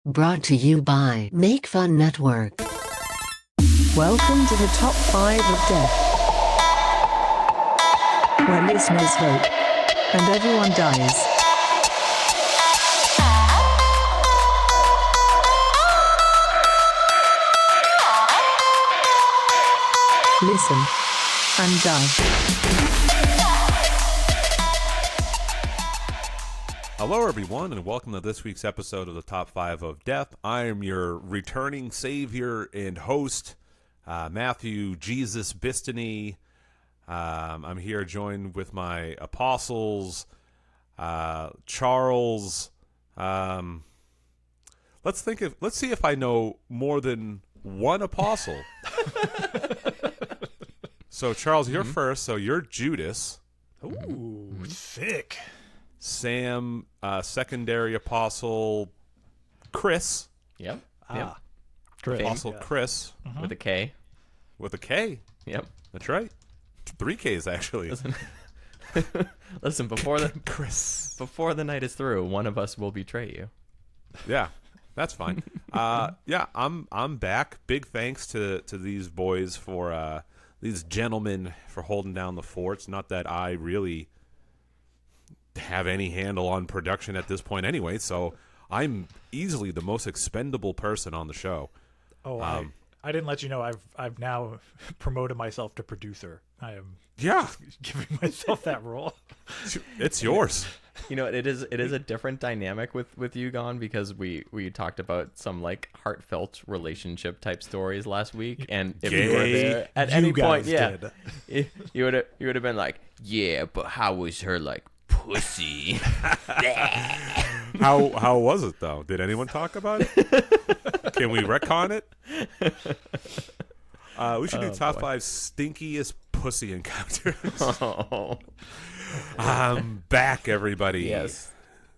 Brought to you by Make Fun Network. Welcome to the Top 5 of Death, where listeners vote, and everyone dies. Listen and die. Hello, everyone, and welcome to this week's episode of the Top 5 of Death. I am your returning savior and host, Matthew Jesus Bistany. I'm here joined with my apostles, Charles. Let's see if I know more than one apostle. So, Charles, you're first. So you're Judas. Ooh, sick. Sam, secondary apostle, Chris. Yep. Chris. Apostle Chris. With a K. With a K. Yep. That's right. 3 Ks, actually. Listen, Chris. before the night is through, one of us will betray you. Yeah, that's fine. Yeah, I'm back. Big thanks to these boys for these gentlemen for holding down the forts. Not that I really have any handle on production at this point anyway, so I'm easily the most expendable person on the show. Oh, I didn't let you know I've now promoted myself to producer. I am giving myself that role. It's yours. You know, it is a different dynamic with you, Gone, because we talked about some like heartfelt relationship type stories last week, and if you were there at any point, you would have been like, yeah, but how was her like pussy? How was it though? Did anyone talk about it? Can we retcon it? We should do top 5 stinkiest pussy encounters. Oh. I'm back, everybody. Yes.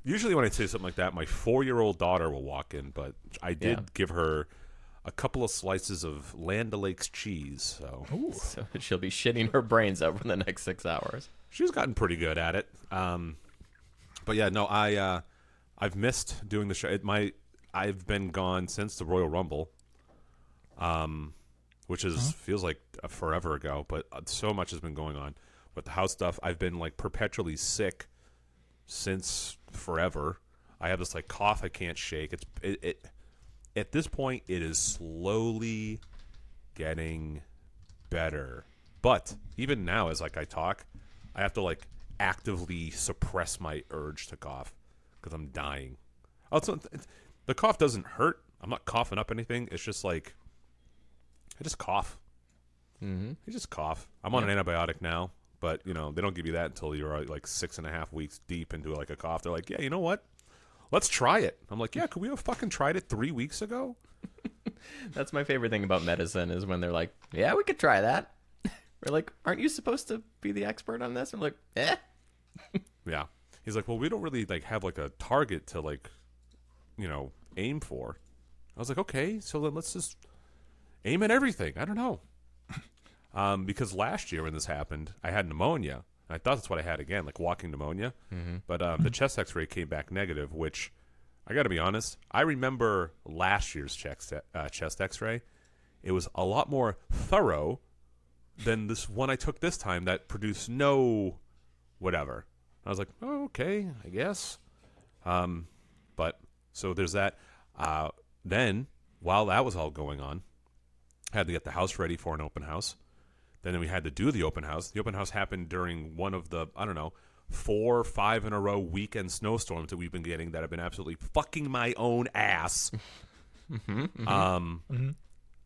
Usually when I say something like that, my 4-year-old daughter will walk in, but I did give her a couple of slices of Land O'Lakes cheese. So she'll be shitting her brains out for the next 6 hours. She's gotten pretty good at it. But yeah, no, I've missed doing the show. I've been gone since the Royal Rumble, which feels like forever ago. But so much has been going on with the house stuff. I've been like perpetually sick since forever. I have this like cough I can't shake. It at this point it is slowly getting better. But even now, as like I talk, I have to like actively suppress my urge to cough because I'm dying. Also, the cough doesn't hurt. I'm not coughing up anything. It's just like I just cough. Mm-hmm. You just cough. I'm on an antibiotic now, but you know they don't give you that until you're like 6.5 weeks deep into like a cough. They're like, yeah, you know what? Let's try it. I'm like, yeah, could we have fucking tried it 3 weeks ago? That's my favorite thing about medicine is when they're like, yeah, we could try that. We're like, aren't you supposed to be the expert on this? I'm like, eh. Yeah. He's like, well, we don't really like have like a target to like, you know, aim for. I was like, okay, so then let's just aim at everything. I don't know. Because last year when this happened, I had pneumonia. I thought that's what I had again, like walking pneumonia. Mm-hmm. But the chest x-ray came back negative, which I got to be honest, I remember last year's chest x-ray. It was a lot more thorough than this one I took this time that produced no whatever. I was like, oh, okay, I guess. But so there's that. Then while that was all going on, I had to get the house ready for an open house. Then we had to do the open house. The open house happened during one of the, 4 or 5 in a row weekend snowstorms that we've been getting that have been absolutely fucking my own ass.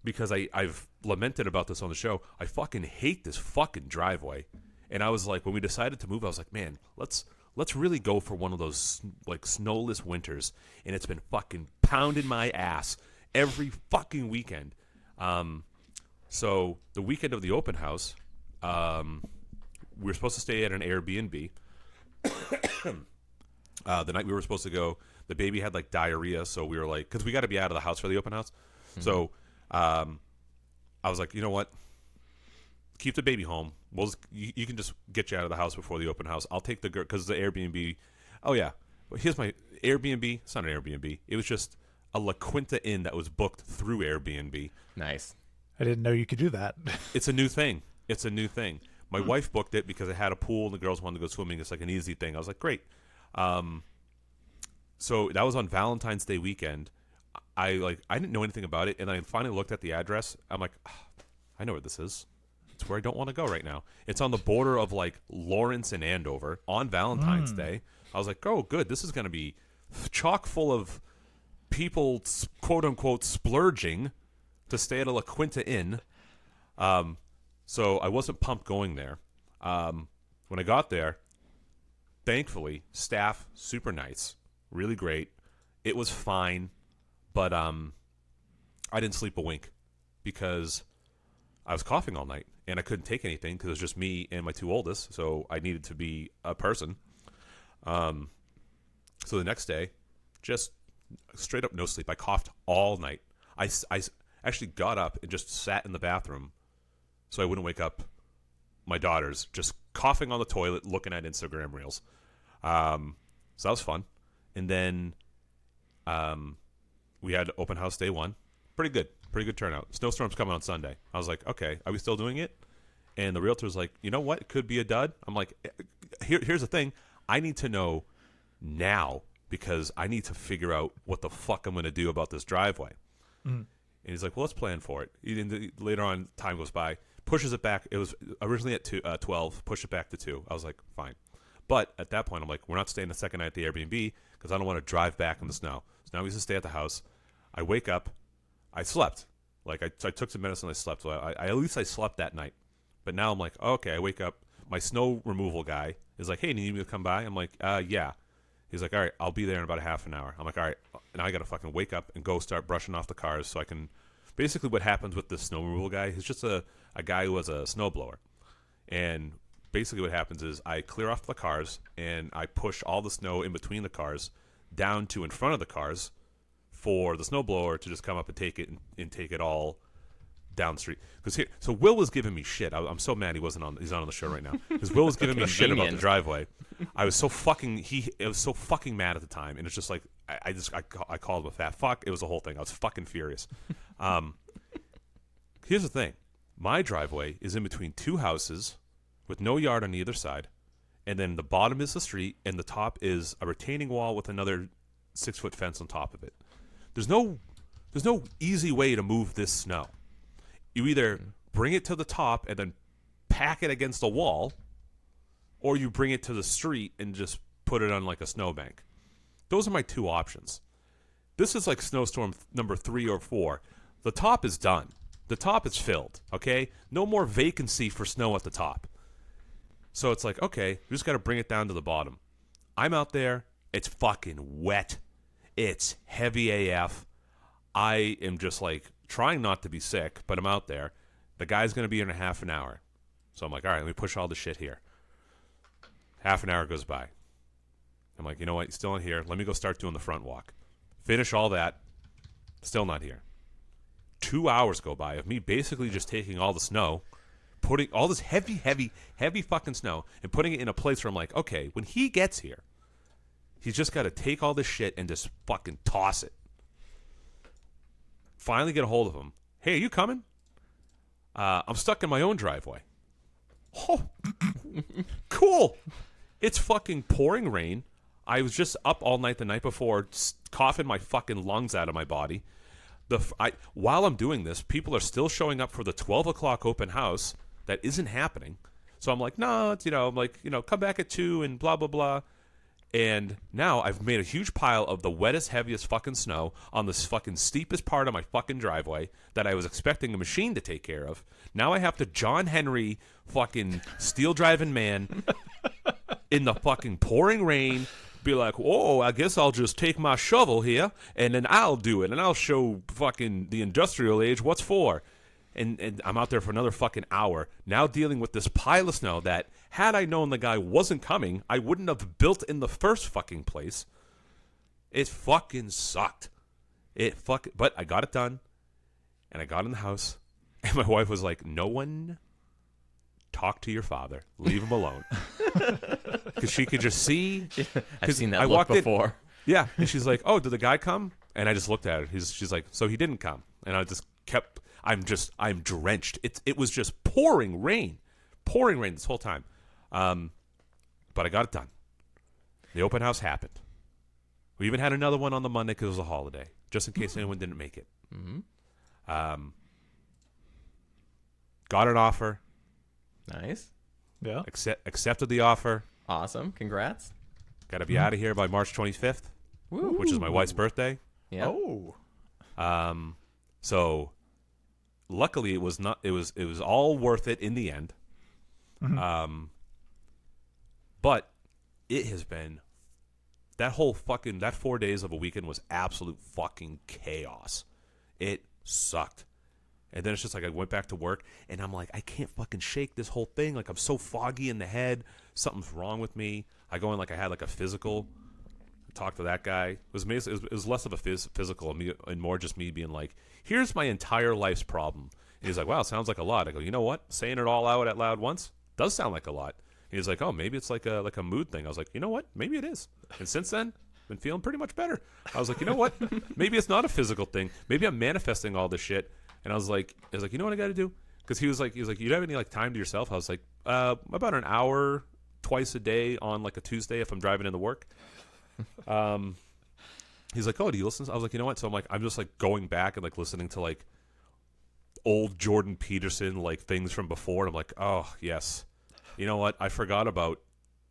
Because I've lamented about this on the show. I fucking hate this fucking driveway. And I was like, when we decided to move, I was like, man, let's really go for one of those like snowless winters. And it's been fucking pounding my ass every fucking weekend. So the weekend of the open house, we were supposed to stay at an Airbnb. The night we were supposed to go, the baby had like diarrhea, so we were like, because we got to be out of the house for the open house. Mm-hmm. So I was like, you know what? Keep the baby home. You can just get you out of the house before the open house. I'll take the girl because the Airbnb. Oh yeah, here's my Airbnb. It's not an Airbnb. It was just a La Quinta Inn that was booked through Airbnb. Nice. I didn't know you could do that. It's a new thing. My wife booked it because it had a pool and the girls wanted to go swimming. It's like an easy thing. I was like, great. So that was on Valentine's Day weekend. I didn't know anything about it, and I finally looked at the address. I'm like, I know where this is. It's where I don't want to go right now. It's on the border of like Lawrence and Andover on Valentine's Day. I was like, oh, good. This is going to be chock full of people, quote unquote, splurging to stay at a La Quinta Inn. So I wasn't pumped going there. When I got there, thankfully, staff super nice, really great. It was fine, but I didn't sleep a wink because I was coughing all night and I couldn't take anything because it was just me and my two oldest. So I needed to be a person. So the next day, just straight up no sleep. I coughed all night. I actually got up and just sat in the bathroom so I wouldn't wake up my daughters, just coughing on the toilet, looking at Instagram reels. So that was fun. And then we had open house day one. Pretty good turnout. Snowstorm's coming on Sunday. I was like, okay, are we still doing it? And the realtor's like, you know what? It could be a dud. I'm like, here's the thing. I need to know now because I need to figure out what the fuck I'm going to do about this driveway. And he's like, well, let's plan for it. Later on, time goes by. Pushes it back. It was originally at 12. Push it back to 2. I was like, fine. But at that point, I'm like, we're not staying the second night at the Airbnb because I don't want to drive back in the snow. So now we used to stay at the house. I wake up. I slept. Like, I took some medicine. I slept. So at least I slept that night. But now I'm like, okay, I wake up. My snow removal guy is like, hey, do you need me to come by? I'm like, yeah. He's like, all right, I'll be there in about a half an hour. I'm like, all right. Now I got to fucking wake up and go start brushing off the cars so I can. Basically, what happens with the snow removal guy, he's just a guy who has a snowblower. And basically what happens is I clear off the cars and I push all the snow in between the cars down to in front of the cars for the snowblower to just come up and take it and take it all down the street. So Will was giving me shit. I'm so mad he's not on the show right now. Because Will was giving me shit about the driveway. I was so fucking mad at the time, and it's just like I called him a fat fuck. It was a whole thing. I was fucking furious. Here's the thing. My driveway is in between two houses with no yard on either side, and then the bottom is the street, and the top is a retaining wall with another 6-foot fence on top of it. There's no easy way to move this snow. You either bring it to the top and then pack it against the wall, or you bring it to the street and just put it on like a snowbank. Those are my two options. This is like snowstorm number 3 or 4. The top is done. The top is filled, okay? No more vacancy for snow at the top. So it's like, okay, we just got to bring it down to the bottom. I'm out there. It's fucking wet. It's heavy AF. I am just like trying not to be sick, but I'm out there. The guy's going to be in a half an hour. So I'm like, all right, let me push all the shit here. Half an hour goes by. I'm like, you know what? He's still in here. Let me go start doing the front walk. Finish all that. Still not here. 2 hours go by of me basically just taking all the snow, putting all this heavy fucking snow, and putting it in a place where I'm like, okay, when he gets here, he's just got to take all this shit and just fucking toss it. Finally get a hold of him. Hey, are you coming? I'm stuck in my own driveway. Oh, cool. It's fucking pouring rain. I was just up all night the night before, coughing my fucking lungs out of my body. While I'm doing this, people are still showing up for the 12 o'clock open house that isn't happening. So I'm like, no, it's, I'm like, come back at 2 and blah, blah, blah. And now I've made a huge pile of the wettest, heaviest fucking snow on this fucking steepest part of my fucking driveway that I was expecting a machine to take care of. Now I have to John Henry fucking steel driving man in the fucking pouring rain be like, oh, I guess I'll just take my shovel here and then I'll do it and I'll show fucking the industrial age what's for. And I'm out there for another fucking hour, now dealing with this pile of snow that, had I known the guy wasn't coming, I wouldn't have built in the first fucking place. It fucking sucked. But I got it done, and I got in the house, and my wife was like, no one talk to your father. Leave him alone. Because she could just see. I've seen that look before. Yeah, and she's like, oh, did the guy come? And I just looked at her. She's like, so he didn't come. And I just kept, I'm drenched. It was just pouring rain this whole time. But I got it done. The open house happened. We even had another one on the Monday because it was a holiday, just in case anyone didn't make it. Mm-hmm. Got an offer. Nice. Yeah. Accepted the offer. Awesome. Congrats. Got to be out of here by March 25th, which is my wife's birthday. Yeah. Oh. So luckily it was not. It was all worth it in the end. Mm-hmm. But it has been that 4 days of a weekend was absolute fucking chaos. It sucked. And then it's just like I went back to work, and I'm like, I can't fucking shake this whole thing. Like, I'm so foggy in the head. Something's wrong with me. I go in like I had like a physical. I talked to that guy. It was amazing. It was less of a physical and more just me being like, here's my entire life's problem. And he's like, wow, sounds like a lot. I go, you know what? Saying it all out loud once does sound like a lot. And he's like, oh, maybe it's like a mood thing. I was like, you know what? Maybe it is. And since then, been feeling pretty much better. I was like, you know what? Maybe it's not a physical thing. Maybe I'm manifesting all this shit. And I was like, you know what I got to do? Because he was like, you have any like time to yourself? I was like, about an hour twice a day on like a Tuesday if I'm driving into work. He's like, oh, do you listen? I was like, you know what? So I'm like, I'm just like going back and like listening to like old Jordan Peterson like things from before. And I'm like, oh yes, you know what? I forgot about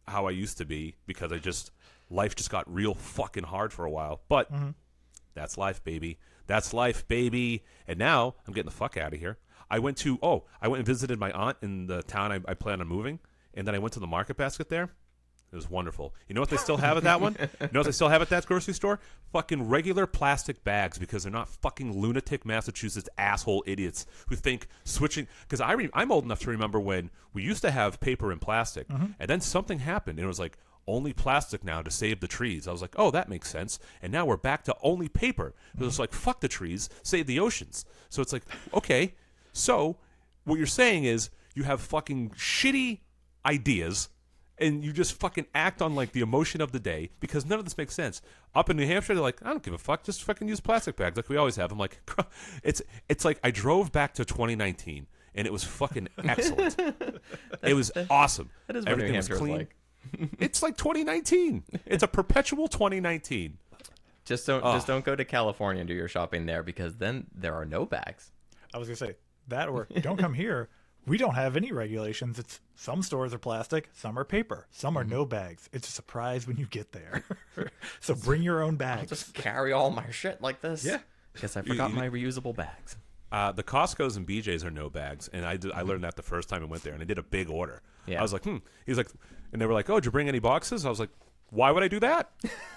how I used to be because life just got real fucking hard for a while. But that's life, baby. That's life, baby. And now I'm getting the fuck out of here. I went and visited my aunt in the town I plan on moving. And then I went to the Market Basket there. It was wonderful. You know what they still have at that one? You know what they still have at that grocery store? Fucking regular plastic bags because they're not fucking lunatic Massachusetts asshole idiots who think switching. Because I'm old enough to remember when we used to have paper and plastic. And then something happened and it was like, only plastic now to save the trees. I was like, oh, that makes sense. And now we're back to only paper. It was like, fuck the trees, save the oceans. So it's like, okay. So what you're saying is you have fucking shitty ideas and you just fucking act on like the emotion of the day because none of this makes sense. Up in New Hampshire, they're like, I don't give a fuck, just fucking use plastic bags like we always have. I'm like, it's like I drove back to 2019 and it was fucking excellent. It was awesome. That is what everything New was Hampshire clean. is like. It's like 2019. It's a perpetual 2019. Just don't go to California and do your shopping there because then there are no bags. I was gonna say that, or don't come here. We don't have any regulations. It's some stores are plastic, some are paper, some are no bags. It's a surprise when you get there. So bring your own bags. I'll just carry all my shit like this. Yeah. Because I forgot my reusable bags. The Costco's and BJ's are no bags, and I learned that the first time I went there, and I did a big order. Yeah. I was like, He's like, and they were like, oh, did you bring any boxes? I was like, why would I do that?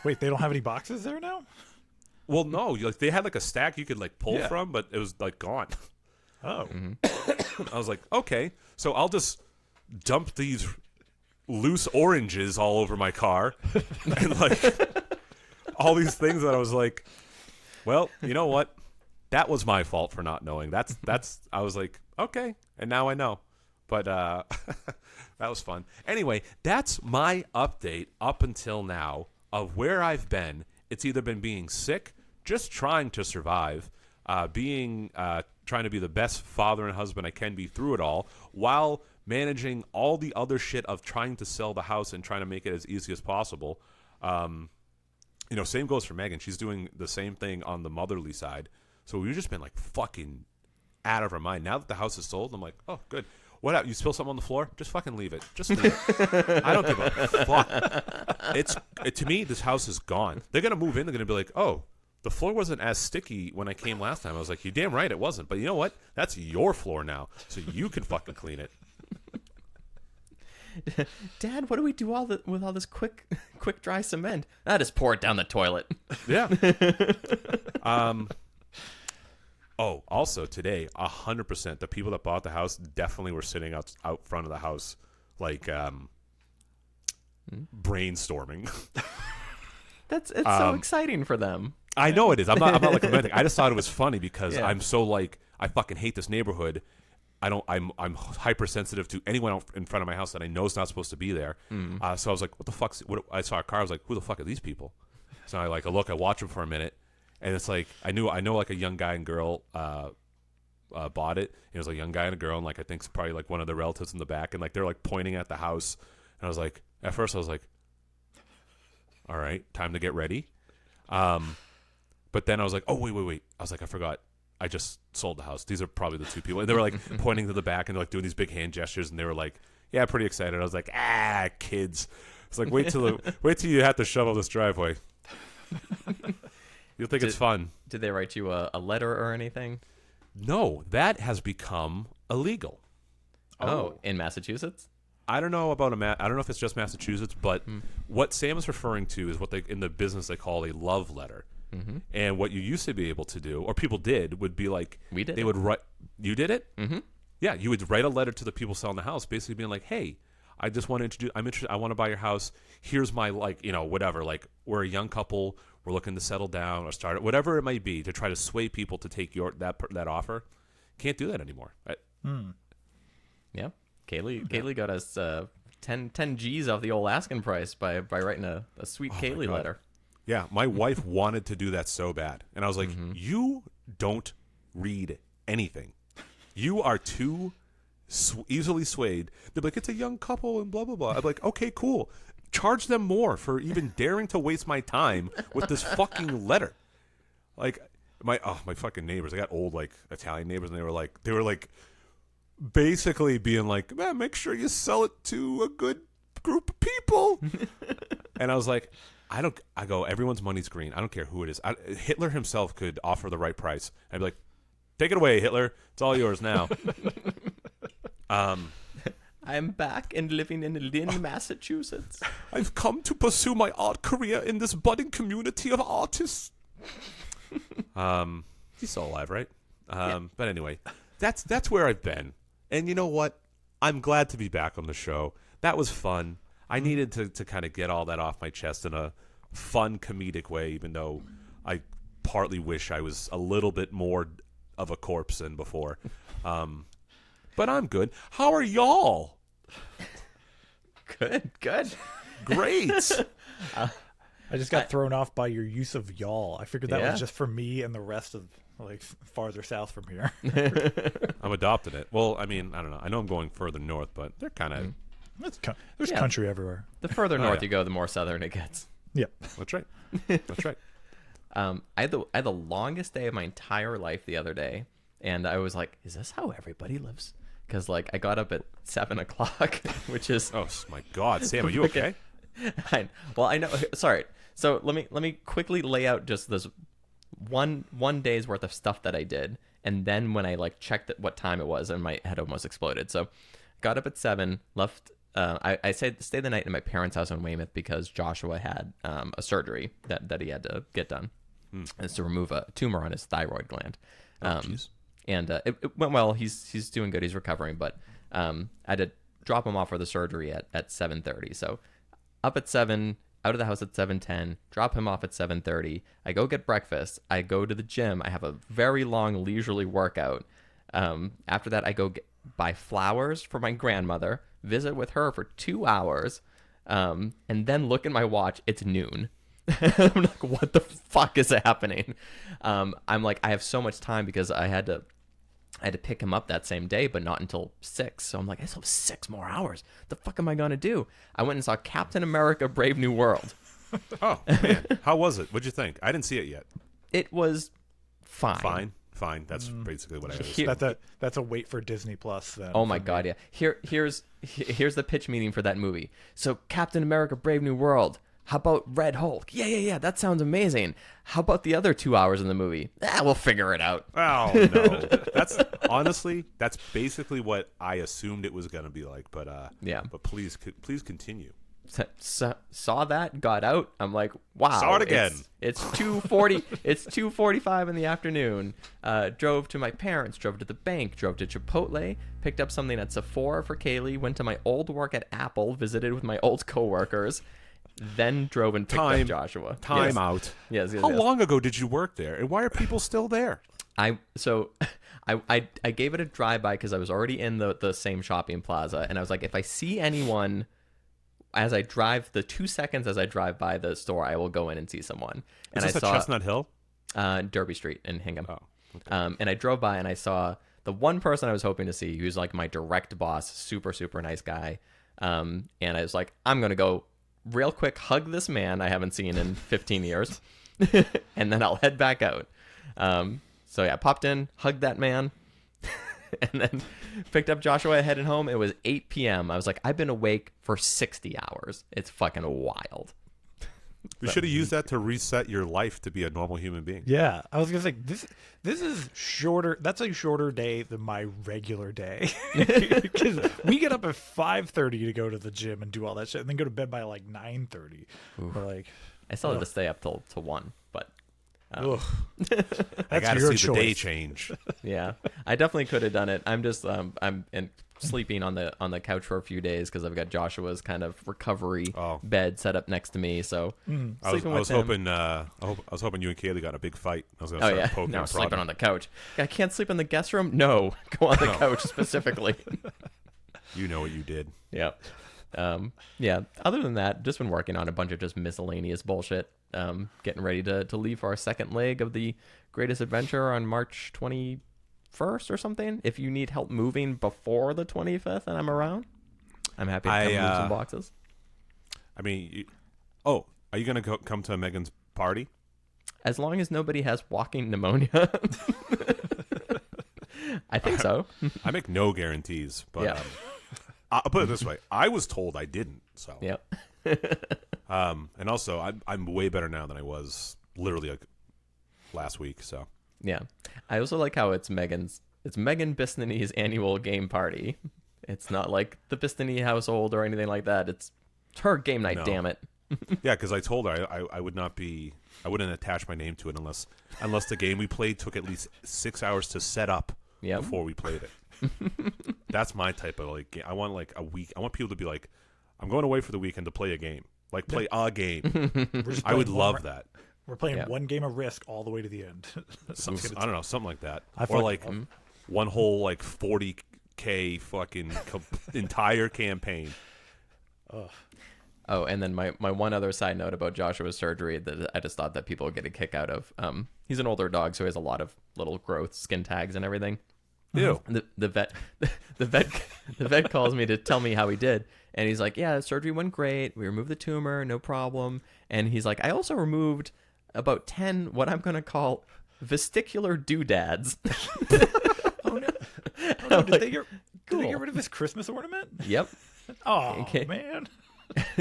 Wait, they don't have any boxes there now? Well, no, they had like a stack you could like pull from, but it was like gone. Oh. I was like, okay, so I'll just dump these loose oranges all over my car, and like all these things that I was like, well, you know what? That was my fault for not knowing. That's. I was like, okay, and now I know. But that was fun. Anyway, that's my update up until now of where I've been. It's either been being sick, just trying to survive, trying to be the best father and husband I can be through it all, while managing all the other shit of trying to sell the house and trying to make it as easy as possible. Same goes for Megan. She's doing the same thing on the motherly side. So we've just been like fucking out of our mind. Now that the house is sold, I'm like, oh, good. What happened? You spill something on the floor? Just fucking leave it. Just leave it. I don't give a fuck. To me, this house is gone. They're going to move in. They're going to be like, oh, the floor wasn't as sticky when I came last time. I was like, you're damn right it wasn't. But you know what? That's your floor now. So you can fucking clean it. Dad, what do we do with all this quick dry cement? Just pour it down the toilet. Yeah. Oh, also today, 100%, the people that bought the house definitely were sitting out front of the house, like brainstorming. It's so exciting for them. I know it is. I'm not like romantic. I just thought it was funny because I'm so like I fucking hate this neighborhood. I'm hypersensitive to anyone in front of my house that I know is not supposed to be there. So I was like, what the fuck? I saw a car. I was like, who the fuck are these people? So I watch them for a minute. And it's like I know like a young guy and girl bought it. It was a young guy and a girl, and like I think it's probably like one of the relatives in the back, and like they're like pointing at the house. And I was like, at first I was like, all right, time to get ready. But then I was like, oh wait. I was like, I forgot. I just sold the house. These are probably the two people. And they were like pointing to the back and they're like doing these big hand gestures, and they were like, yeah, pretty excited. I was like, kids. It's like wait till you have to shovel this driveway. You'll think it's fun. Did they write you a letter or anything? No, that has become illegal. Oh, in Massachusetts? I don't know about I don't know if it's just Massachusetts, but what Sam is referring to is what they in the business they call a love letter. Mm-hmm. And what you used to be able to do, or people did, would be like would write. You did it? Mm-hmm. Yeah, you would write a letter to the people selling the house, basically being like, "Hey, I just want to introduce. I'm interested. I want to buy your house. Here's my whatever. Like we're a young couple. We're looking to settle down or start whatever it might be to try to sway people to take that offer. Can't do that anymore. Yeah, Kaylee got us 10 G's off the old asking price by writing a sweet Kaylee letter. Yeah, my wife wanted to do that so bad, and I was like, "You don't read anything. You are too easily swayed." They're like, "It's a young couple and blah blah blah." I'm like, "Okay, cool. Charge them more for even daring to waste my time with this fucking letter." Like my fucking neighbors. I got old like Italian neighbors, and they were like basically being like, "Man, make sure you sell it to a good group of people." And I was like, I go, everyone's money's green. I don't care who it is. Hitler himself could offer the right price. I'd be like, take it away, Hitler. It's all yours now. I'm back and living in Lynn, Massachusetts. I've come to pursue my art career in this budding community of artists. He's still alive, right? But anyway, that's where I've been. And you know what? I'm glad to be back on the show. That was fun. I needed to kind of get all that off my chest in a fun, comedic way, even though I partly wish I was a little bit more of a corpse than before. But I'm good. How are y'all? Good. Great. I just got thrown off by your use of y'all. I figured that was just for me and the rest of like farther south from here. I'm adopting it. Well, I mean, I don't know. I know I'm going further north, but they're kind of... There's country everywhere. The further north you go, the more southern it gets. Yeah. That's right. That's right. I had the longest day of my entire life the other day, and I was like, is this how everybody lives? Because like I got up at 7 o'clock, which is... Oh, my God. Sam, are you okay? I know. Sorry. So let me quickly lay out just this one day's worth of stuff that I did, and then when I like checked what time it was, and my head almost exploded. So got up at 7, left... I stayed the night in my parents' house in Weymouth because Joshua had a surgery that he had to get done. And it's to remove a tumor on his thyroid gland. And it went well. He's doing good. He's recovering. But I had to drop him off for the surgery at 7:30. So up at 7, out of the house at 7:10, drop him off at 7:30. I go get breakfast. I go to the gym. I have a very long leisurely workout. After that, I go buy flowers for my grandmother, visit with her for 2 hours, and then look at my watch. It's noon. I'm like, what the fuck is happening? I'm like, I have so much time because I had to pick him up that same day, but not until 6. So I'm like, I still have 6 more hours. The fuck am I gonna do? I went and saw Captain America: Brave New World. Oh man, how was it? What'd you think? I didn't see it yet. It was fine. Fine. That's basically what I was. That's a wait for Disney Plus. Then. Oh my God, yeah. Here's the pitch meeting for that movie. So Captain America: Brave New World. How about Red Hulk? Yeah. That sounds amazing. How about the other 2 hours in the movie? We'll figure it out. Oh no, that's basically what I assumed it was gonna be like. But yeah. But please continue. Saw that, got out. I'm like, wow. Saw it again. It's 2:40. It's 2:45 in the afternoon. Drove to my parents. Drove to the bank. Drove to Chipotle. Picked up something at Sephora for Kaylee. Went to my old work at Apple. Visited with my old coworkers. Then drove and picked up Joshua. Time out. Yes. How long ago did you work there, and why are people still there? I gave it a drive-by because I was already in the same shopping plaza, and I was like, if I see anyone as I drive, the 2 seconds as I drive by the store, I will go in and see someone. Is this a Chestnut Hill? Derby Street in Hingham. Oh, okay. And I drove by and I saw the one person I was hoping to see, who's like my direct boss, super, super nice guy. And I was like, I'm going to go real quick, hug this man I haven't seen in 15 years, and then I'll head back out. So yeah, popped in, hugged that man, and then picked up Joshua heading home. It was 8 p.m. I was like, I've been awake for 60 hours. It's fucking wild. We should have used that to reset your life to be a normal human being. Yeah, I was gonna say this is shorter. That's a shorter day than my regular day because we get up at 5:30 to go to the gym and do all that shit, and then go to bed by like 9:30. But like, I still have to stay up till 1, but I gotta your see the day choice. change. yeah, I definitely could have done it. I'm just sleeping on the couch for a few days because I've got Joshua's kind of recovery bed set up next to me. So I was hoping you and Kaylee got in a big fight. I was gonna start poking no, and sleeping prodding. on the couch. I can't sleep in the guest room. No, go on the couch specifically. You know what you did. Yeah. Yeah. Other than that, just been working on a bunch of just miscellaneous bullshit. Getting ready to leave for our second leg of the Greatest Adventure on March 21st or something. If you need help moving before the 25th and I'm around, I'm happy to come move some boxes. I mean, are you gonna come to Megan's party? As long as nobody has walking pneumonia. I think so. I make no guarantees, but Yeah. I'll put it this way: I was told I didn't. So Yep. and also I'm way better now than I was literally like last week. So Yeah. I also like how it's Megan Bistany's annual game party. It's not like the Bistany household or anything like that. It's her game night, No. damn it. yeah, because I told her I wouldn't attach my name to it unless the game we played took at least 6 hours to set up before we played it. That's my type of like game. I want like a week. I want people to be like, I'm going away for the weekend to play a game. Like play a game. I would love that. We're playing one game of Risk all the way to the end. I don't know, something like that. I Or fuck- like one whole like 40K fucking entire campaign. Oh, and then my one other side note about Joshua's surgery that I just thought that people would get a kick out of. He's an older dog, so he has a lot of little growth, skin tags, and everything. Ew. The vet calls me to tell me how he did, and he's like, "Yeah, the surgery went great. We removed the tumor, no problem." And he's like, "I also removed about 10 what I'm gonna call vesticular doodads." Oh no! Did they get cool. rid of his Christmas ornament? Yep. Oh Okay. man!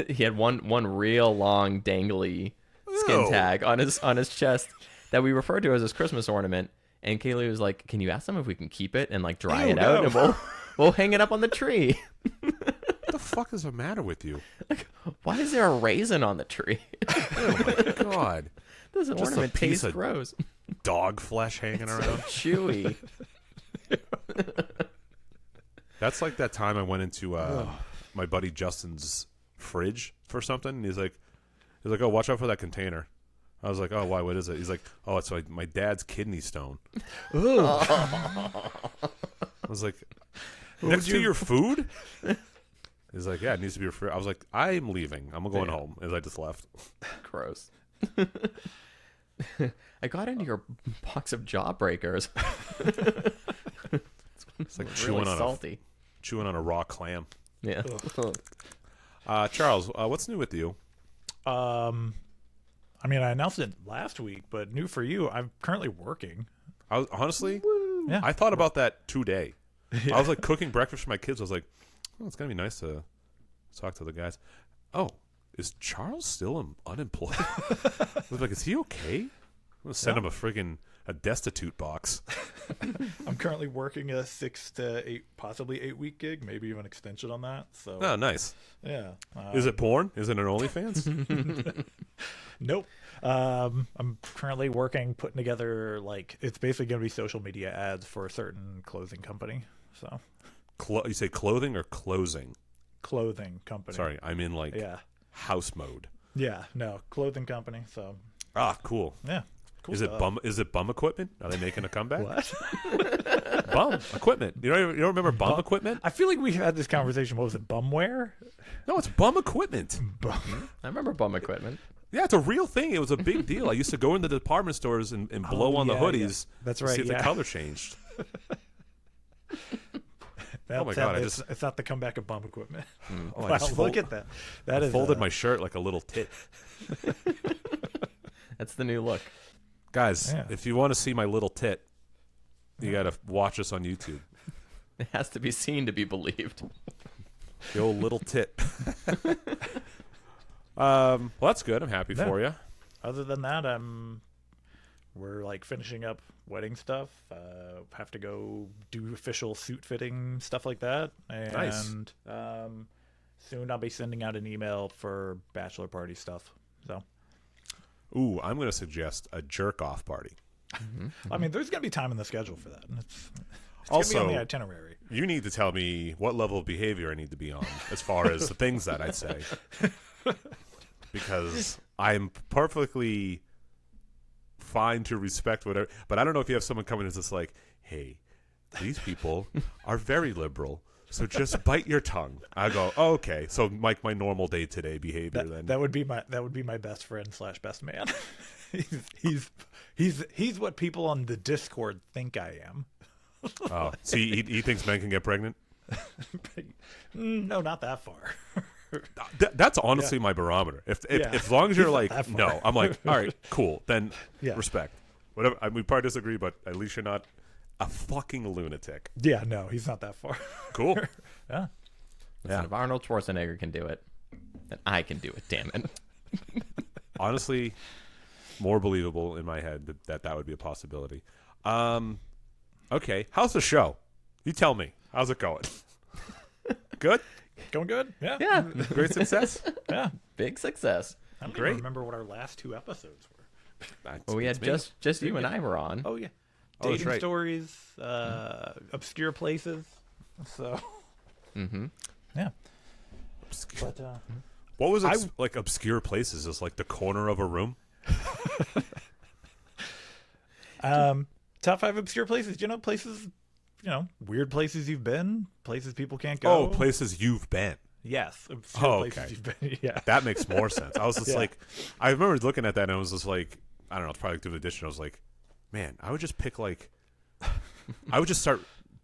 He had one real long dangly skin Ew. tag on his chest that we referred to as his Christmas ornament. And Kaylee was like, "Can you ask them if we can keep it and like dry Ew, it out, no. and we'll hang it up on the tree?" What the fuck is the matter with you? Why is there a raisin on the tree? Oh my god. This a ornament piece tastes of- gross. Dog flesh hanging around. Chewy. That's like that time I went into my buddy Justin's fridge for something, and he's like, "Oh, watch out for that container." I was like, "Oh, why? What is it?" He's like, "Oh, it's like my dad's kidney stone." I was like, "Next to your food?" He's like, "Yeah, it needs to be your food." I was like, "I'm leaving. I'm going home." As I just left. Gross. I got into your box of Jawbreakers. It's like Really salty. chewing on a raw clam. Yeah. Charles, what's new with you? I mean, I announced it last week, but new for you. I'm currently working. Honestly, Yeah. I thought about that today. I was like cooking breakfast for my kids. I was like, "Oh, it's gonna be nice to talk to the guys." Oh, is Charles still unemployed? I was like, "Is he okay?" I'm gonna send him a destitute box. I'm currently working a 6 to 8, possibly 8-week gig, maybe even extension on that. So Oh, nice. yeah. Is it porn? Is it an OnlyFans? Nope. I'm currently putting together it's basically going to be social media ads for a certain clothing company. So You say clothing or closing? clothing company. Sorry, I'm in Yeah. house mode. Yeah. No, clothing company. So Ah, cool. yeah. Cool Is it stuff. Is it bum equipment? Are they making a comeback? What? Bum equipment. You don't remember bum equipment? I feel like we've had this conversation. What was it? Bumware? No, it's bum equipment. Bum. I remember bum equipment. Yeah, it's a real thing. It was a big deal. I used to go into the department stores and blow on the hoodies. Yeah. That's to right. See if the color changed. Oh my God! It's not the comeback of bump equipment. Oh, Wow, look at that. That I is folded my shirt like a little tit. That's the new look. Guys, Yeah. if you want to see my little tit, you got to watch us on YouTube. It has to be seen to be believed. The old little tit. Well, that's good. I'm happy for you. Other than that, we're like finishing up wedding stuff. Have to go do official suit fitting stuff like that. And Nice. Soon I'll be sending out an email for bachelor party stuff. So Ooh, I'm going to suggest a jerk-off party. I mean, there's gonna be time in the schedule for that. It's Also, gonna be on the itinerary. You need to tell me what level of behavior I need to be on as far as the things that I'd say. Because I'm perfectly fine to respect whatever. But I don't know if you have someone coming who's just like, hey, these people are very liberal. So just bite your tongue. I go, oh, okay. So like my normal day-to-day behavior then. That would be my best friend / best man. he's what people on the Discord think I am. Oh, so he thinks men can get pregnant? No, not that far. That's honestly my barometer. If as long as you're like, no, I'm like, all right, cool. Then respect. Whatever. We probably disagree, but at least you're not a fucking lunatic. Yeah, no, he's not that far. Cool. Yeah. Listen, if Arnold Schwarzenegger can do it, then I can do it. Damn it. Honestly, more believable in my head that would be a possibility. Okay, how's the show? You tell me. How's it going? Good? Going good? Yeah. Yeah. Great success? Yeah. Big success. I don't Great. even remember what our last 2 episodes were. Well, we had just you and I were on. Oh yeah. Oh, that's Dating right. stories, obscure places. So. Mm-hmm. Yeah. Obscure. But What was like obscure places? Just like the corner of a room? top 5 obscure places. Places. Weird places you've been. Places people can't go. Oh, places you've been. Yes. Obscure Oh, places okay. you've been. Yeah. That makes more sense. I was just Yeah. like, I remember looking at that and I was just like, I don't know, it's probably through the edition. I was like, man, I would just pick like, I would just start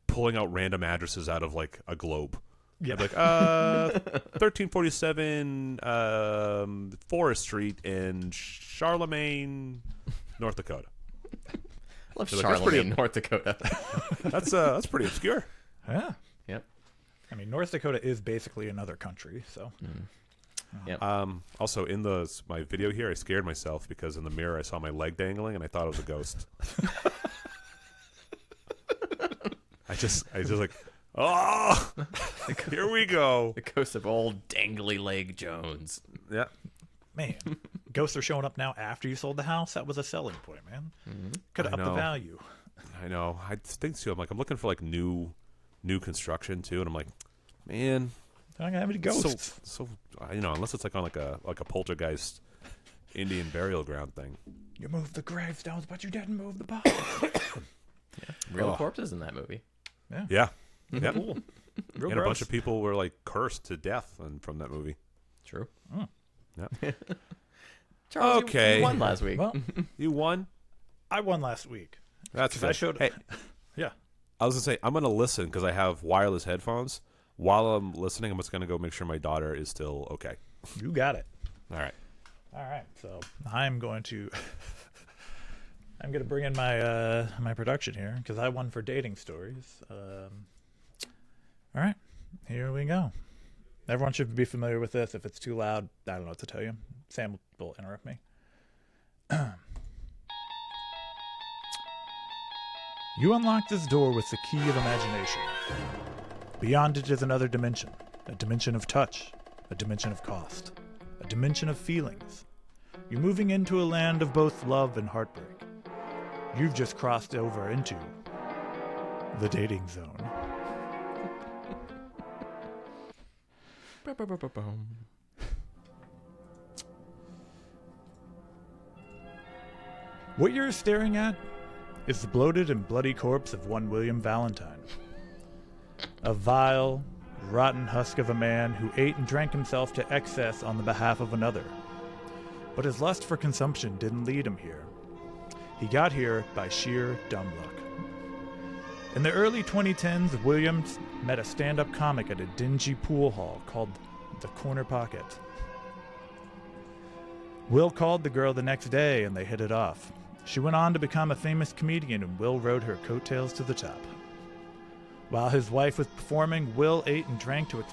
pulling out random addresses out of like a globe. Yeah. I'd be like, 1347 Forest Street in Charlemagne, North Dakota. I love They're like, that's pretty- Charlemagne, North Dakota. That's pretty obscure. Yeah. Yep. I mean, North Dakota is basically another country, so. Yep. Also, in my video here, I scared myself because in the mirror I saw my leg dangling and I thought it was a ghost. I just like, oh, here we go. The ghost of old dangly leg Jones. Yeah. Man, ghosts are showing up now after you sold the house. That was a selling point, man. Could have I upped the know. value. I know. I think so. I'm looking for like new construction too, and I'm like, man, I don't have any ghosts. So unless it's like on like a poltergeist Indian burial ground thing. You moved the gravestones, but you didn't move the body. Real Oh. corpses in that movie. Yeah. Yeah. Cool. Real And a bunch gross. of people were like cursed to death from that movie. True. Yeah. Charles, Okay. you won last week. Well, You won? I won last week. That's 'Cause good. I showed. Hey, Yeah. I was gonna say I'm gonna listen because I have wireless headphones. While I'm listening, I'm just gonna go make sure my daughter is still okay. You got it. All right. All right. So I'm going to. I'm going to bring in my my production here because I won for dating stories. All right. Here we go. Everyone should be familiar with this. If it's too loud, I don't know what to tell you. Sam will interrupt me. You unlock this door with the key of imagination. Beyond it is another dimension. A dimension of touch. A dimension of cost. A dimension of feelings. You're moving into a land of both love and heartbreak. You've just crossed over into the dating zone. What you're staring at is the bloated and bloody corpse of one William Valentine. A vile, rotten husk of a man who ate and drank himself to excess on the behalf of another. But his lust for consumption didn't lead him here. He got here by sheer dumb luck. In the early 2010s, Williams met a stand-up comic at a dingy pool hall called The Corner Pocket. Will called the girl the next day and they hit it off. She went on to become a famous comedian and Will rode her coattails to the top. While his wife was performing, Will ate and drank to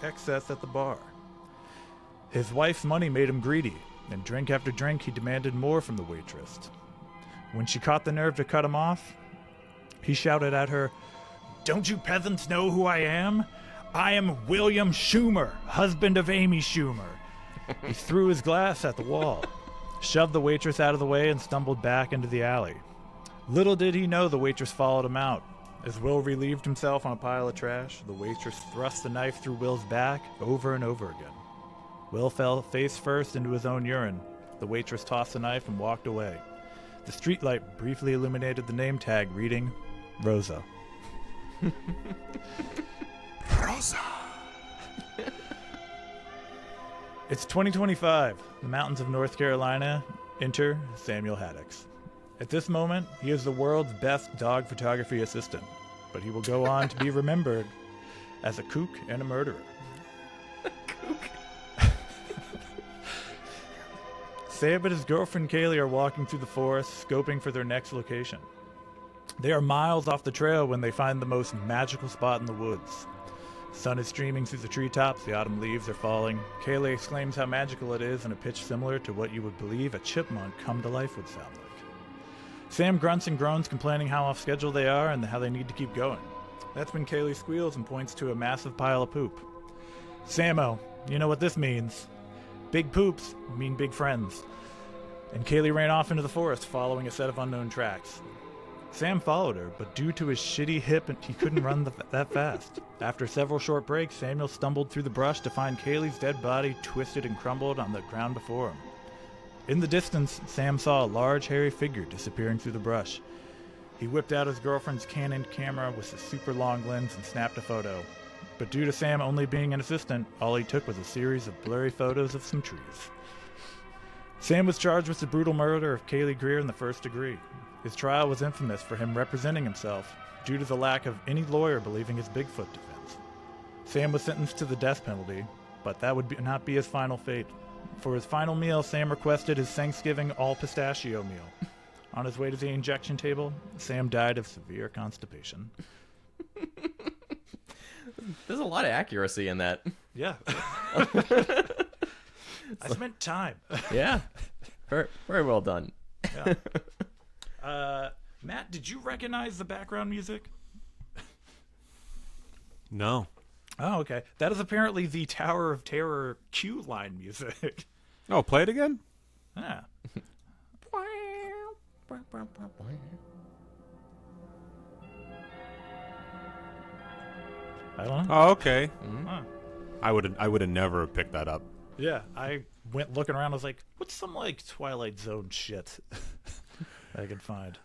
excess at the bar. His wife's money made him greedy, and drink after drink he demanded more from the waitress. When she caught the nerve to cut him off, he shouted at her, "Don't you peasants know who I am? I am William Schumer, husband of Amy Schumer." He threw his glass at the wall, shoved the waitress out of the way, and stumbled back into the alley. Little did he know the waitress followed him out. As Will relieved himself on a pile of trash, the waitress thrust the knife through Will's back over and over again. Will fell face first into his own urine. The waitress tossed the knife and walked away. The streetlight briefly illuminated the name tag reading, Rosa. Rosa. It's 2025. The mountains of North Carolina. Enter Samuel Haddix. At this moment, he is the world's best dog photography assistant, but he will go on to be remembered as a kook and a murderer. Sam and his girlfriend Kaylee are walking through the forest, scoping for their next location. They are miles off the trail when they find the most magical spot in the woods. Sun is streaming through the treetops, the autumn leaves are falling. Kaylee exclaims how magical it is in a pitch similar to what you would believe a chipmunk come to life would sound like. Sam grunts and groans, complaining how off schedule they are and how they need to keep going. That's when Kaylee squeals and points to a massive pile of poop. "Samo, you know what this means. Big poops mean big friends." And Kaylee ran off into the forest, following a set of unknown tracks. Sam followed her, but due to his shitty hip, he couldn't run that fast. After several short breaks, Samuel stumbled through the brush to find Kaylee's dead body twisted and crumbled on the ground before him. In the distance, Sam saw a large, hairy figure disappearing through the brush. He whipped out his girlfriend's Canon camera with a super long lens and snapped a photo. But due to Sam only being an assistant, all he took was a series of blurry photos of some trees. Sam was charged with the brutal murder of Kaylee Greer in the first degree. His trial was infamous for him representing himself due to the lack of any lawyer believing his Bigfoot defense. Sam was sentenced to the death penalty, but that would not be his final fate. For his final meal, Sam requested his Thanksgiving all-pistachio meal. On his way to the injection table, Sam died of severe constipation. There's a lot of accuracy in that. Yeah. I spent time. Yeah. Very, very well done. Yeah. Matt, did you recognize the background music? No. Oh, okay. That is apparently the Tower of Terror cue line music. Oh, play it again? Yeah. I don't know. Oh, okay. Huh. I would have never picked that up. Yeah, I went looking around. I was like, what's some like Twilight Zone shit I could find?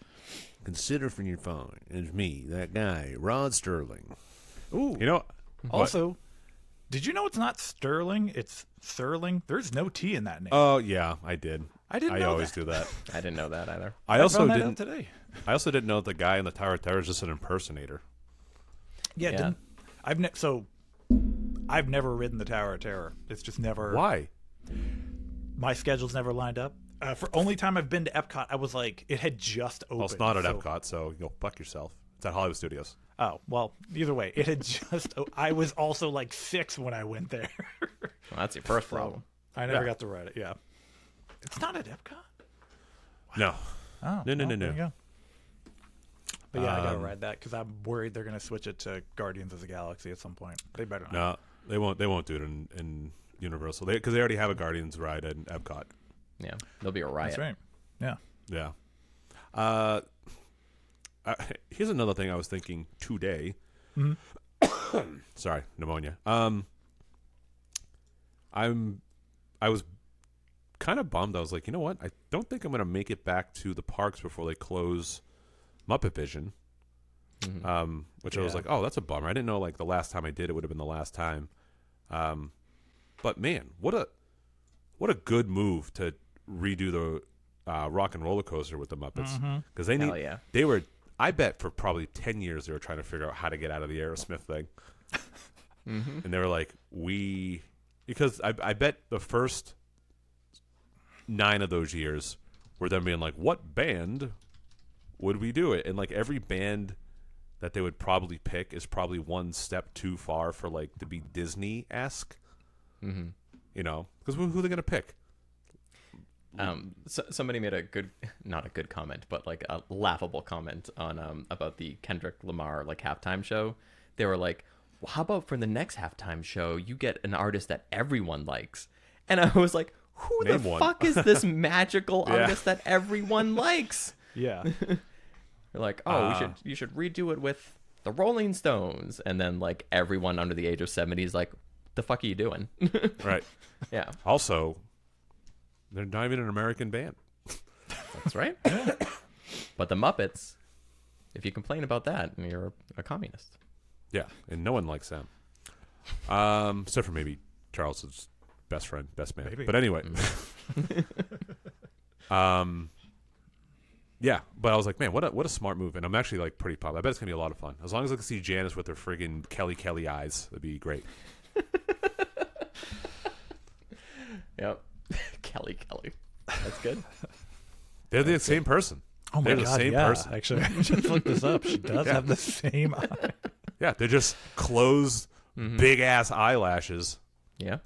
Consider from your phone. It's me, that guy, Rod Sterling. Ooh. You know. Also, did you know it's not Sterling? It's Serling. There's no T in that name. Oh yeah, I did. I didn't know always that. do that. I didn't know that either. I also found that didn't. out today. I also didn't know the guy in the Tower of Terror is just an impersonator. Yeah. Yeah. I've never ridden the Tower of Terror. It's just never. Why? My schedule's never lined up. For only time I've been to Epcot, I was like, it had just opened. Well, it's not at so- Epcot, so you'll fuck yourself. It's at Hollywood Studios. Oh, well, either way, it had just. I was also like 6 when I went there. Well, that's your first problem. I never Yeah. got to ride it. Yeah. It's not at Epcot. No. Oh, No. there you go. But yeah, I gotta Um, ride that because I'm worried they're gonna switch it to Guardians of the Galaxy at some point. They better not. No, they won't. They won't do it in Universal because they already have a Guardians ride in Epcot. Yeah, there'll be a riot. That's right. Yeah. Yeah. Here's another thing I was thinking today. Mm-hmm. Sorry, pneumonia. I was kind of bummed. I was like, you know what? I don't think I'm going to make it back to the parks before they close Muppet Vision. Which I was Yeah. like, oh, that's a bummer. I didn't know like the last time I did it would have been the last time. But man, what a good move to redo the Rock and Roller Coaster with the Muppets because Hell yeah. they were. I bet for probably 10 years they were trying to figure out how to get out of the Aerosmith thing, and they were like, because I bet the first 9 of those years were them being like, what band would we do it? And like every band that they would probably pick is probably one step too far for like to be Disney-esque. You know, because who are they gonna pick? So somebody made not a good comment, but like a laughable comment on about the Kendrick Lamar like halftime show. They were like, well, how about for the next halftime show you get an artist that everyone likes? And I was like, who Name the one. fuck is this magical artist that everyone likes? Yeah. They're like, oh, you should redo it with the Rolling Stones, and then like everyone under the age of 70 is like, the fuck are you doing? Right. Yeah, Also, they're not even an American band. that's right. But the Muppets, if you complain about that, you're a communist. Yeah, and no one likes them. Except for maybe Charles's best friend, best man. Maybe. But anyway. Yeah, but I was like, man, what a smart move. And I'm actually like pretty pumped. I bet it's going to be a lot of fun. As long as I can see Janice with her friggin' Kelly eyes, that'd be great. Yep. Kelly. That's good. They're the same person. Oh my They're god, the same yeah. person. Actually, I just looked this up. She does have the same eye. Yeah, they're just closed, big-ass eyelashes. Yeah.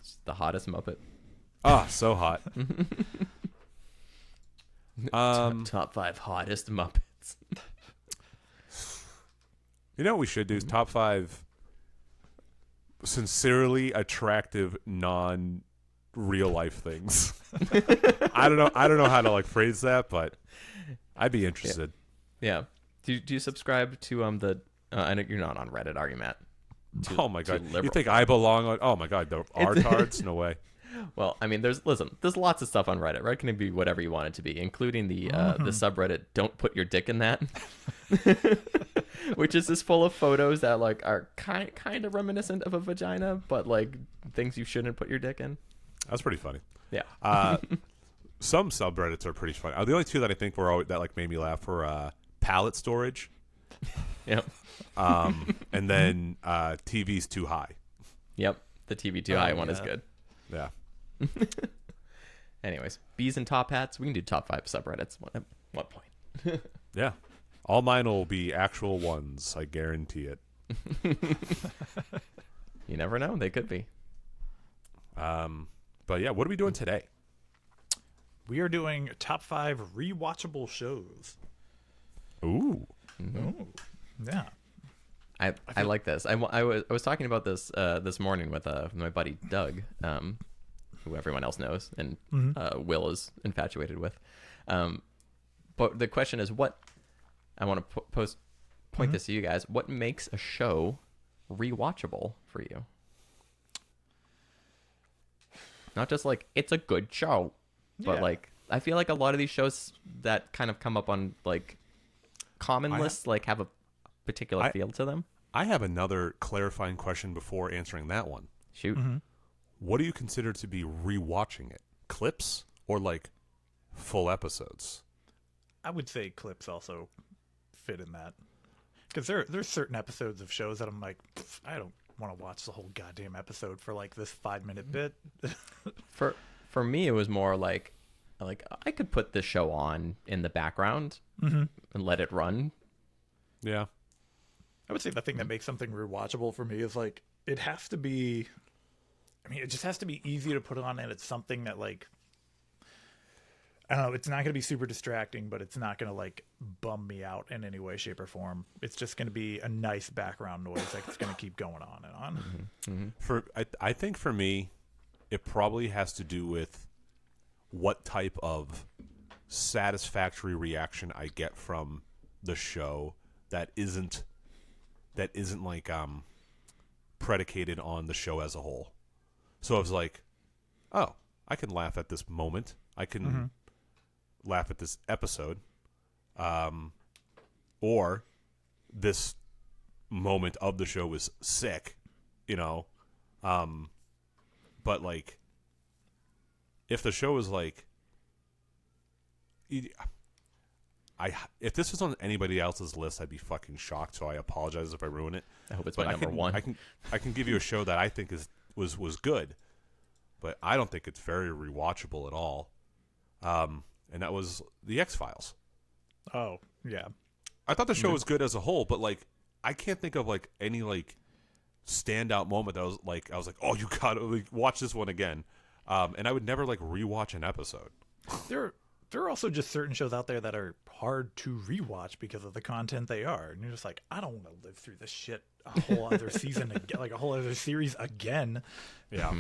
It's the hottest Muppet. Ah, so hot. Top 5 hottest Muppets. You know what we should do is top 5 sincerely attractive non-real life things. I don't know how to like phrase that, but I'd be interested. Yeah. Do you subscribe to the? I know you're not on Reddit, are you, Matt? Oh my god! liberal. You think I belong on? Oh my god! The artards? No way. Well, I mean, there's lots of stuff on Reddit. Reddit can be whatever you want it to be, including the subreddit "Don't Put Your Dick in That," which is just full of photos that like are kind of reminiscent of a vagina, but like things you shouldn't put your dick in. That's pretty funny. Yeah. Some subreddits are pretty funny. The only 2 that I think were always, that like made me laugh were pallet storage. Yep. And then TV's too high. Yep. The TV too high one is good. Yeah. Anyways, bees and top hats. We can do top 5 subreddits at one point. Yeah. All mine will be actual ones. I guarantee it. You never know. They could be. But yeah, what are we doing today? We are doing top 5 rewatchable shows. Ooh. Oh, yeah. I like this. I was talking about this this morning with my buddy Doug, who everyone else knows, and Will is infatuated with. But the question is, what I want to point this to you guys. What makes a show rewatchable for you? Not just like it's a good show, but like I feel like a lot of these shows that kind of come up on like common lists like have a particular feel to them. I have another clarifying question before answering that one. Shoot. What do you consider to be rewatching it? Clips or like full episodes? I would say clips also fit in that. Because there's certain episodes of shows that I'm like, I don't want to watch the whole goddamn episode for like this 5-minute bit. For me, it was more like I could put this show on in the background and let it run. Yeah. I would say the thing that makes something rewatchable for me is like it has to be. I mean, it just has to be easy to put on, and it's something that like I don't know. It's not going to be super distracting, but it's not going to like bum me out in any way, shape, or form. It's just going to be a nice background noise that's going to keep going on and on. I think for me, it probably has to do with what type of satisfactory reaction I get from the show that isn't like predicated on the show as a whole. So it's like, oh, I can laugh at this moment. I can laugh at this episode, or this moment of the show was sick, you know. But like, if the show is like, if this was on anybody else's list, I'd be fucking shocked. So I apologize if I ruin it. I hope it's But my number one. I can give you a show that I think was good, but I don't think it's very rewatchable at all. And that was the X-Files. Oh yeah, I thought the show was good as a whole, but like I can't think of like any like standout moment that I was like, oh, you gotta like, watch this one again. And I would never like rewatch an episode. there are also just certain shows out there that are hard to rewatch because of the content they are, and you're just like, I don't want to live through this shit a whole other season again, like a whole other series again. Yeah.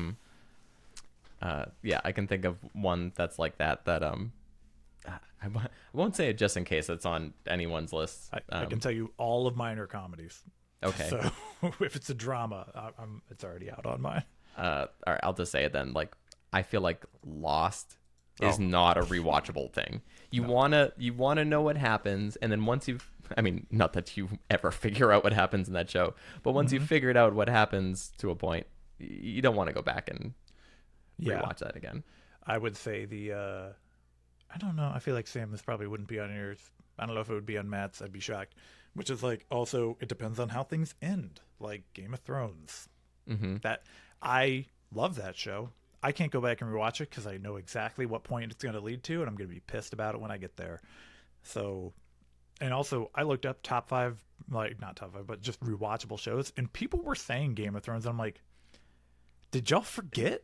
Yeah, I can think of one that's like that. I won't say it just in case it's on anyone's list. I can tell you all of mine are comedies. Okay. So if it's a drama, it's already out on mine. All right, I'll just say it then. Like, I feel like Lost is not a rewatchable thing. You wanna know what happens, and then once not that you ever figure out what happens in that show, but once you've figured out what happens to a point, you don't want to go back and rewatch that again. I would say I don't know. I feel like, Sam, this probably wouldn't be on yours. I don't know if it would be on Matt's. I'd be shocked. Which is like, also, it depends on how things end. Like Game of Thrones. Mm-hmm. That I love that show. I can't go back and rewatch it because I know exactly what point it's going to lead to, and I'm going to be pissed about it when I get there. So, and also, I looked up top 5, like not top 5, but just rewatchable shows, and people were saying Game of Thrones. And I'm like, did y'all forget?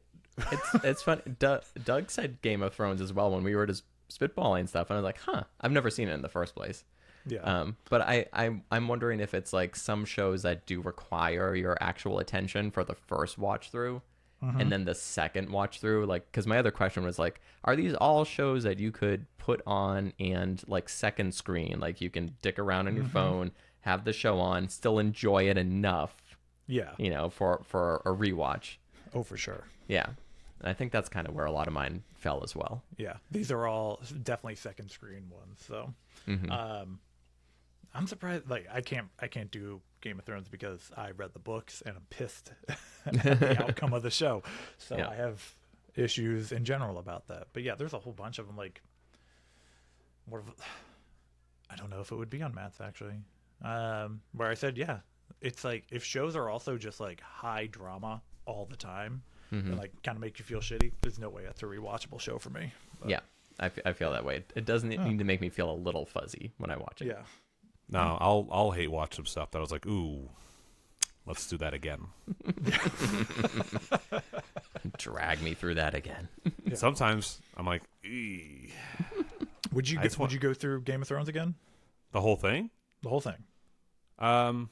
It's funny. Doug said Game of Thrones as well when we were just spitballing stuff, and I was like, huh, I've never seen it in the first place. Yeah. But I'm wondering if it's like some shows that do require your actual attention for the first watch through, and then the second watch through. Like, because my other question was like, are these all shows that you could put on and like second screen, like you can dick around on your phone, have the show on, still enjoy it enough, Yeah. for a rewatch. Oh, for sure. Yeah. And I think that's kind of where a lot of mine fell as well. Yeah. These are all definitely second screen ones. So, I'm surprised. Like, I can't do Game of Thrones because I read the books and I'm pissed at the outcome of the show. So Yeah. I have issues in general about that. But yeah, there's a whole bunch of them. Like, I don't know if it would be on Matt's actually. Where I said, yeah, it's like if shows are also just like high drama all the time, and like kind of make you feel shitty, there's no way that's a rewatchable show for me. But, Yeah, I feel that way. It doesn't need to make me feel a little fuzzy when I watch it. yeah. No, I'll hate watch some stuff that I was like, ooh, let's do that again. Drag me through that again. Sometimes I'm like, eee. Would you go through Game of Thrones again? The whole thing? The whole thing? Um,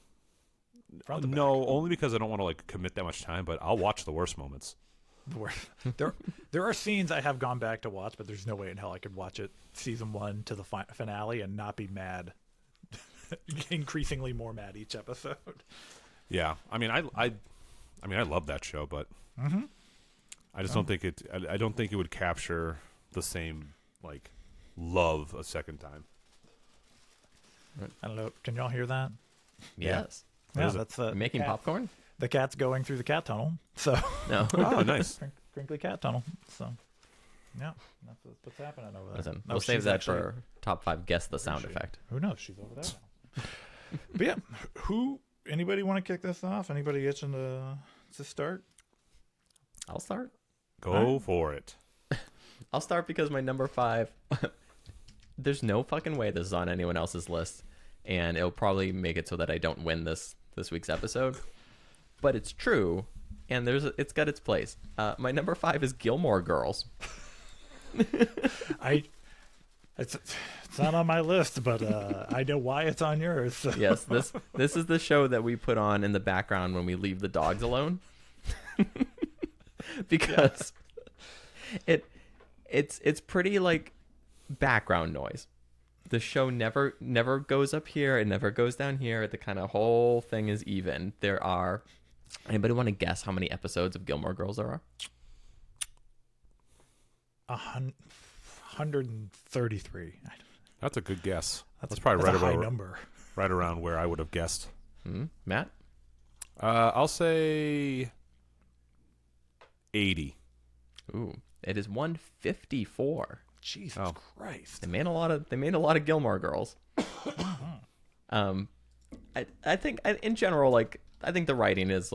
Front to no, back? only because I don't want to like commit that much time. But I'll watch the worst moments. There are scenes I have gone back to watch, but there's no way in hell I could watch it season 1 to the finale and not be mad. Increasingly more mad each episode. Yeah, I mean, I love that show, but I just don't think it. I don't think it would capture the same like love a second time. I don't know. Can y'all hear that? Yes. Yeah, is it? that's the Making cat. popcorn? The cat's going through the cat tunnel. So No. Oh, nice. crinkly cat tunnel. So yeah, that's what's happening over there. Listen, No, we'll save she's that actually- for top 5 guess the sound she? effect. Who knows? She's over there now. But yeah, anybody want to kick this off? Anybody itching to start? I'll start. Go for it. I'll start because my number 5, there's no fucking way this is on anyone else's list, and it'll probably make it so that I don't win this week's episode. But it's true, and it's got its place. My number 5 is Gilmore Girls. It's not on my list, but I know why it's on yours. So. Yes, this is the show that we put on in the background when we leave the dogs alone. Because it's pretty like background noise. The show never goes up here, it never goes down here. The kind of whole thing is even. Anybody want to guess how many episodes of Gilmore Girls there are? 133. That's a good guess. That's That's probably a high number. right around where I would have guessed. Matt? I'll say 80. Ooh, It is 154. Jesus Christ. They made a lot of Gilmore Girls. I think in general, like, I think the writing is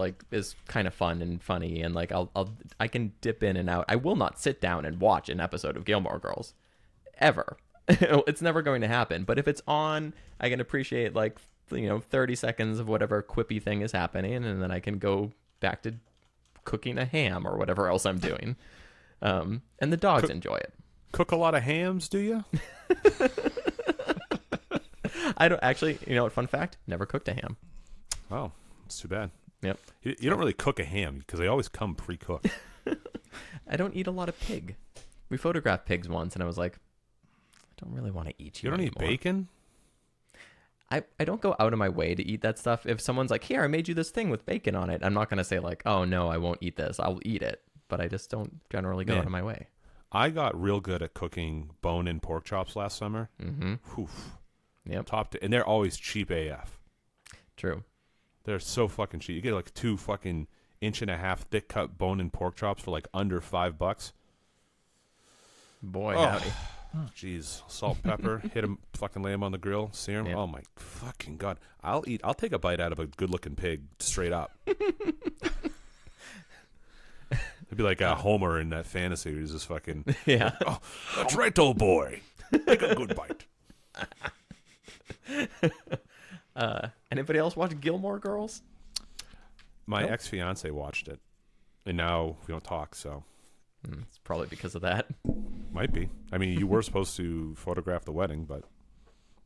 kind of fun and funny, and like I can dip in and out. I will not sit down and watch an episode of Gilmore Girls ever. It's never going to happen. But if it's on, I can appreciate 30 seconds of whatever quippy thing is happening, and then I can go back to cooking a ham or whatever else I'm doing. And the dogs enjoy it. Cook a lot of hams, do you? I don't actually. You know what? Fun fact: never cooked a ham. Oh, it's too bad. Yep. You don't really cook a ham because they always come pre-cooked. I don't eat a lot of pig. We photographed pigs once, and I was like, I don't really want to eat you. You don't anymore. eat bacon? I don't go out of my way to eat that stuff. If someone's like, here, I made you this thing with bacon on it, I'm not going to say like, oh no, I won't eat this. I'll eat it. But I just don't generally go out of my way. I got real good at cooking bone-in pork chops last summer. Mm-hmm. Oof. Yep. And they're always cheap AF. True. They're so fucking cheap. You get like 2 fucking 1.5-inch thick cut bone-in pork chops for like under $5. Boy, howdy. Jeez, salt, pepper, hit them, fucking lay them on the grill, sear them. Yep. Oh my fucking god! I'll take a bite out of a good-looking pig straight up. It'd be like Homer in that fantasy. He's just fucking Yeah. Oh, that's right, old boy. Take a good bite. Anybody else watch Gilmore Girls? My ex-fiance watched it, and now we don't talk. So It's probably because of that. might be. I mean, you were supposed to photograph the wedding, but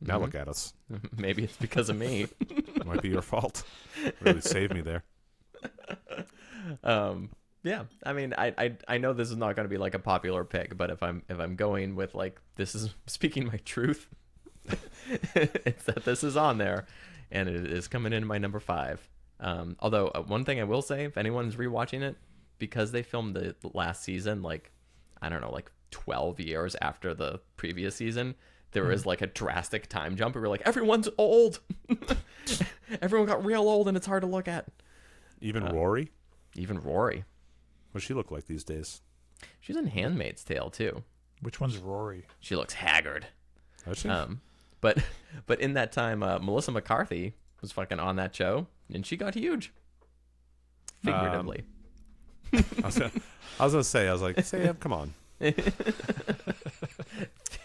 now look at us. Maybe it's because of me. It might be your fault. Really saved me there. Yeah, I mean, I know this is not going to be like a popular pick, but if I'm going with like, this is speaking my truth, it's that this is on there, and it is coming in my number 5. Although one thing I will say, if anyone's rewatching it, because they filmed the last season, like, I don't know, like 12 years after the previous season, there is like a drastic time jump. We were like, everyone's old. Everyone got real old, and it's hard to look at. Even Rory. Even Rory. What does she look like these days? She's in Handmaid's Tale too. Which one's Rory? She looks haggard. Does she? But in that time, Melissa McCarthy was fucking on that show, and she got huge. Figuratively. I was gonna say, Sam, come on.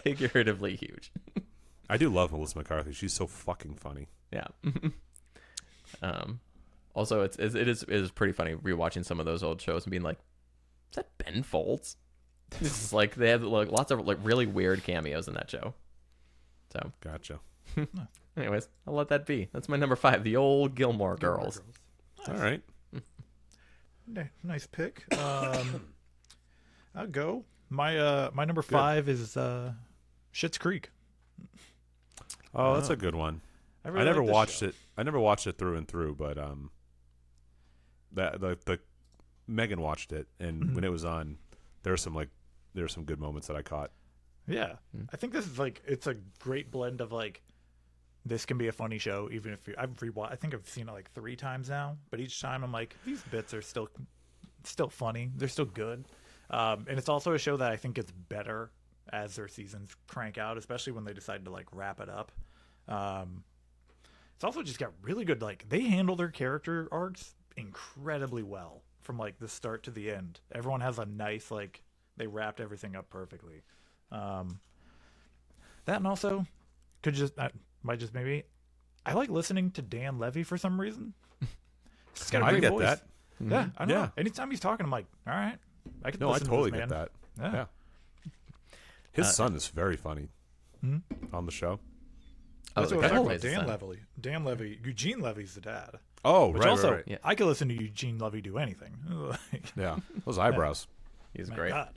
Figuratively huge. I do love Melissa McCarthy. She's so fucking funny. Yeah. Also, it is pretty funny rewatching some of those old shows and being like, is that Ben Folds? This is like, they have like lots of like really weird cameos in that show. So Gotcha. anyways, I'll let that be. That's my number 5, the old Gilmore Girls. All right. Nice pick. I'll go. My number 5 is Schitt's Creek. Oh, that's a good one. I never watched it. I never watched it through and through, but that the Megan watched it, and when it was on, there were some good moments that I caught. Yeah, I think this is like, it's a great blend of like, this can be a funny show, even if I think I've seen it like 3 times now, but each time I'm like, these bits are still funny. They're still good. And it's also a show that I think gets better as their seasons crank out, especially when they decide to like wrap it up. It's also just got really good, like, they handle their character arcs incredibly well from like the start to the end. Everyone has a nice, like, they wrapped everything up perfectly. That, and also maybe I like listening to Dan Levy for some reason. He's got a great voice. That. Yeah, I don't know. Anytime he's talking, I'm like, all right, I can. No, I listen totally to this, get man. that. Yeah. His son is very funny on the show. That's Oh, what I was talking plays about. his son. Dan Levy. Eugene Levy's the dad. Oh, Which right, also, right. Yeah. I could listen to Eugene Levy do anything. Like, Yeah, those eyebrows. He's my great. God.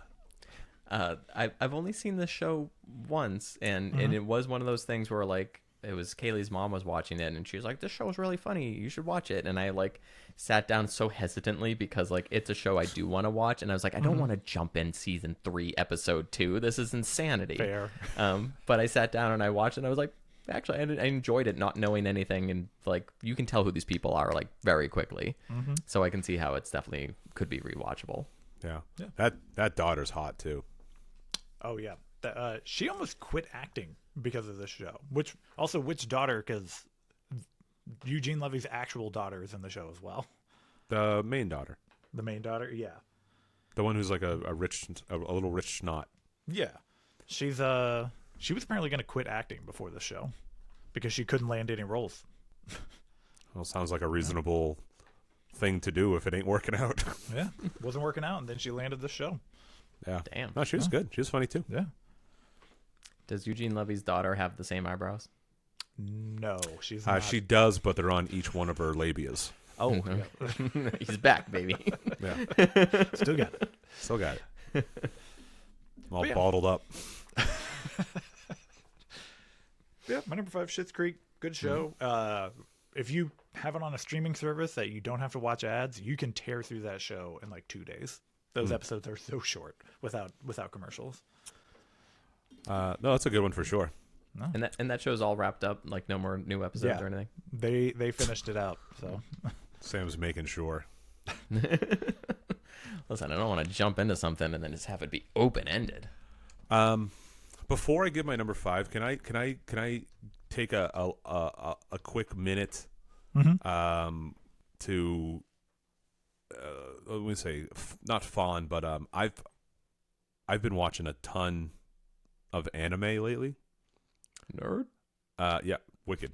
I've only seen this show once, and it was one of those things where like, it was Kaylee's mom was watching it, and she was like, this show is really funny, you should watch it. And I like sat down so hesitantly because like, it's a show I do want to watch, and I was like, I don't want to jump in season 3 episode 2. This is insanity. Fair. But I sat down and I watched it, and I was like, actually I enjoyed it, not knowing anything, and like, you can tell who these people are like very quickly. So I can see how it's definitely could be rewatchable. Yeah. Yeah. That daughter's hot too. Oh yeah, she almost quit acting because of this show. Which daughter? Because Eugene Levy's actual daughter is in the show as well. The main daughter. The main daughter, yeah. The one who's like a little rich snot. Yeah, she was apparently going to quit acting before the show because she couldn't land any roles. Well, sounds like a reasonable thing to do if it ain't working out. Yeah, wasn't working out, and then she landed the show. Yeah. Damn. No, she was good. She was funny too. Yeah. Does Eugene Levy's daughter have the same eyebrows? No, she's not. She does, but they're on each one of her labias. Oh, yeah. He's back, baby. Yeah. Still got it. Still got it. All yeah. bottled up. Yeah, my number 5, Schitt's Creek. Good show. If you have it on a streaming service that you don't have to watch ads, you can tear through that show in like 2 days. Those episodes are so short without commercials. No, that's a good one for sure. No. And that show's all wrapped up, like no more new episodes or anything. They finished it out. So Sam's making sure. Listen, I don't want to jump into something and then just have it be open ended. Before I give my number 5, can I take a quick minute to let me say not fawn, but I've been watching a ton of anime lately. Nerd. Yeah, wicked.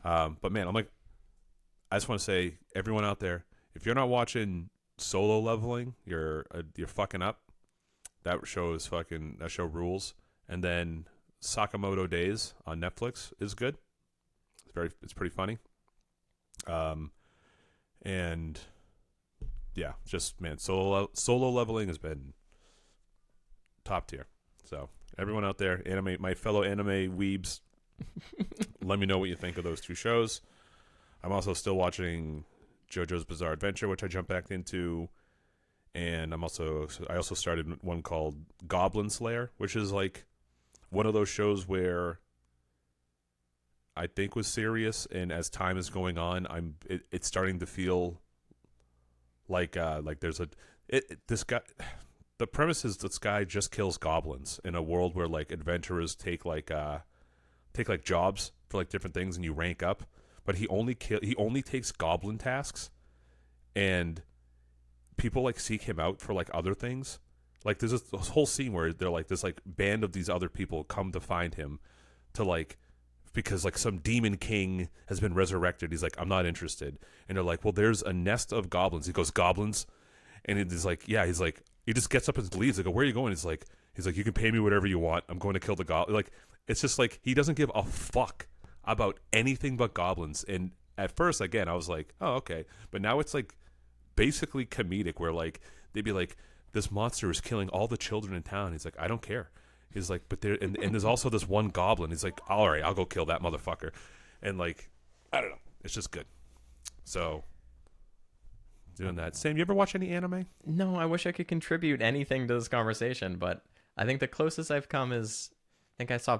But man, I just want to say, everyone out there, if you're not watching Solo Leveling, you're fucking up. That show rules. And then Sakamoto Days on Netflix is good. It's pretty funny. And yeah, just man, Solo Leveling has been top tier. So everyone out there, my fellow anime weebs, let me know what you think of those 2 shows. I'm also still watching JoJo's Bizarre Adventure, which I jumped back into, and I also started one called Goblin Slayer, which is like one of those shows where I think was serious, and as time is going on, it's starting to feel like there's this guy. The premise is this guy just kills goblins in a world where like adventurers take jobs for like different things, and you rank up. But he only takes goblin tasks, and people like seek him out for like other things. Like there's this whole scene where they're like this like band of these other people come to find him to like, because like some demon king has been resurrected. He's like, I'm not interested. And they're like, well, there's a nest of goblins. He goes, goblins? And he's like, yeah. He's like, he just gets up and leaves. They go, where are you going? He's like, you can pay me whatever you want. I'm going to kill the goblin. Like, it's just like, he doesn't give a fuck about anything but goblins. And at first, again, I was like, oh, okay. But now it's like basically comedic, where like they'd be like, this monster is killing all the children in town. He's like, I don't care. He's like, but there, and there's also this one goblin. He's like, all right, I'll go kill that motherfucker. And like, I don't know. It's just good. So, doing that. Sam, you ever watch any anime? No, I wish I could contribute anything to this conversation, but I think the closest I've come is, I think I saw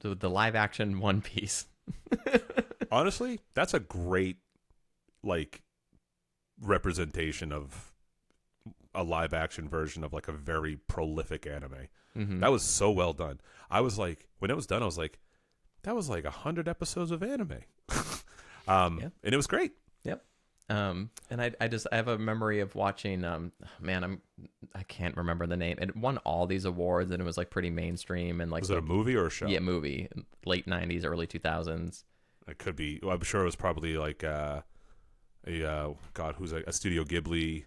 the live action One Piece. Honestly, that's a great like representation of a live action version of like a very prolific anime. Mm-hmm. That was so well done. I was like, when it was done, I was like, that was like 100 episodes of anime. And it was great. Yep. And I have a memory of watching, I can't remember the name. It won all these awards, and it was like pretty mainstream, and like, was it a movie or a show? Yeah, movie. Late 90s, early 2000s. It could be. Well, I'm sure it was probably like a Studio Ghibli.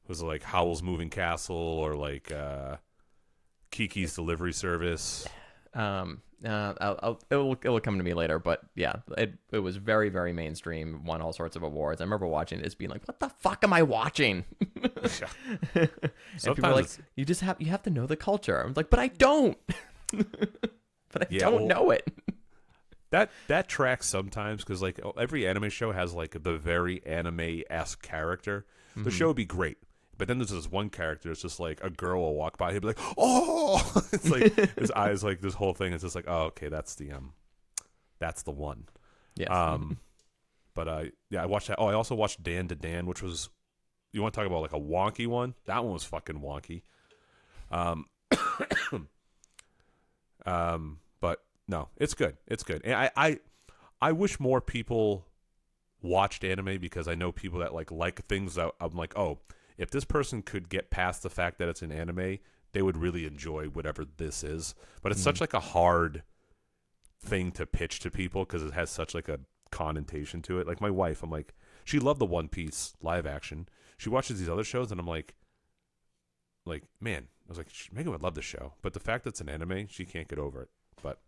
Was it like Howl's Moving Castle, or like Kiki's Delivery Service? It will come to me later, but yeah, it was very, very mainstream. Won all sorts of awards. I remember watching it, just being like, "What the fuck am I watching?" And people were like, "You have to know the culture." I'm like, "But I don't." But I don't know it. That tracks sometimes, because like every anime show has like the very anime-esque character. The show would be great, but then there's this one character. It's just like a girl will walk by, he'll be like, "Oh!" It's like his eyes, like this whole thing is just like, "Oh, okay, that's the one." Yes. But I watched that. Oh, I also watched Dan to Dan, which was you want to talk about like a wonky one? That one was fucking wonky. But no, it's good. It's good. And I wish more people watched anime, because I know people that like things that I'm like, oh, if this person could get past the fact that it's an anime, they would really enjoy whatever this is. But it's such like a hard thing to pitch to people because it has such like a connotation to it. Like my wife, I'm like, she loved the One Piece live action. She watches these other shows, and I'm like, man, I was like, Megan would love this show, but the fact that it's an anime, she can't get over it. But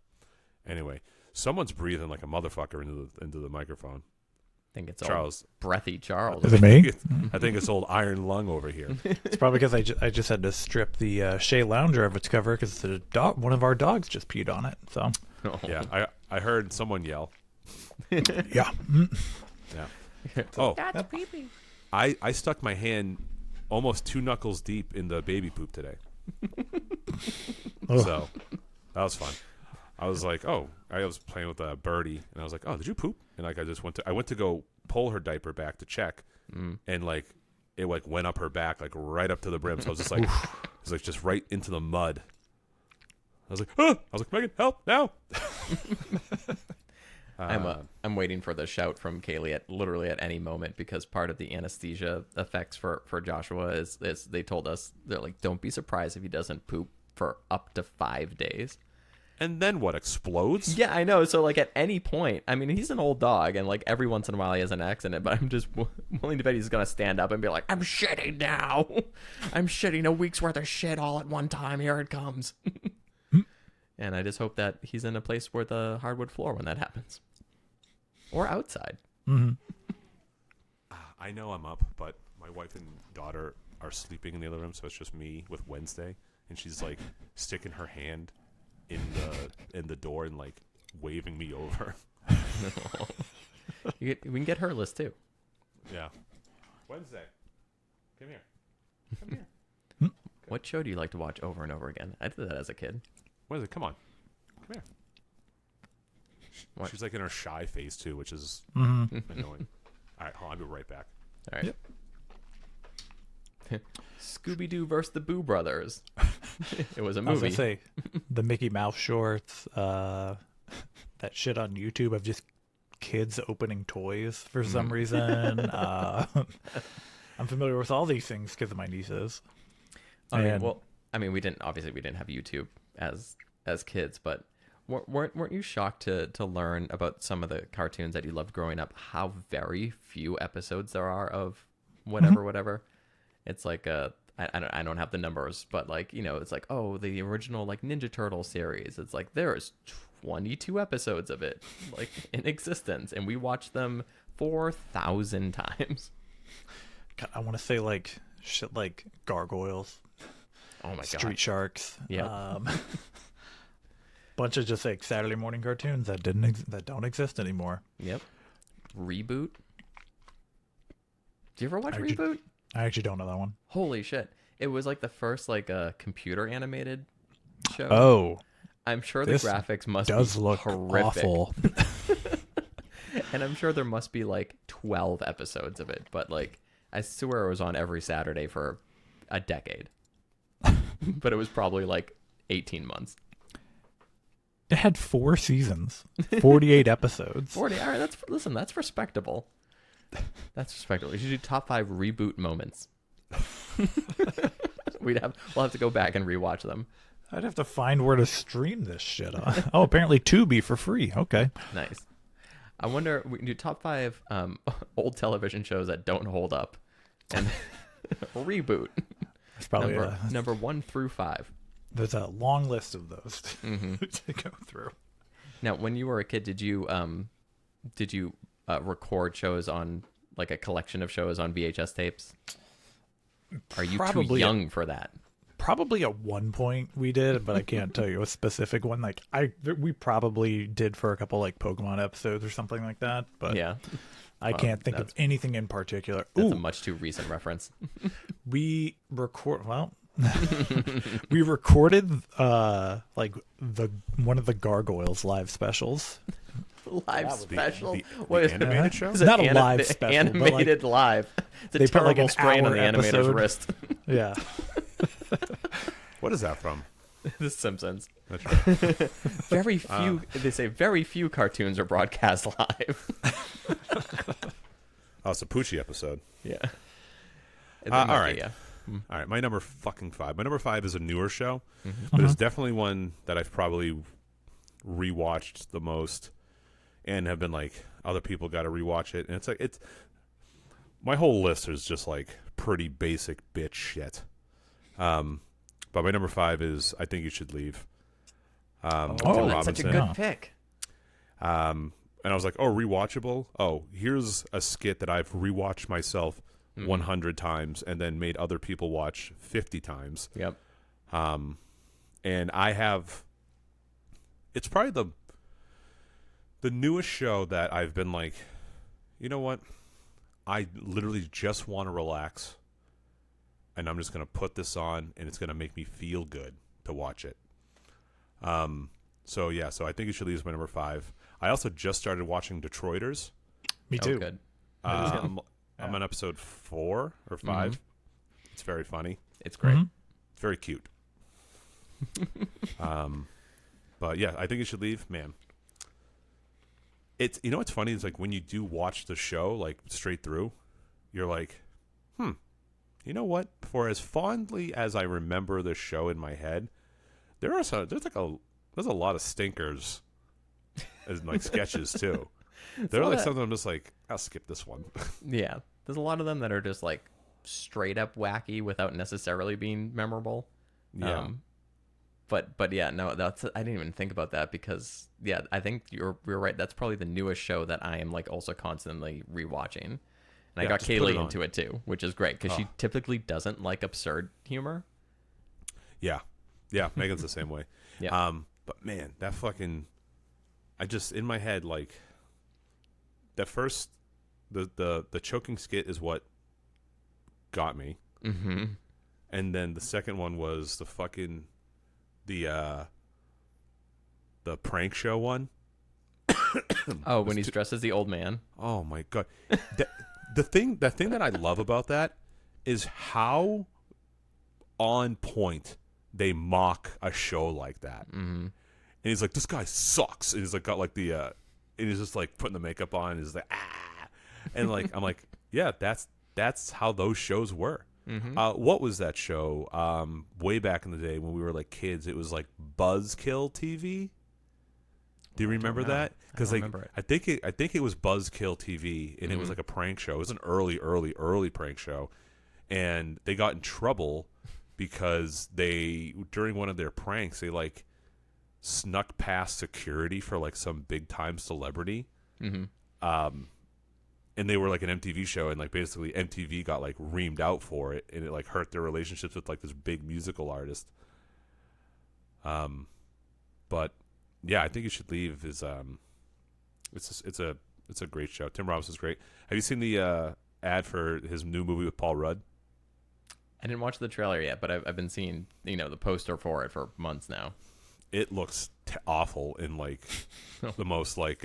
anyway, someone's breathing like a motherfucker into the microphone. I think it's Charles. Old breathy Charles. Is it me? I think it's old iron lung over here. It's probably because I just had to strip the Shea Lounger of its cover because the dog, one of our dogs just peed on it. So Oh. Yeah, I heard someone yell. yeah. Yeah. Oh, That's creepy. I stuck my hand almost 2 knuckles deep in the baby poop today. So that was fun. I was like, oh, I was playing with a birdie, and I was like, oh, did you poop? And like, I went to go pull her diaper back to check, and like, it like went up her back, like right up to the brim. So I was just like, it's like just right into the mud. I was like, ah! I was like, Megan, help now! I'm waiting for the shout from Kaylee at literally at any moment, because part of the anesthesia effects for Joshua is they told us, they're like, don't be surprised if he doesn't poop for up to 5 days. And then what, explodes? Yeah, I know. So like at any point, I mean, he's an old dog, and like every once in a while he has an accident, but I'm just willing to bet he's gonna stand up and be like, I'm shitting now. I'm shitting a week's worth of shit all at one time. Here it comes. And I just hope that he's in a place with a hardwood floor when that happens, or outside. I know I'm up, but my wife and daughter are sleeping in the other room, so it's just me with Wednesday, and she's like sticking her hand in the door and like waving me over. We can get her list too. Yeah. Wednesday, come here. What show do you like to watch over and over again? I did that as a kid. Wednesday, come on, come here. What? She's like in her shy phase too, which is annoying. All right, hold on, I'll be right back. All right. Scooby-Doo versus the Boo Brothers. It was a movie. I was gonna say the Mickey Mouse shorts, that shit on YouTube of just kids opening toys for some reason. I'm familiar with all these things because of my nieces. I mean, we didn't have YouTube as kids, but weren't you shocked to learn about some of the cartoons that you loved growing up? How very few episodes there are of whatever. It's like I don't have the numbers, but like, you know, it's like, oh, the original like Ninja Turtle series. It's like there's 22 episodes of it like in existence, and we watched them 4,000 times. God, I want to say like shit like Gargoyles. Oh my god. Street Sharks. Yeah. Bunch of just like Saturday morning cartoons that don't exist anymore. Yep. Reboot. Do you ever watch Reboot? I actually don't know that one. Holy shit. It was like the first like computer animated show. Oh. I'm sure the graphics must look horrific. awful. And I'm sure there must be like 12 episodes of it, but like I swear it was on every Saturday for a decade. But it was probably like 18 months. It had 4 seasons, 48 episodes. 40. All right, that's respectable. That's respectable. We should do top 5 reboot moments. We'll have to go back and rewatch them. I'd have to find where to stream this shit on. Oh, apparently Tubi for free. Okay. Nice. I wonder, we can do top 5 old television shows that don't hold up, and reboot. It's probably number 1 through 5. There's a long list of those to go through. Now, when you were a kid, did you record shows on like a collection of shows on VHS tapes? Are you too young for that? Probably at one point we did, but I can't tell you a specific one. Like we probably did for a couple like Pokemon episodes or something like that. But yeah, I can't think of anything in particular. That's a much too recent reference. We recorded like one of the Gargoyles live specials. live special. The What is animated show? It's Not an a live special, but, animated live. It's a they put, like, terrible an strain on hour the animator's episode. wrist. Yeah. What is that from? The Simpsons. That's right. Very few. They say very few cartoons are broadcast live. Oh, it's a Poochie episode. Yeah. All right. Yeah. All right, my number 5. My number 5 is a newer show, but it's definitely one that I've probably rewatched the most, and have been like, other people got to rewatch it, and it's my whole list is just like pretty basic bitch shit. But my number 5 is I Think You Should Leave. Tim That's such a Robinson. good pick. And I was like, oh, rewatchable. Oh, here's a skit that I've rewatched myself 100 times and then made other people watch 50 times. Yep. And I have, it's probably the newest show that I've been like, you know what? I literally just want to relax, and I'm just going to put this on, and it's going to make me feel good to watch it. So I Think You Should Leave is my number 5. I also just started watching Detroiters. Me too. Oh, good. I'm on episode 4 or 5. It's very funny. It's great. It's very cute. But yeah, I Think You Should Leave, man. It's, you know what's funny is like when you do watch the show like straight through, you're like, you know what? For as fondly as I remember the show in my head, there's a lot of stinkers as like sketches too. There are like some of them just like, I'll skip this one. Yeah. There's a lot of them that are just like straight up wacky without necessarily being memorable. Yeah. But yeah, no, I didn't even think about that because yeah, I think you're right. That's probably the newest show that I am like also constantly rewatching. And I got just put it Kaylee on. into it too, which is great because she typically doesn't like absurd humor. Yeah. Megan's the same way. Yeah. But man, that fucking, I just in my head like, that first the choking skit is what got me, and then the second one was the fucking the prank show one. Oh, when he's dressed as the old man. Oh my god, the thing that I love about that is how on point they mock a show like that. And he's like, this guy sucks, and he's like got like the and he's just like putting the makeup on, and he's like and like I'm like, yeah, that's how those shows were. What was that show way back in the day when we were like kids? It was like Buzzkill TV. Do you remember that? Because like I think it was Buzzkill TV, and it was like a prank show. It was an early prank show, and they got in trouble because they, during one of their pranks, they like snuck past security for like some big time celebrity. And they were like an MTV show, and like basically MTV got like reamed out for it, and it like hurt their relationships with like this big musical artist. But yeah, I Think You Should Leave is it's a great show. Tim Robinson's great. Have you seen the ad for his new movie with Paul Rudd? I didn't watch the trailer yet, but I've been seeing the poster for it for months now. It looks awful in like the most like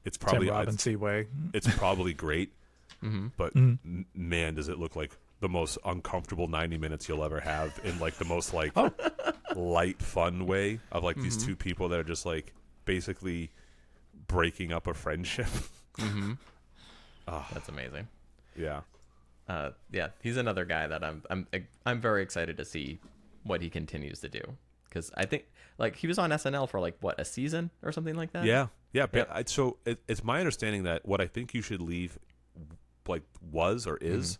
it's probably Tim Robinson way. It's probably great, but man, does it look like the most uncomfortable 90 minutes you'll ever have in like the most like light fun way of like these two people that are just like basically breaking up a friendship. That's amazing. Yeah. Yeah, he's another guy that I'm very excited to see what he continues to do, because I think like he was on SNL for like what, a season or something like that. Yeah. So it's my understanding that what I Think You Should Leave like was or is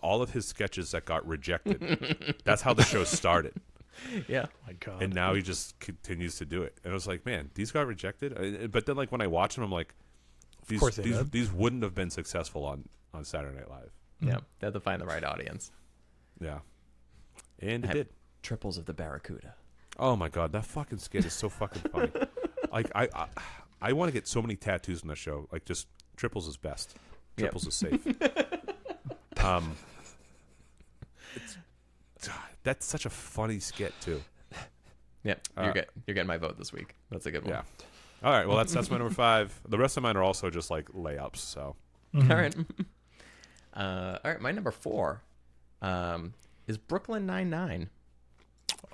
all of his sketches that got rejected. That's how the show started. Yeah. My God. And now he just continues to do it. And I was like, man, these got rejected. But then like when I watch them, I'm like, these wouldn't have been successful on Saturday Night Live. Yeah, they had to find the right audience. Yeah. And it did. Triples of the Barracuda. Oh my God, that fucking skit is so fucking funny. Like I want to get so many tattoos in that show. Like just triples is best. Triples is safe. That's such a funny skit too. Yeah, you're getting my vote this week. That's a good one. Yeah. All right. Well, that's my number 5. The rest of mine are also just like layups. So. All right. All right. My number 4 is Brooklyn Nine-Nine.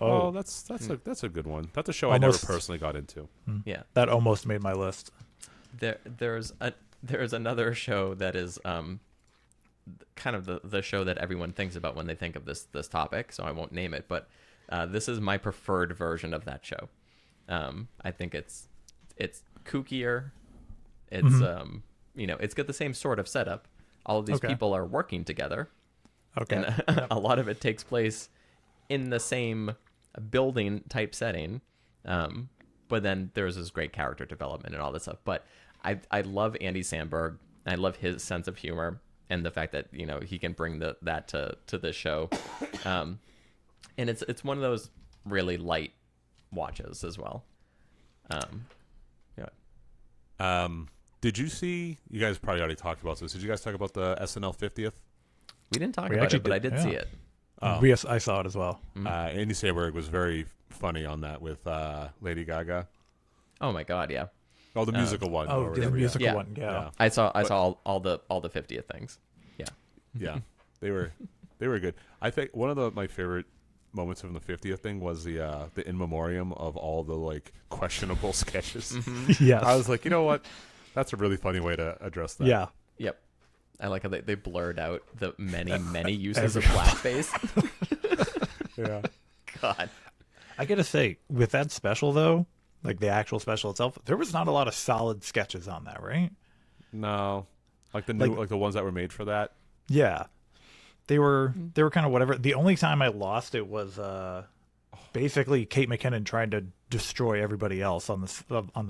Oh, that's a good one. That's a show I never personally got into. Yeah, that almost made my list. There's another show that is kind of the show that everyone thinks about when they think of this topic. So I won't name it, but this is my preferred version of that show. I think it's kookier. It's it's got the same sort of setup. All of these people are working together. Okay. And a lot of it takes place in the same building type setting. But then there's this great character development and all this stuff. But I love Andy Samberg. I love his sense of humor and the fact that, he can bring that to this show. And it's one of those really light watches as well. Did you see? You guys probably already talked about this. Did you guys talk about the SNL 50th? We didn't talk about it, but I did see it. Oh. I saw it as well. Andy Samberg was very funny on that with Lady Gaga. Oh my God, yeah. Oh, the musical one. Oh, the musical one. Yeah. I saw all the 50th things. Yeah. Yeah, they were good. I think one of my favorite moments from the 50th thing was the in memoriam of all the like questionable sketches. Yes. I was like, you know what? That's a really funny way to address that. Yeah. Yep. I like how they blurred out the many uses of blackface. Yeah. God. I gotta say, with that special though, like the actual special itself, there was not a lot of solid sketches on that, right? No, like the new, like the ones that were made for that. Yeah, they were kind of whatever. The only time I lost it was basically Kate McKinnon trying to destroy everybody else on the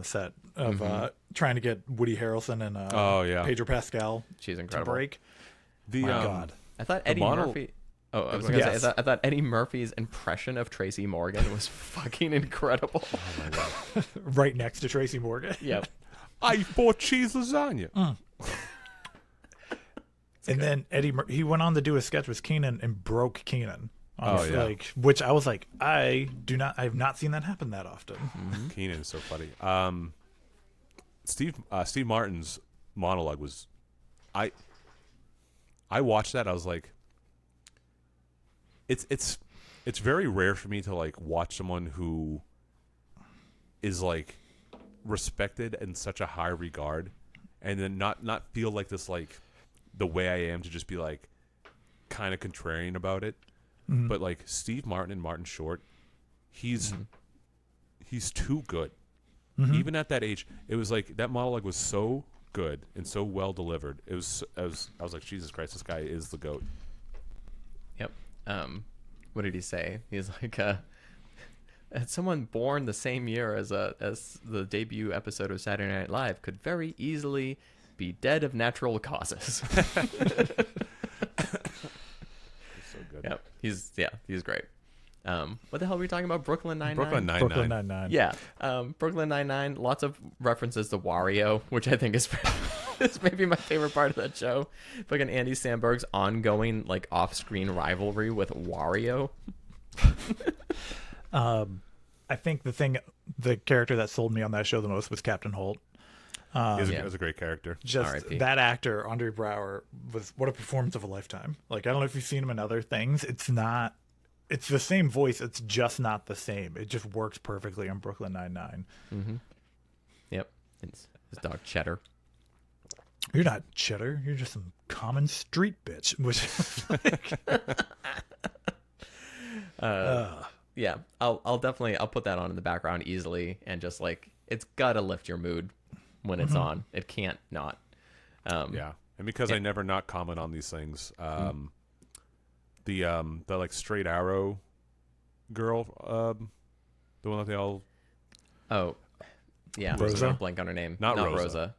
set of trying to get Woody Harrelson and Pedro Pascal. She's incredible. To break. My God, I thought Eddie Murphy. Oh, I was going to say, I thought Eddie Murphy's impression of Tracy Morgan was fucking incredible. Oh my God. Right next to Tracy Morgan. Yep. I bought cheese lasagna. And then he went on to do a sketch with Keenan and broke Keenan. Which I was like, I have not seen that happen that often. Keenan is so funny. Steve Martin's monologue was, I watched that. I was like, it's very rare for me to like watch someone who is like respected in such a high regard, and then not feel like this, like the way I am, to just be like kind of contrarian about it. But like Steve Martin and Martin Short, he's too good. Even at that age, it was like that monologue was so good and so well delivered. I was like, Jesus Christ, this guy is the GOAT. Yep. What did he say? He's like, as someone born the same year as the debut episode of Saturday Night Live could very easily be dead of natural causes. So good. Yep. He's great. What the hell were we talking about? Brooklyn Nine-Nine? Brooklyn Nine-Nine. Yeah. Brooklyn Nine-Nine. Lots of references to Wario, which I think is maybe my favorite part of that show. Fucking Andy Samberg's ongoing like off-screen rivalry with Wario. I think the character that sold me on that show the most was Captain Holt. He was a great character. Just R.I.P. that actor, Andre Braugher, was what a performance of a lifetime. Like, I don't know if you've seen him in other things. It's the same voice. It's just not the same. It just works perfectly on Brooklyn Nine-Nine. Yep. It's his dog Cheddar. You're not Cheddar. You're just some common street bitch. Which yeah, I'll definitely put that on in the background easily, and just like it's gotta lift your mood when it's on. It can't not. Yeah, and because I never not comment on these things, the like Straight Arrow girl, the one that they all. Oh, yeah. Rosa? Blank on her name. Not Rosa.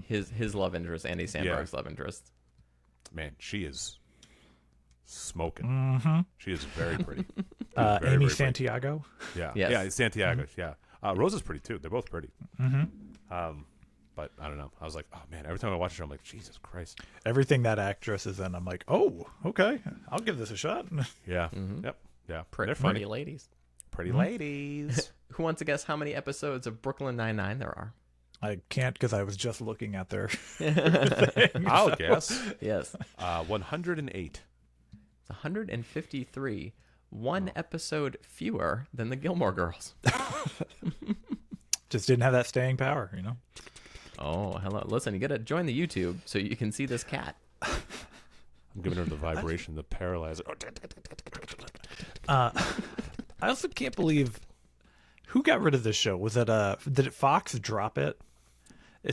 His love interest, Andy Samberg's love interest. Man, she is smoking. She is very pretty. Very, Amy very Santiago. pretty. Yeah, Yes. yeah, it's Santiago. Yeah, Rosa's pretty too. They're both pretty. But I don't know. I was like, oh man, every time I watch her, I'm like, Jesus Christ. Everything that actress is in, I'm like, oh, okay, I'll give this a shot. Yeah. Yep. Yeah. Pretty They're funny. ladies. Pretty ladies. Who wants to guess how many episodes of Brooklyn Nine-Nine there are? I can't because I was just looking at their. I'll guess. Yes. 108. It's 153. One episode fewer than the Gilmore Girls. Just didn't have that staying power, you know. Oh, hello. Listen, you got to join the YouTube so you can see this cat. I'm giving her the vibration, the paralyzer. I also can't believe who got rid of this show. Was it did it Fox drop it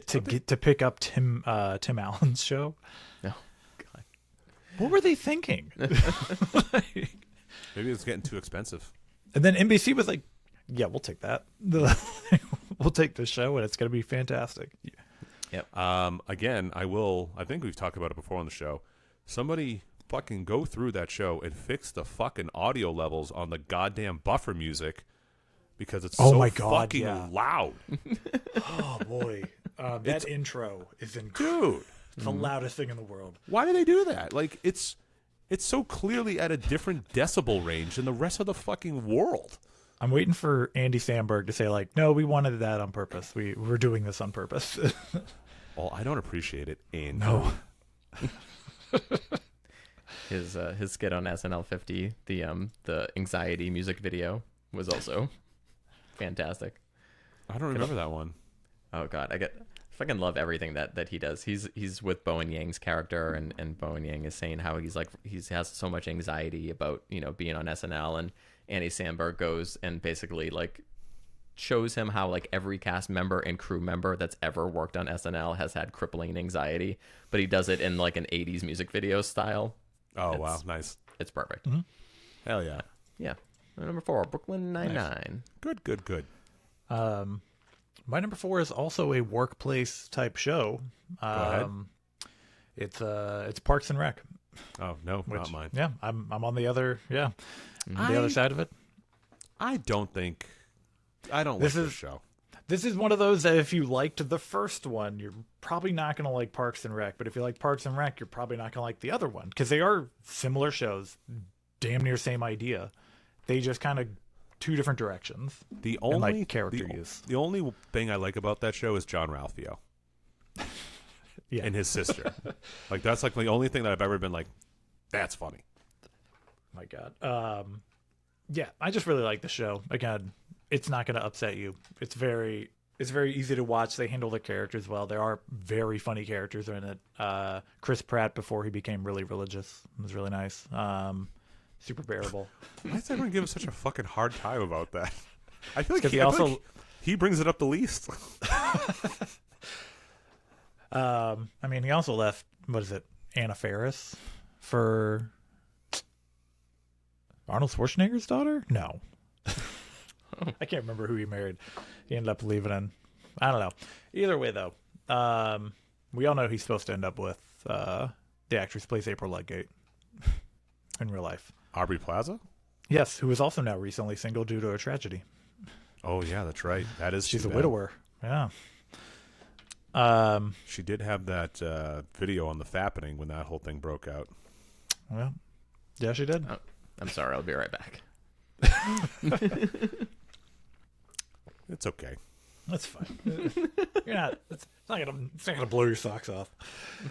to pick up Tim Allen's show? Oh, God. What were they thinking? Maybe it's getting too expensive. And then NBC was like, "Yeah, we'll take that. We'll take this show, and it's going to be fantastic." Yep. Again, I think we've talked about it before on the show. Somebody fucking go through that show and fix the fucking audio levels on the goddamn buffer music because it's fucking loud. Oh boy, that intro is incredible. Dude, It's the loudest thing in the world. why do they do that? Like, it's so clearly at a different decibel range than the rest of the fucking world. I'm waiting for Andy Samberg to say, like, "No, we wanted that on purpose. We're doing this on purpose." Well, I don't appreciate it. And No. His skit on SNL 50, the anxiety music video, was also fantastic. I don't remember that one. Oh God, I fucking love everything that he does. He's with Bowen Yang's character, and Bowen Yang is saying how he has so much anxiety about being on SNL, and Andy Samberg goes and basically like shows him how like every cast member and crew member that's ever worked on SNL has had crippling anxiety, but he does it in like an 80s music video style. Oh, wow. Nice. It's perfect. Mm-hmm. Hell yeah. Yeah. Number 4, Brooklyn Nine-Nine. Good. My number 4 is also a workplace type show. Go ahead. It's Parks and Rec. Oh, no, not mine. Yeah, I'm on the other the other side of it. I don't like this show. This is one of those that if you liked the first one, you're probably not going to like Parks and Rec. But if you like Parks and Rec, you're probably not going to like the other one because they are similar shows, damn near same idea. They just kind of two different directions. The only character use. The only thing I like about that show is John Ralphio. Yeah. And his sister. Like that's like the only thing that I've ever been like, that's funny. My God. Yeah, I just really like the show. Again, it's not going to upset you. It's very easy to watch. They handle the characters well. There are very funny characters in it. Chris Pratt before he became really religious was really nice. Super bearable. Why does everyone give him such a fucking hard time about that? I feel like he brings it up the least. I mean, he also left, what is it, Anna Faris for Arnold Schwarzenegger's daughter? No. I can't remember who he married. He ended up leaving in. I don't know. Either way, though, we all know he's supposed to end up with the actress who plays April Ludgate in real life. Aubrey Plaza? Yes, who is also now recently single due to a tragedy. Oh, yeah, that's right. That is She's too a bad. widower. Yeah. She did have that video on the fappening when that whole thing broke out. Well, yeah, she did. Oh, I'm sorry. I'll be right back. It's okay. That's fine. You're not. It's not gonna blow your socks off.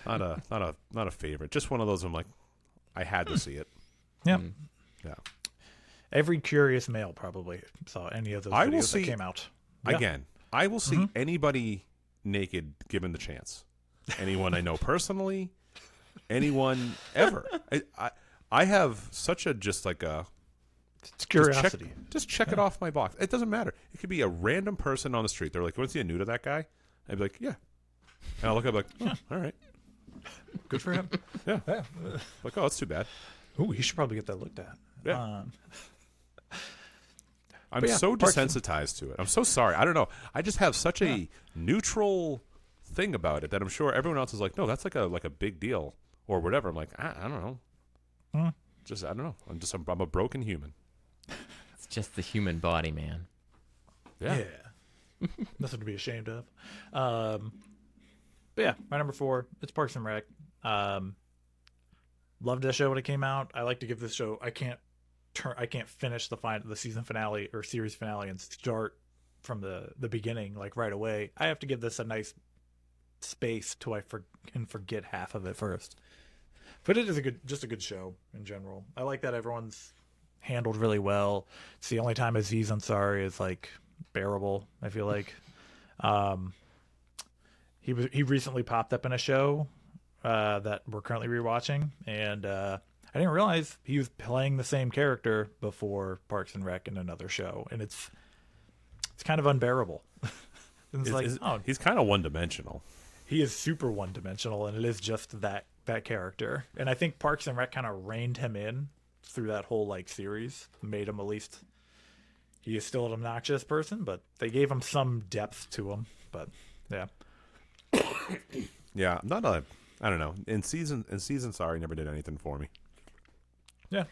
Not a favorite. Just one of those. I'm like, I had to see it. Yeah. Yeah. Every curious male probably saw any of those I will videos see- that came out. Yeah. Again, I will see anybody naked given the chance. Anyone I know personally, anyone ever. I have such a just like a It's curiosity. Just check it off my box. It doesn't matter. It could be a random person on the street. They're like, "You want to see a nude of that guy?" I'd be like, "Yeah." And I'll look up like, "Oh, all right, Good for him. yeah." Like, "Oh, that's too bad." Ooh, he should probably get that looked at. Yeah. I'm but yeah, so Parks and- desensitized to it. I'm so sorry. I don't know. I just have such a neutral thing about it that I'm sure everyone else is like, "No, that's like a big deal," or whatever. I'm like, I don't know. I don't know. I'm a broken human. It's just the human body, man. Yeah. Nothing to be ashamed of. But yeah, my number 4, it's Parks and Rec. Loved that show when it came out. I like to give this show, I can't I can't finish the season finale or series finale and start from the beginning like right away. I have to give this a nice space till I can forget half of it first. But it is just a good show in general. I like that everyone's handled really well. It's the only time Aziz Ansari is like bearable, I feel like. He recently popped up in a show that we're currently rewatching, and I didn't realize he was playing the same character before Parks and Rec in another show, and it's kind of unbearable. He's kind of one-dimensional. He is super one-dimensional, and it is just that character. And I think Parks and Rec kind of reined him in through that whole like series, made him at least. He is still an obnoxious person, but they gave him some depth to him. But yeah, yeah, I don't know. In season, sorry, never did anything for me. Yeah,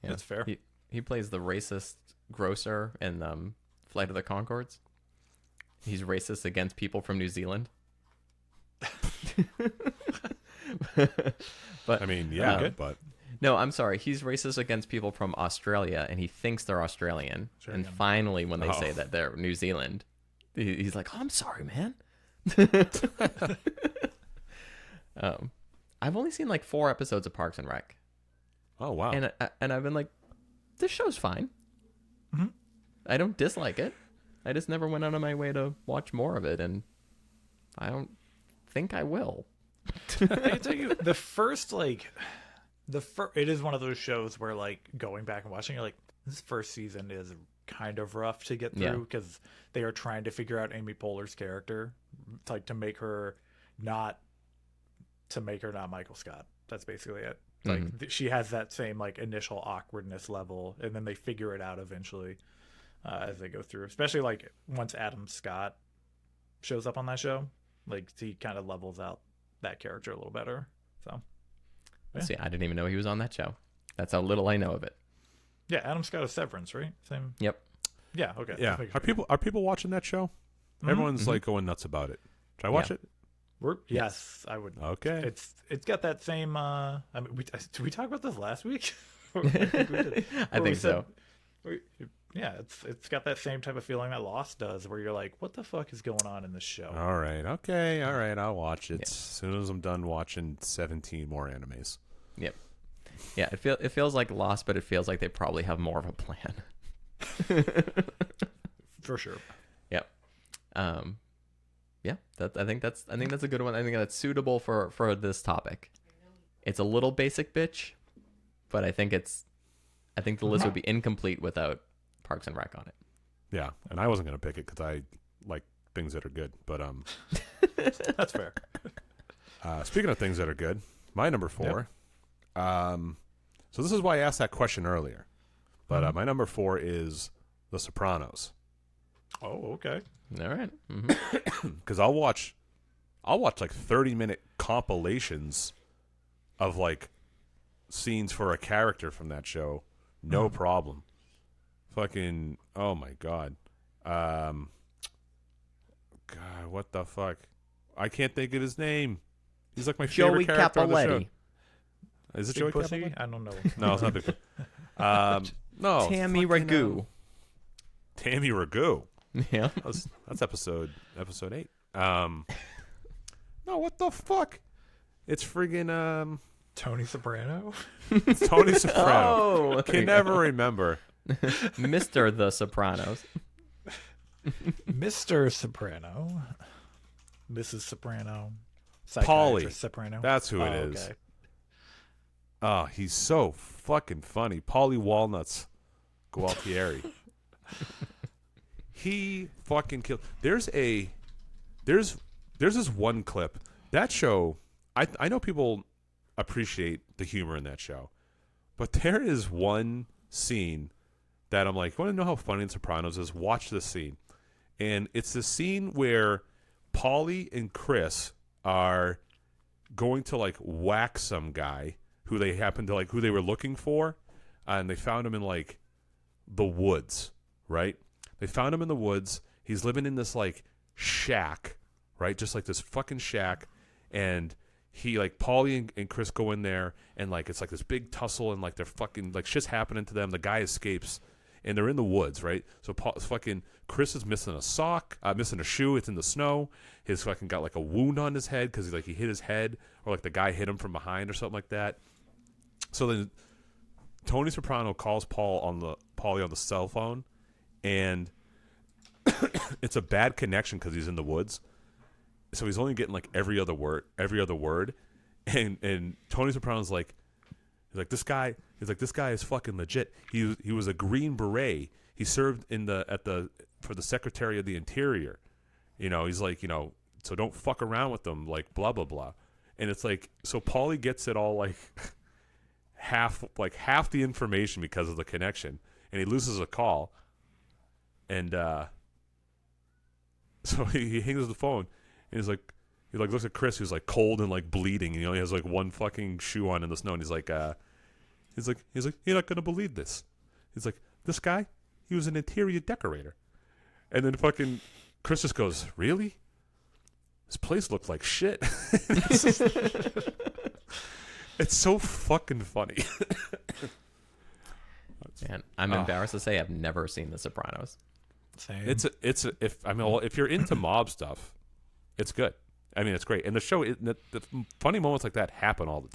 that's fair. He plays the racist grocer in Flight of the Conchords. He's racist against people from New Zealand. But I mean, yeah, but no, I'm sorry. He's racist against people from Australia, and he thinks they're Australian. And finally, when they say that they're New Zealand, he's like, "Oh, I'm sorry, man." I've only seen like 4 episodes of Parks and Rec. Oh wow! And I've been like, this show's fine. Mm-hmm. I don't dislike it. I just never went out of my way to watch more of it, and I don't think I will. I can tell you, it is one of those shows where like going back and watching, you're like, this first season is kind of rough to get through because they are trying to figure out Amy Poehler's character, like to make her not Michael Scott. That's basically it. Like she has that same like initial awkwardness level, and then they figure it out eventually as they go through. Especially like once Adam Scott shows up on that show, like he kind of levels out that character a little better. So see, I didn't even know he was on that show. That's how little I know of it. Yeah, Adam Scott is Severance, right? Same. Yep. Yeah. Okay. Yeah. Are people watching that show? Mm-hmm. Everyone's like going nuts about it. Should I watch it? Yes, I would. Okay. It's got that same. I mean, did we talk about this last week? I think so. Yeah, it's got that same type of feeling that Lost does, where you're like, what the fuck is going on in this show? All right. Okay. All right. I'll watch it as soon as I'm done watching 17 more animes. Yep. Yeah. It feels like Lost, but it feels like they probably have more of a plan. For sure. Yep. Yeah. I think that's a good one. I think that's suitable for this topic. It's a little basic bitch, but I think the list would be incomplete without Parks and Rec on it. Yeah, and I wasn't gonna pick it because I like things that are good, but that's fair. Speaking of things that are good, my number 4. Yep. So this is why I asked that question earlier, but my number 4 is The Sopranos. Oh, okay. All right. Because I'll watch like 30-minute compilations of like scenes for a character from that show, no problem. Fucking, oh my god. God, what the fuck? I can't think of his name. He's like my favorite character on the show. Is it Joey Pussy? Capoletti? I don't know. No, it's not Big Pussy. No, Tammy Ragu. Tammy Ragu. Yeah, that's episode 8. No, what the fuck? It's friggin' Tony Soprano. It's Tony Soprano. Oh, can never remember. Mr. The Sopranos. Mr. Soprano. Mrs. Soprano. Paulie Soprano. That's who it is. Okay. Oh, he's so fucking funny. Paulie Walnuts Gualtieri. He fucking killed. There's this one clip. That show, I know people appreciate the humor in that show, but there is one scene that I'm like, you want to know how funny The Sopranos is? Watch this scene. And it's the scene where Paulie and Chris are going to like whack some guy who they happen to like, who they were looking for, and they found him in like the woods, right? They found him in the woods. He's living in this like shack, right? Just like this fucking shack. And he like Paulie and Chris go in there, and like it's like this big tussle, and like they're fucking like shit's happening to them. The guy escapes, and they're in the woods, right? So fucking Chris is missing a sock, missing a shoe. It's in the snow. His fucking got like a wound on his head because he hit his head, or like the guy hit him from behind or something like that. So then Tony Soprano calls Paulie on the cell phone, and it's a bad connection because he's in the woods. So he's only getting like every other word, and Tony Soprano's like, this guy is fucking legit. He was a Green Beret. He served for the Secretary of the Interior. He's like, so don't fuck around with them, like blah blah blah. And it's like, so Paulie gets it all like half the information because of the connection, and he loses a call, and so he hangs the phone. And he looks at Chris, who's like cold and like bleeding. He only has like one fucking shoe on in the snow. And he's like, you're not gonna believe this. He's like, this guy, he was an interior decorator. And then fucking Chris just goes, really? This place looked like shit. It's so fucking funny. Man, I'm embarrassed to say I've never seen The Sopranos. Same. If you're into mob stuff, it's good. I mean, it's great. And the show, the funny moments like that happen all the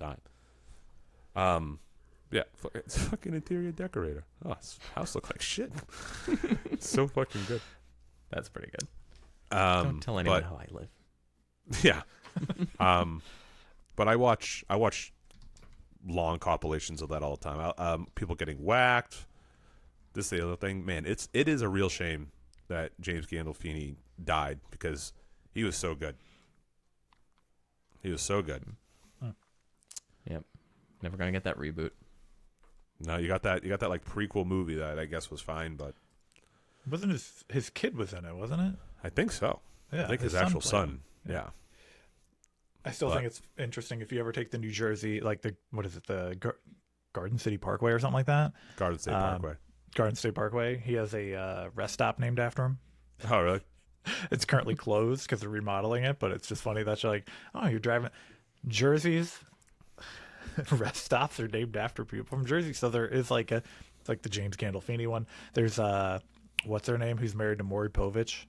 time. Yeah, it's fucking interior decorator. Oh, his house looked like shit. It's so fucking good. That's pretty good. Don't tell anyone how I live. Yeah. But I watch long compilations of that all the time. People getting whacked. This, the other thing. Man, it is a real shame that James Gandolfini died because he was so good. He was so good. Yep. Never gonna get that reboot. No, you got that like prequel movie that I guess was fine, but wasn't his kid was in it, wasn't it? I think so. Yeah, I think his actual son. Yeah. I still think it's interesting if you ever take the New Jersey, like the Garden City Parkway or something like that. Garden State Parkway. Garden State Parkway. He has a rest stop named after him. Oh, really? It's currently closed because they're remodeling it, but it's just funny that you're like, oh, you're driving Jersey's rest stops are named after people from Jersey. So there is like the James Gandolfini one. There's what's her name? Who's married to Maury Povich?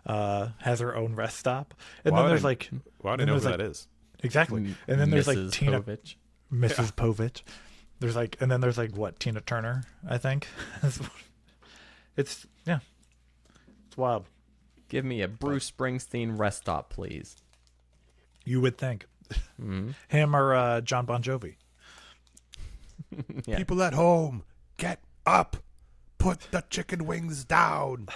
Has her own rest stop. And then there's like, well, I don't know who that is. Exactly. And then there's like Tina Povich. Mrs. Povich. There's like, and then there's like what, Tina Turner, I think. It's wild. Give me a Bruce Springsteen rest stop, please. You would think. Mm-hmm. Him or John Bon Jovi. Yeah. People at home, get up. Put the chicken wings down.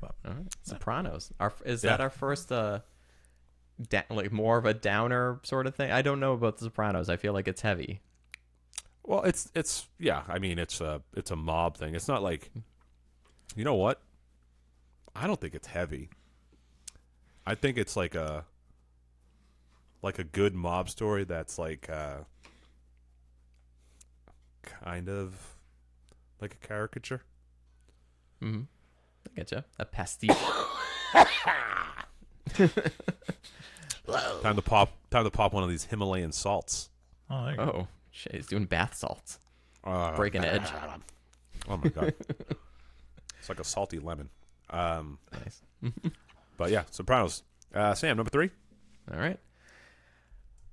All right. Sopranos. Is that our first like more of a downer sort of thing? I don't know about The Sopranos. I feel like it's heavy. Well, it's yeah. I mean, it's a mob thing. It's not like, you know what? I don't think it's heavy. I think it's like a good mob story that's like kind of like a caricature. Mm-hmm. I getcha. A pastiche. Time to pop one of these Himalayan salts. Oh, there you go. Oh, shit. He's doing bath salts. Uh, Breaking edge. Oh my god. It's like a salty lemon. Nice. But yeah, Sopranos. Sam, number 3. All right.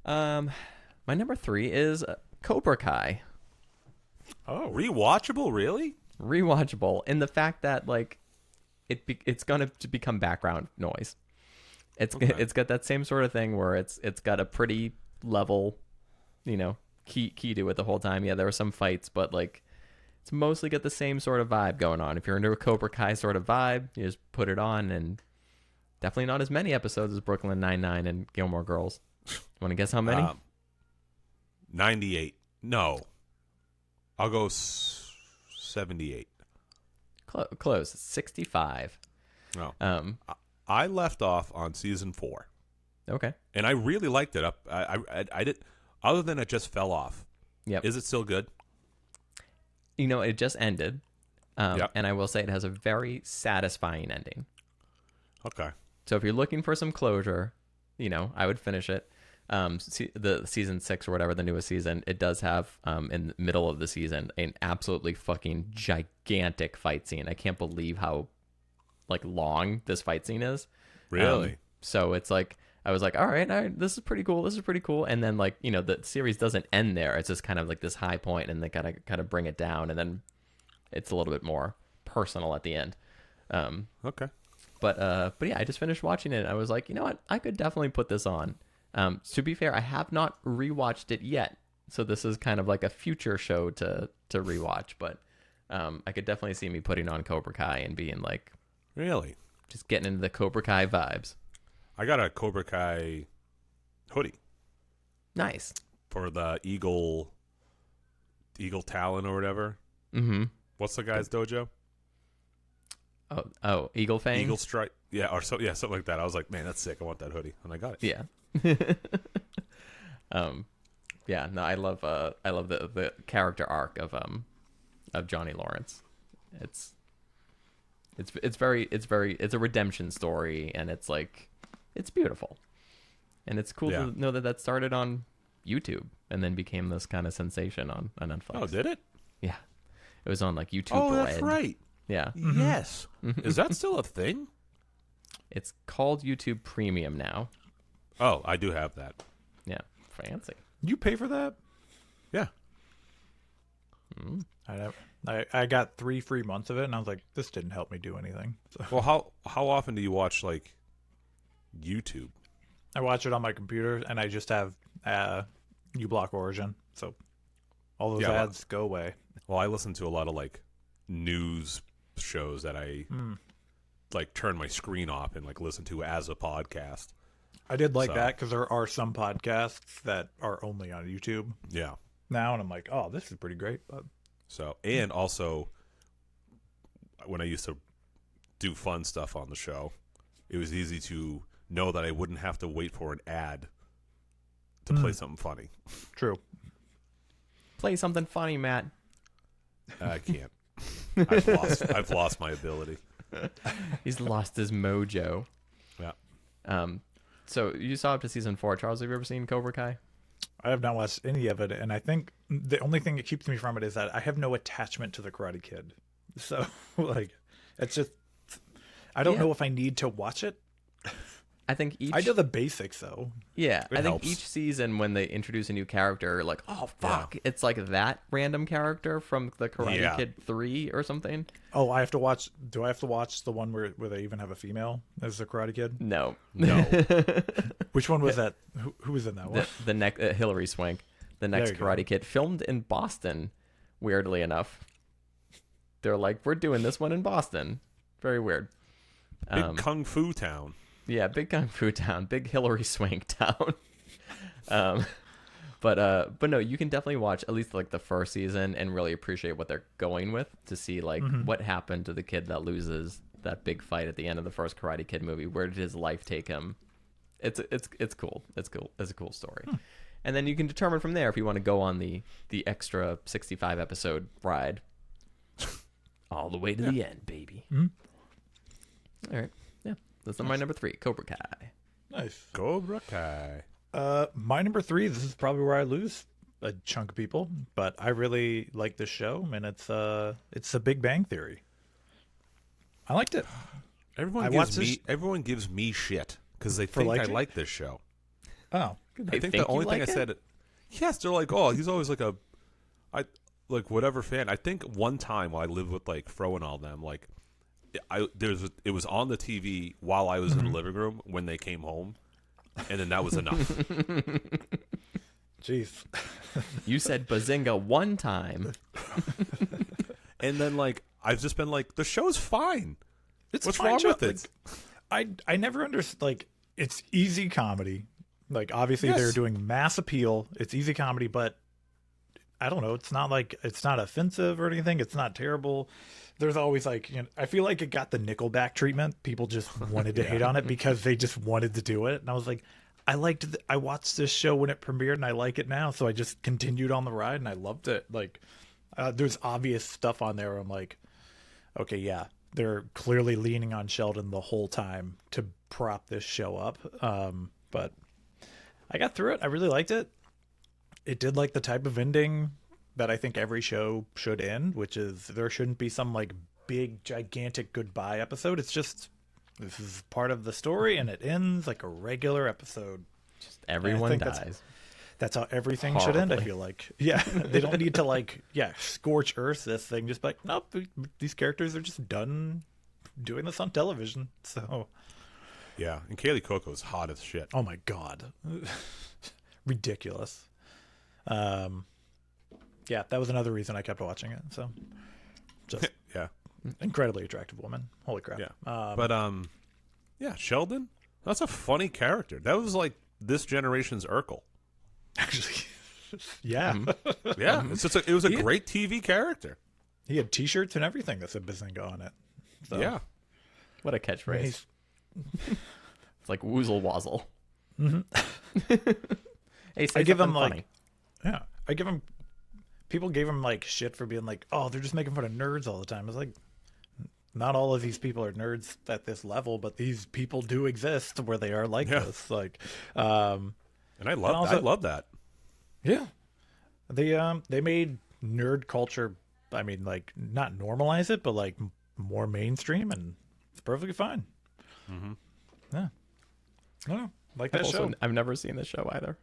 My number 3 is Cobra Kai. Oh, rewatchable, really? Rewatchable, in the fact that like it's gonna become background noise. It's got that same sort of thing where it's got a pretty level, key to it the whole time. Yeah, there are some fights, but like it's mostly got the same sort of vibe going on. If you're into a Cobra Kai sort of vibe, you just put it on, and definitely not as many episodes as Brooklyn Nine-Nine and Gilmore Girls. Want to guess how many? 98. No. I'll go 78. Close. 65. Oh. I left off on season 4. Okay. And I really liked it. I did. Other than it just fell off. Yep. Is it still good? It just ended. Yep. And I will say it has a very satisfying ending. Okay. So if you're looking for some closure, I would finish it. The season 6 or whatever, the newest season, it does have in the middle of the season an absolutely fucking gigantic fight scene. I can't believe how like long this fight scene is. Really? So it's like I was like, all right, this is pretty cool. And then like the series doesn't end there. It's just kind of like this high point, and they gotta kind of bring it down, and then it's a little bit more personal at the end. Okay. But yeah, I just finished watching it. I was like, you know what? I could definitely put this on. To be fair, I have not rewatched it yet, so this is kind of like a future show to rewatch. But I could definitely see me putting on Cobra Kai and being like, really, just getting into the Cobra Kai vibes. I got a Cobra Kai hoodie. Nice. For the Eagle Talon or whatever. Mm-hmm. What's the guy's dojo? Oh, Eagle Fang? Eagle Strike. Yeah, or so yeah, something like that. I was like, man, that's sick. I want that hoodie. And I got it. Yeah. Yeah, no, I love the character arc of Johnny Lawrence. It's a redemption story, and it's like, it's beautiful. And it's cool to know that started on YouTube and then became this kind of sensation on Netflix. Oh, did it? Yeah. It was on like YouTube Oh, Red. that's right. Yeah. Yes. Is that still a thing? It's called YouTube Premium now. Oh, I do have that. Yeah. Fancy. You pay for that? Yeah. I got 3 free months of it, and I was like, this didn't help me do anything. So Well, how often do you watch like YouTube? I watch it on my computer, and I just have uBlock Origin, so all those ads go away. Well, I listen to a lot of like news shows that I like turn my screen off and like listen to as a podcast. I did like that because there are some podcasts that are only on YouTube Yeah. now, and I'm like, oh, this is pretty great. But So, and also when I used to do fun stuff on the show, it was easy to know that I wouldn't have to wait for an ad to play something funny. true. Play something funny, Matt. I can't. I've lost my ability. He's lost his mojo. Yeah. So you saw up to season 4. Charles, have you ever seen Cobra Kai? I have not watched any of it, and I think the only thing that keeps me from it is that I have no attachment to the Karate Kid. So, like, it's just, I don't know if I need to watch it. I think I know the basics, though. Yeah, It I think helps. each season when they introduce a new character, like, oh fuck, it's like that random character from the Karate Kid 3 or something. Oh, I have to watch. Do I have to watch the one where they even have a female as the Karate Kid? No. Which one was that? Who was in that one? The next Hillary Swank, the next There you go. Karate Kid, filmed in Boston. Weirdly enough, they're like, we're doing this one in Boston. Very weird. Big Kung Fu town. Yeah, big Kung Fu town, big Hillary Swank town. But no, you can definitely watch at least like the first season and really appreciate what they're going with to see like what happened to the kid that loses that big fight at the end of the first Karate Kid movie. Where did his life take him? It's cool. It's cool. It's a cool story. And then you can determine from there if you want to go on the extra 65 episode ride all the way to the end, baby. All right. Yeah. That's my number 3, Cobra Kai. Nice. Cobra Kai. My number 3. This is probably where I lose a chunk of people, but I really like this show, and it's The Big Bang Theory. I liked it. Everyone gives me shit because they think I like this show. Oh, I think the only thing I said, yes, they're like, oh, he's always like whatever fan. I think one time while I lived with like Fro and all them, like it was on the TV while I was in the living room when they came home, and then that was enough. jeez. You said bazinga one time. And then like I've just been like, the show's fine. What's fine wrong show. with it? Like, I never understood. Like, it's easy comedy. Like, obviously Yes. they're doing mass appeal. It's easy comedy, but I don't know. It's not offensive or anything. It's not terrible. There's always like, I feel like it got the Nickelback treatment. People just wanted to hate on it because they just wanted to do it. And I was like, I watched this show when it premiered and I like it now. So I just continued on the ride and I loved it. Like, there's obvious stuff on there where I'm like, okay, yeah, they're clearly leaning on Sheldon the whole time to prop this show up. but I got through it. I really liked it. It did like the type of ending that I think every show should end, which is there shouldn't be some like big gigantic goodbye episode. It's just this is part of the story and it ends like a regular episode. Just everyone dies. That's how everything should end, I Horribly. feel like. Yeah, they don't need to like scorch earth this thing. Just like, nope, these characters are just done doing this on television. So Yeah, and Kaylee Cuoco is hot as shit. oh my god. Ridiculous. Yeah, that was another reason I kept watching it. So just Yeah, incredibly attractive woman. Holy crap. yeah. But yeah, Sheldon. That's a funny character. That was like this generation's Urkel. Actually, yeah. Yeah, it's just it was a great TV character. He had T-shirts and everything that said Bazinga on it. So, What Yeah, a I mean, catchphrase. It's like woozle wazzle. Hey, say I give something him funny. I give him. People gave him like shit for being like, oh, they're just making fun of nerds all the time. It's like, not all of these people are nerds at this level, but these people do exist where they are like this. Like, and I love that. yeah, they made nerd culture. I mean, like not normalize it, but like more mainstream, and it's perfectly fine. Mm-hmm. Yeah, no, like that show. I've never seen this show either.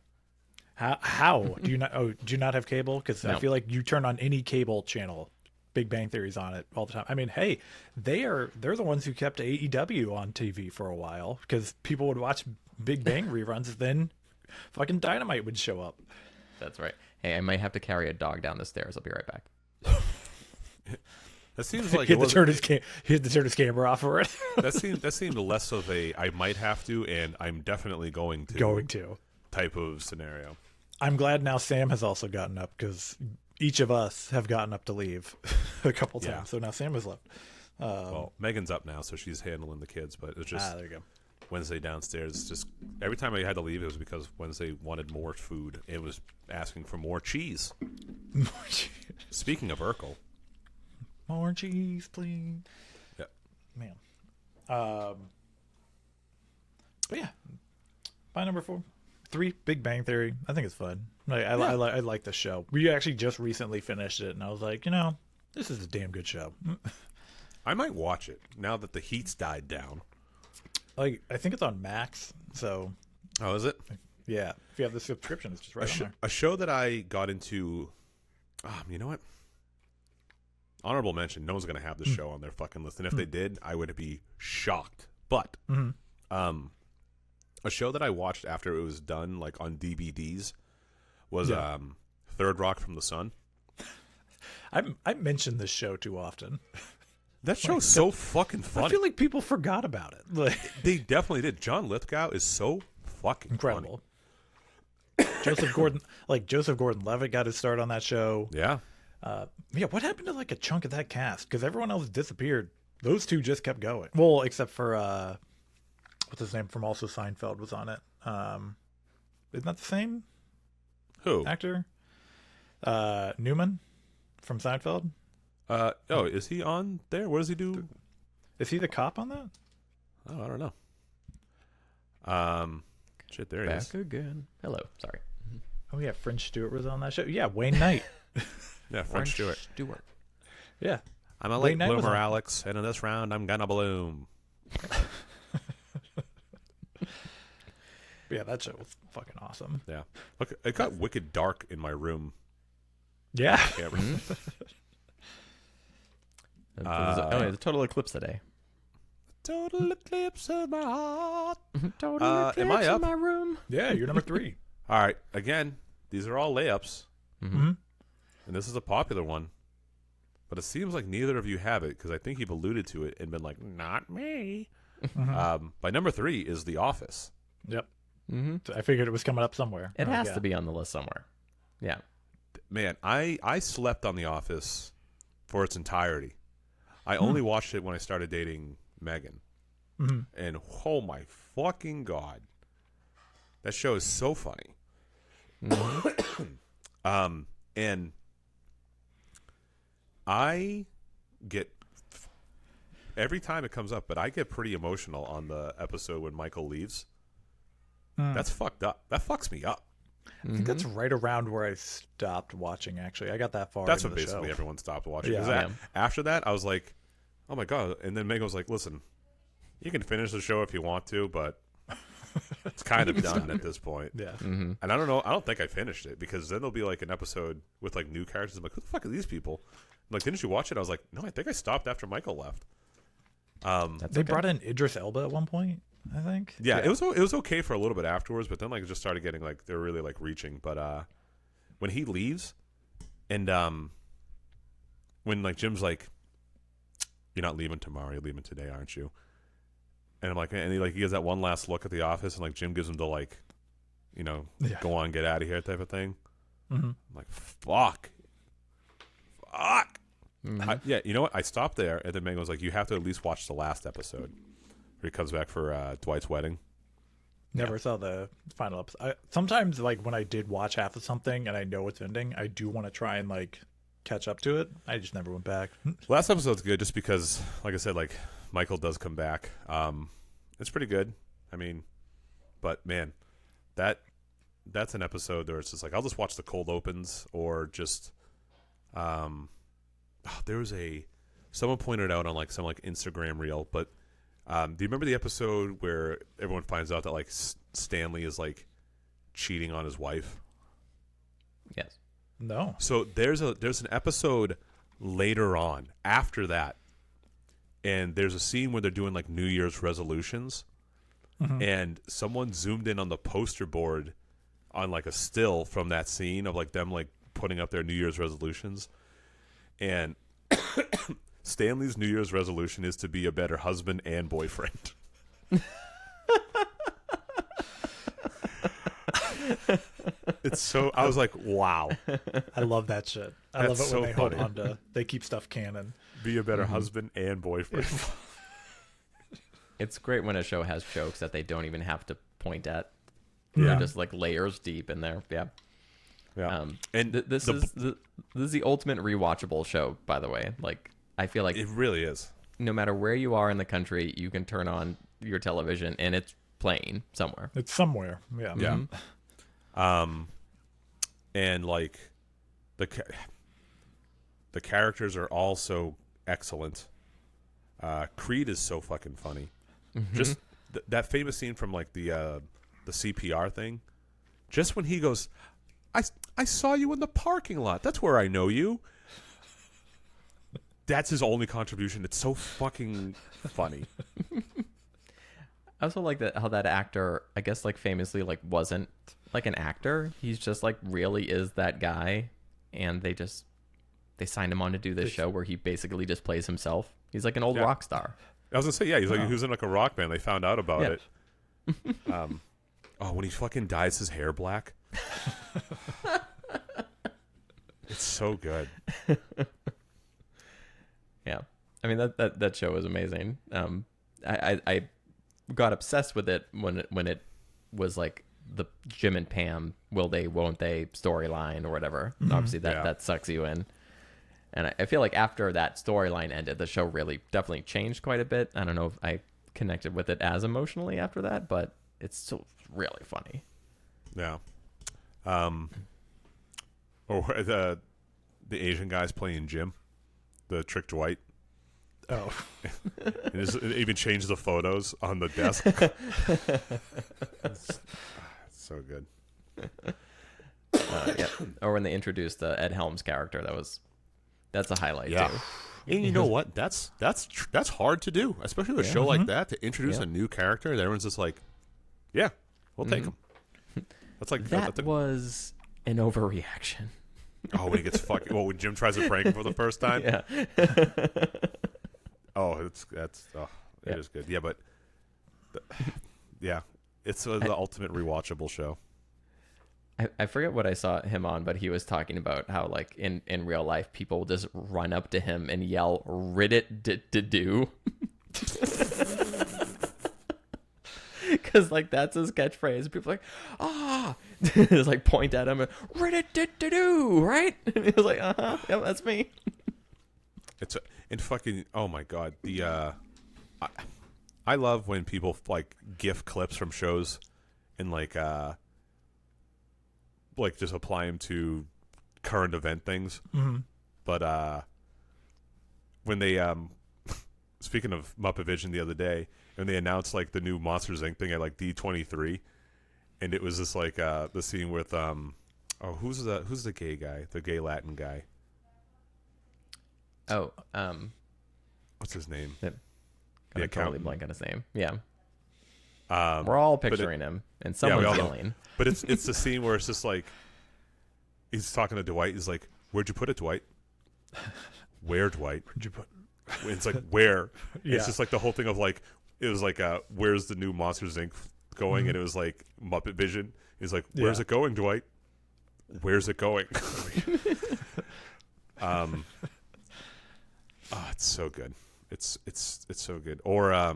How do you not? Oh, do you not have cable? Because I No. feel like you turn on any cable channel, Big Bang Theory's on it all the time. I mean, hey, they're the ones who kept AEW on TV for a while because people would watch Big Bang reruns. Then fucking Dynamite would show up. That's right. Hey, I might have to carry a dog down the stairs. I'll be right back. That seems like He it had to turn was, his camera off for it. that seemed less of a I might have to and I'm definitely going to type of scenario. I'm glad now Sam has also gotten up because each of us have gotten up to leave a couple times. Yeah. So now Sam has left. Well, Megan's up now, so she's handling the kids. But it's just There you go. Wednesday downstairs. Just every time I had to leave, it was because Wednesday wanted more food. It was asking for more cheese. Speaking of Urkel, More cheese, please. yeah, Man. But yeah. My number 3, Big Bang Theory. I think it's fun. I like the show. We actually just recently finished it, and I was like, this is a damn good show. I might watch it now that the heat's died down. Like, I think it's on Max, so Oh, is it? yeah. If you have the subscription, it's just right on there. A show that I got into. You know what? Honorable mention. No one's gonna have this show on their fucking list, and if they did, I would be shocked. But a show that I watched after it was done, like on DVDs, was Third Rock from the Sun. I mentioned this show too often. That show's so fucking funny. I feel like people forgot about it. Like, They definitely did. John Lithgow is so fucking incredible. Joseph Gordon-Levitt got his start on that show. Funny. Yeah. What happened to like a chunk of that cast? Because everyone else disappeared. Those two just kept going. Well, except for what's his name from also Seinfeld was on it. Isn't that the same Who? actor? Newman from Seinfeld. Is he on there? What does he do? Is he the cop on that? Oh, I don't know. Shit, there he Back is. again. Hello. Sorry. Oh yeah, French Stewart was on that show. Yeah, Wayne Knight. Yeah, French Stewart. Stewart. Yeah. I'm a Wayne late Knight was bloomer, on- Alex, and in this round, I'm gonna bloom. Yeah, that show was fucking awesome. Yeah. Look, it got wicked dark in my room. Yeah. Camera. The total eclipse today. Total eclipse of my heart. Total am eclipse I up? in my room. Yeah, you're number 3. All right. Again, these are all layups, Mm-hmm. and this is a popular one. But it seems like neither of you have it because I think you've alluded to it and been like, "Not me." By number 3 is The Office. Yep. Mm-hmm. So I figured it was coming up somewhere. It Oh, has yeah. to be on the list somewhere. Yeah. Man, I slept on The Office for its entirety. I only watched it when I started dating Megan. Mm-hmm. And oh my fucking God. That show is so funny. And I get every time it comes up, but I get pretty emotional on the episode when Michael leaves. That's fucked up. That fucks me up. I think that's right around where I stopped watching. Actually, I got that far. That's into what the basically show. everyone stopped watching. Yeah. 'Cause after that, I was like, oh my god. And then Megan was like, listen, you can finish the show if you want to, but it's kind of done at this point. Yeah. And I don't know. I don't think I finished it because then there'll be like an episode with like new characters. I'm like, who the fuck are these people? I'm like, didn't you watch it? I was like, no, I think I stopped after Michael left. They brought in Idris Elba at one point, I think. Yeah, it was okay for a little bit afterwards, but then like it just started getting like they're really like reaching. But when he leaves, and when like Jim's like, "You're not leaving tomorrow. You're leaving today, aren't you?" And I'm like, and he gives that one last look at the office, and like Jim gives him the like, go on, get out of here type of thing. I'm like, fuck. You know what? I stopped there, and then Megan was like, "You have to at least watch the last episode." Where he comes back for Dwight's wedding. Never saw the final episode. Sometimes, like when I did watch half of something and I know it's ending, I do want to try and like catch up to it. I just never went back. Last episode's good, just because, like I said, like Michael does come back. It's pretty good. I mean, but man, that's an episode where it's just like I'll just watch the cold opens or just. There was someone pointed out on like some like Instagram reel, but. Do you remember the episode where everyone finds out that like Stanley is like cheating on his wife? Yes. No. So there's an episode later on after that, and there's a scene where they're doing like New Year's resolutions, and someone zoomed in on the poster board on like a still from that scene of like them like putting up their New Year's resolutions, and. Stanley's New Year's resolution is to be a better husband and boyfriend. It's so. I was like, wow. I love that shit. I love it when they hold on to. They keep stuff canon. Be a better husband and boyfriend. It's great when a show has jokes that they don't even have to point at. Yeah. They're just like layers deep in there. Yeah. Yeah. And this is the ultimate rewatchable show, by the way. Like, I feel like it really is. No matter where you are in the country, you can turn on your television and it's playing somewhere. It's somewhere. Yeah. Yeah. And like the characters are all so excellent. Creed is so fucking funny. Just that famous scene from like the CPR thing. Just when he goes, I saw you in the parking lot. That's where I know you. That's his only contribution. It's so fucking funny. I also like how that actor, I guess, like famously, like wasn't like an actor. He's just like really is that guy, and they signed him on to do this show where he basically just plays himself. He's like an old rock star. I was gonna say, yeah, he's like he was in like a rock band. They found out about it. When he fucking dyes his hair black. It's so good. Yeah, I mean that show was amazing. I got obsessed with it when it was like the Jim and Pam will they won't they storyline or whatever. Obviously that sucks you in. And I feel like after that storyline ended, the show really definitely changed quite a bit. I don't know if I connected with it as emotionally after that, but it's still really funny. Yeah. Or the Asian guys playing Jim, the Trick Dwight. Oh. It even changed the photos on the desk. It's so good. Yeah. Or when they introduced Ed Helms' character, that's a highlight too. And you know what? That's hard to do, especially with a show like that, to introduce a new character that everyone's just like, yeah, we'll take him. That's like that was an overreaction. Oh, when he gets fucking. Well, when Jim tries to prank him for the first time. Yeah. It is good. Yeah, but it's the ultimate rewatchable show. I forget what I saw him on, but he was talking about how like in real life people will just run up to him and yell "Rid-it-do." Because like that's his catchphrase. People are like just like point at him and "Rid-it-do," right? And he was like, yeah, that's me. And fucking oh my god, I love when people like GIF clips from shows and like just apply them to current event things. Mm-hmm. But when they speaking of Muppet Vision the other day, when they announced like the new Monsters Inc. thing at like D23, and it was just like the scene with who's the gay guy, the gay Latin guy? Oh, What's his name? I'm totally accountant. blank on his name. Yeah. Um, We're all picturing him, and someone's all know. yelling. But it's the scene where it's just like he's talking to Dwight. He's like, "Where'd you put it, Dwight? Where, Dwight? Where'd you put? It's like where? Yeah. It's just like the whole thing of like it was like where's the new Monsters Inc. going? And it was like Muppet Vision. He's like, where's it going, Dwight? Where's it going? It's so good. It's so good. Or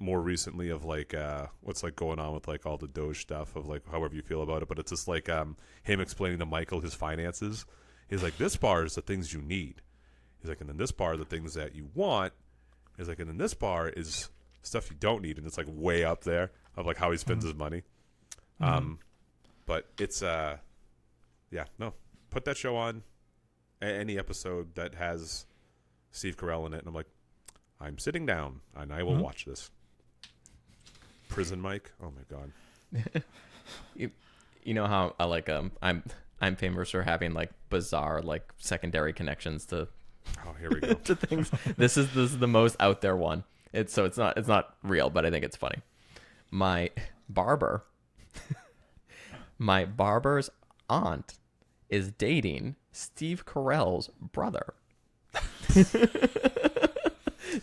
more recently of like what's like going on with like all the Doge stuff of like however you feel about it, but it's just like him explaining to Michael his finances. He's like, this bar is the things you need. He's like, and then this bar are the things that you want. He's like, and then this bar is stuff you don't need, and it's like way up there of like how he spends his money. But it's put that show on, any episode that has Steve Carell in it, and I'm like, I'm sitting down and I will watch this. Prison Mike, oh my god. You know how I like I'm famous for having like bizarre like secondary connections to Here we go. to things. This is the most out there one. It's not real, but I think it's funny. My barber's aunt is dating Steve Carell's brother.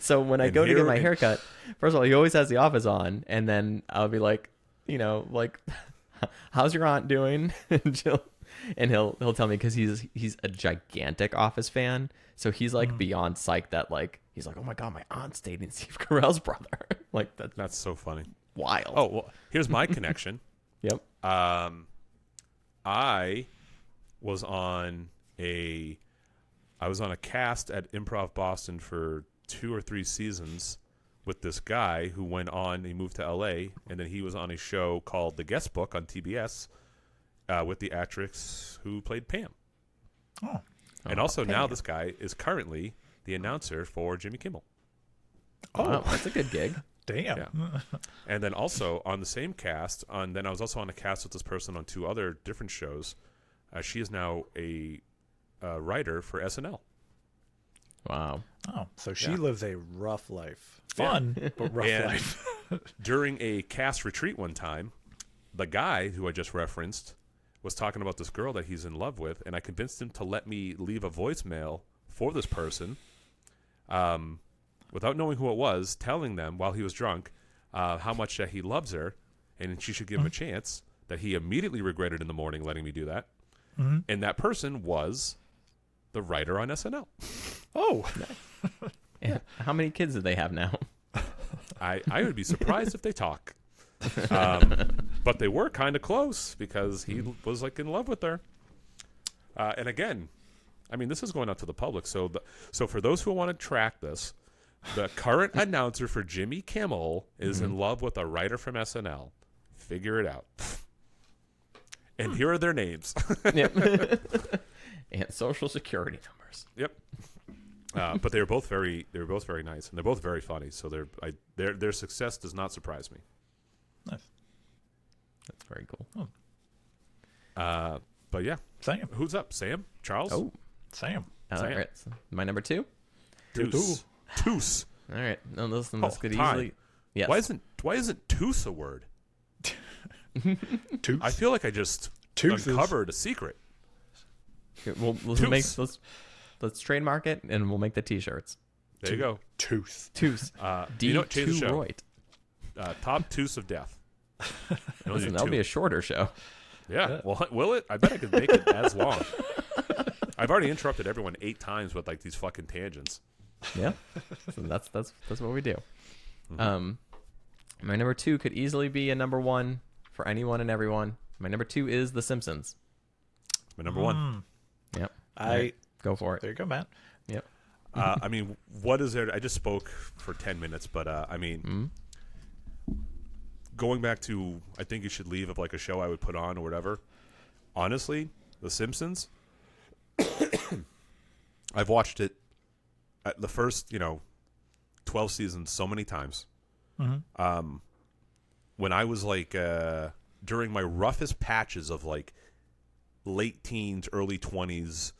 So when I go to get my haircut, first of all, he always has The Office on, and then I'll be like, like, how's your aunt doing? And he'll tell me, because he's a gigantic Office fan, so he's like beyond psyched that like he's like, oh my god, my aunt's dating Steve Carell's brother. Like That's so funny. wild. Oh well, here's my connection. Yep. I was on a cast at Improv Boston for 2 or 3 seasons with this guy who went on. He moved to LA, and then he was on a show called The Guest Book on TBS with the actress who played Pam. Oh. And also Pam. now this guy is currently the announcer for Jimmy Kimmel. Oh, wow, that's a good gig. Damn. Yeah. And then also on the same cast, then I was also on a cast with this person on 2 other different shows. She is now a writer for SNL. Wow. Oh, so she lives a rough life. Fun, but rough And life. during a cast retreat one time, the guy who I just referenced was talking about this girl that he's in love with, and I convinced him to let me leave a voicemail for this person without knowing who it was, telling them while he was drunk how much that he loves her and she should give him a chance, that he immediately regretted in the morning letting me do that. And that person was the writer on SNL. Oh. Yeah. How many kids do they have now? I would be surprised if they talk. But they were kind of close because he was like in love with her. And again, I mean, this is going out to the public. So for those who want to track this, the current announcer for Jimmy Kimmel is in love with a writer from SNL. Figure it out. And here are their names. Yep. And social security numbers. Yep. But they were both very nice, and they're both very funny. So their success does not surprise me. Nice. That's very cool. But yeah, Sam. who's up? Sam? Charles? Oh, Sam. all Sam. right. So my number 2. Toos. Toos. All right. No, listen, this could time. easily. Yes. Why isn't Toos a word? Tooth. I feel like I just Toos is- uncovered a secret. Okay, Toos. let's trademark it, and we'll make the T-shirts. There you go. Tooth. Toos. You know what? Change the show. Royd. Top Toos of Death. Listen, that'll be a shorter show. Yeah. Well, will it? I bet I could make it as long. I've already interrupted everyone 8 times with like these fucking tangents. Yeah. So that's what we do. My number 2 could easily be a number 1 for anyone and everyone. My number 2 is The Simpsons. My number 1. Yep. I Go for it. There you go, Matt. Yep. I mean, what is there? I just spoke for 10 minutes, but I mean, going back to I think you should leave of like a show I would put on or whatever. Honestly, The Simpsons. I've watched it at the first 12 seasons so many times. Mm-hmm. When I was like during my roughest patches of like late teens, early 20s,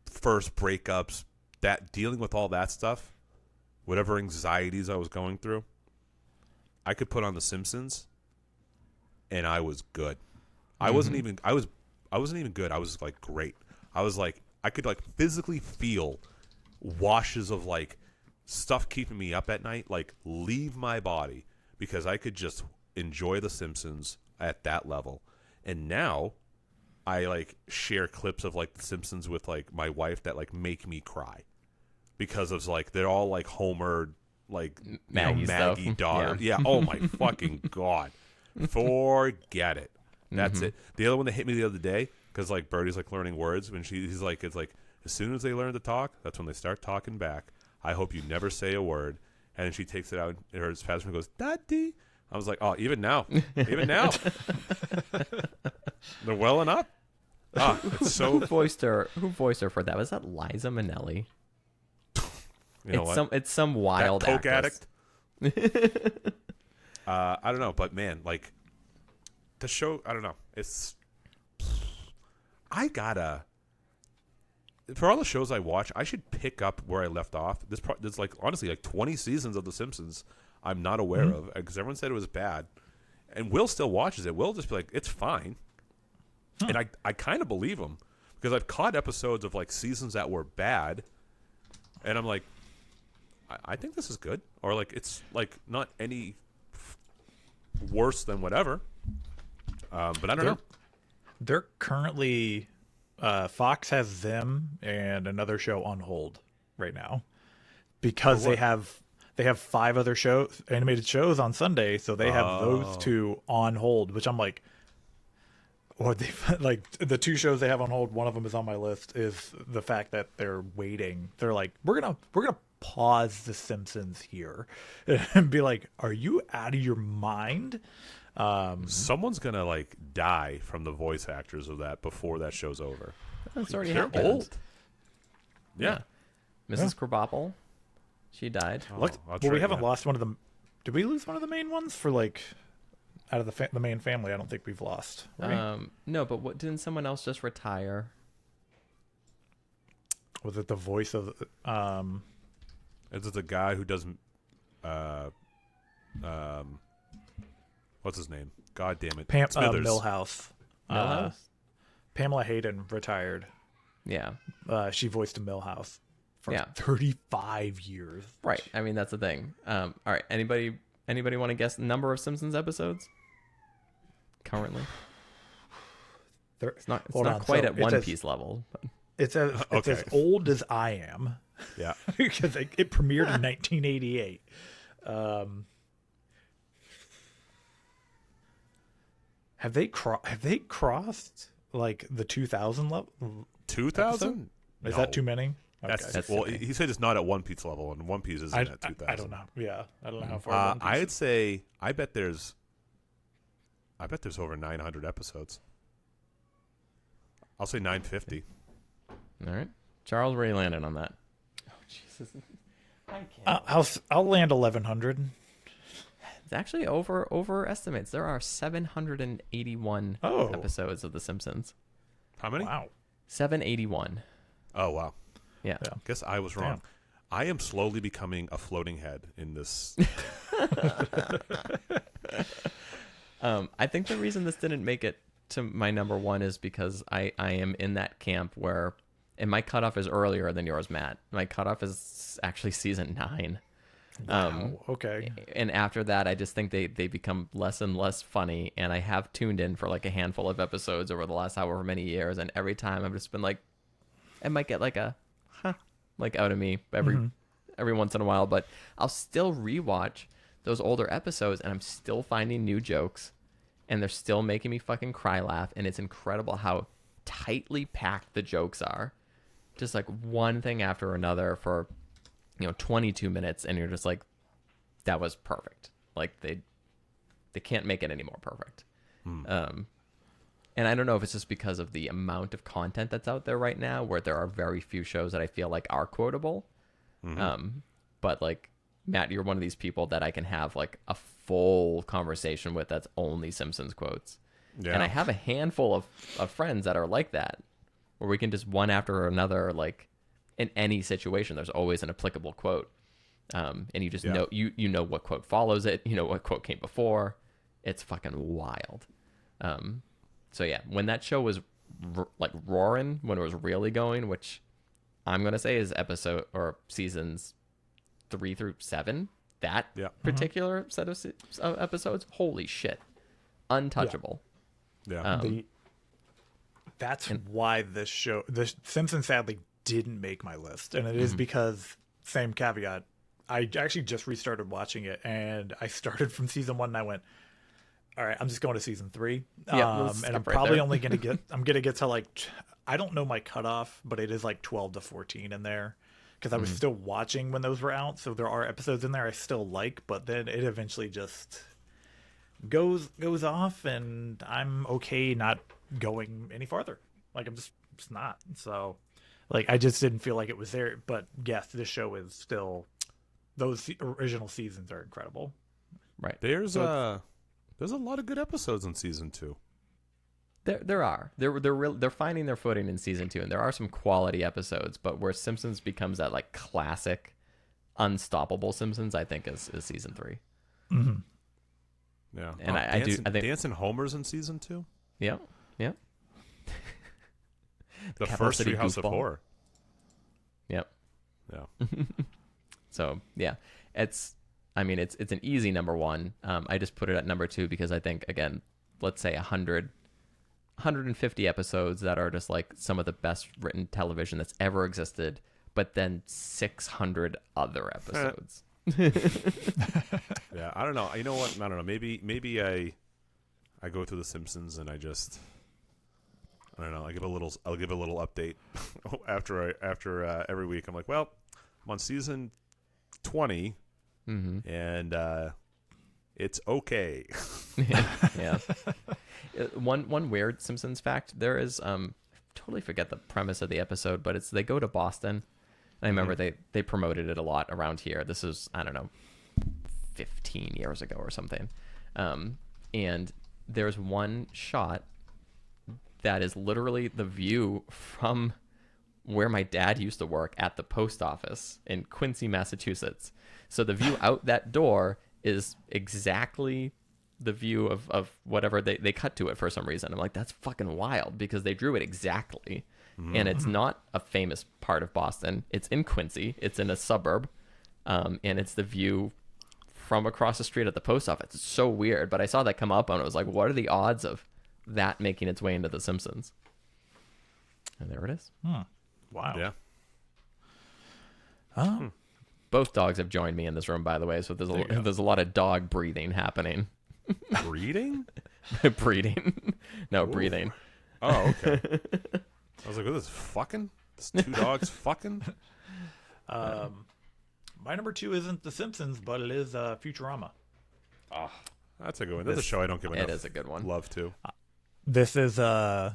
first breakups, that dealing with all that stuff, whatever anxieties I was going through, I could put on The Simpsons and I was good. I wasn't even good. I was like great. I was like I could like physically feel washes of like stuff keeping me up at night like leave my body because I could just enjoy The Simpsons at that level. And now I like share clips of like The Simpsons with like my wife that like make me cry because of like they're all like Homer, like Maggie daughter. Yeah. Oh my fucking god, forget it. That's it. The other one that hit me the other day because like Birdie's like learning words when he's like it's like as soon as they learn to talk, that's when they start talking back. I hope you never say a word. And then she takes it out and her pastor and goes, Daddy. I was like, oh, even now. They're welling up. It's so. Who voiced her for that? Was that Liza Minnelli? You know It's some wild that Coke actress. addict. I don't know, but man, like the show, I don't know. For all the shows I watch, I should pick up where I left off. There's like honestly like 20 seasons of The Simpsons I'm not aware of because everyone said it was bad, and Will still watches it. Will just be like, it's fine, and I kind of believe him because I've caught episodes of like seasons that were bad, and I'm like, I think this is good, or like it's like not any worse than whatever. But I don't know. They're currently Fox has them and another show on hold right now because they have 5 other animated shows on Sunday, so they have those 2 on hold, which I'm like, or they like the 2 shows they have on hold. One of them is on my list. Is the fact that they're waiting. They're like, we're gonna pause The Simpsons here and be like, are you out of your mind? Someone's gonna like die from the voice actors of that before that show's over. That's already They're happened. old. Yeah. Mrs. Krabappel, she died. Well, we haven't lost one of them. Did we lose one of the main ones for like out of the main family? I don't think we've lost. Right? No, but didn't someone else just retire? Was it the voice of? Is it the guy who doesn't? What's his name? God damn it, Smithers. Millhouse. Millhouse? Pamela Hayden retired. Yeah. She voiced Millhouse for Yeah. 35 years. Right. I mean, that's the thing. All right. Anybody want to guess the number of Simpsons episodes currently? It's not quite at One Piece level. But. It's as old as I am. Yeah. Because it premiered in 1988. Have they crossed like the 2000 level? 2000? Is that too many? That's well. He said it's not at One Piece level, and One Piece isn't at 2000. I don't know. Yeah, I don't know how far. I'd say I bet there's over 900 episodes. I'll say 950. All right, Charles, where are you landing on that? Oh Jesus, I can't. I'll land 1100. It's actually overestimates. There are 781 episodes of The Simpsons. How many? Wow. 781. Oh wow. Yeah. Guess I was wrong. Damn. I am slowly becoming a floating head in this. I think the reason this didn't make it to my number 1 is because I am in that camp where, and my cutoff is earlier than yours, Matt. My cutoff is actually season 9. Wow. Okay. And after that, I just think they become less and less funny. And I have tuned in for like a handful of episodes over the last however many years, and every time I've just been like, I might get like a like out of me every once in a while, but I'll still rewatch those older episodes, and I'm still finding new jokes, and they're still making me fucking cry laugh. And it's incredible how tightly packed the jokes are, just like one thing after another for 22 minutes, and you're just like, that was perfect. Like They can't make it any more perfect. And I don't know if it's just because of the amount of content that's out there right now, where there are very few shows that I feel like are quotable. But like, Matt, you're one of these people that I can have like a full conversation with that's only Simpsons quotes. Yeah. And I have a handful of friends that are like that, where we can just one after another, like in any situation, there's always an applicable quote. And you just know, you know what quote follows it. You know what quote came before. It's fucking wild. So yeah, when that show was like roaring, when it was really going, which I'm going to say is episode or seasons 3 through 7, that particular set of episodes, holy shit, untouchable. That's why this show, The Simpsons, sadly didn't make my list, and it is because, same caveat, I actually just restarted watching it, and I started from season 1, and I went, all right, I'm just going to season 3, and I'm probably only going to get, I'm going to get to like, I don't know my cutoff, but it is like 12 to 14 in there, because I was still watching when those were out, so there are episodes in there I still like, but then it eventually just goes off, and I'm okay not going any farther. Like, I'm just not. So, like, I just didn't feel like it was there. But yes, this show is still, those original seasons are incredible. Right. There's a lot of good episodes in season 2. There are. They're finding their footing in season 2, and there are some quality episodes. But where Simpsons becomes that like classic, unstoppable Simpsons, I think is season 3. Yeah, and I think Dancing Homer's in season 2. Yeah. The first Treehouse of Horror. Yep. Yeah. So yeah, it's an easy number 1. I just put it at number 2 because I think, again, let's say 150 episodes that are just like some of the best written television that's ever existed, but then 600 other episodes. Yeah, I don't know. You know what? I don't know. Maybe I go through The Simpsons and I don't know. I'll give a little update after every week. I'm like, well, I'm on season 20, and it's okay. Yeah. One weird Simpsons fact there is. Totally forget the premise of the episode, but it's they go to Boston. I remember they promoted it a lot around here. This is, I don't know, 15 years ago or something. And there's one shot that is literally the view from where my dad used to work at the post office in Quincy, Massachusetts. So the view out that door is exactly the view of whatever they cut to it for some reason. I'm like, that's fucking wild, because they drew it exactly. And it's not a famous part of Boston. It's in Quincy. It's in a suburb. And it's the view from across the street at the post office. It's so weird. But I saw that come up and I was like, what are the odds of that making its way into The Simpsons? And there it is. Wow. Yeah. Both dogs have joined me in this room, by the way. So there's a lot of dog breathing happening. Breeding? Breeding. No, breathing. Oh, okay. I was like, what is this, fucking? This 2 dogs fucking? My number 2 isn't The Simpsons, but it is Futurama. Oh, that's a good one. That's a show I don't give enough it is a good one. love to. This is, as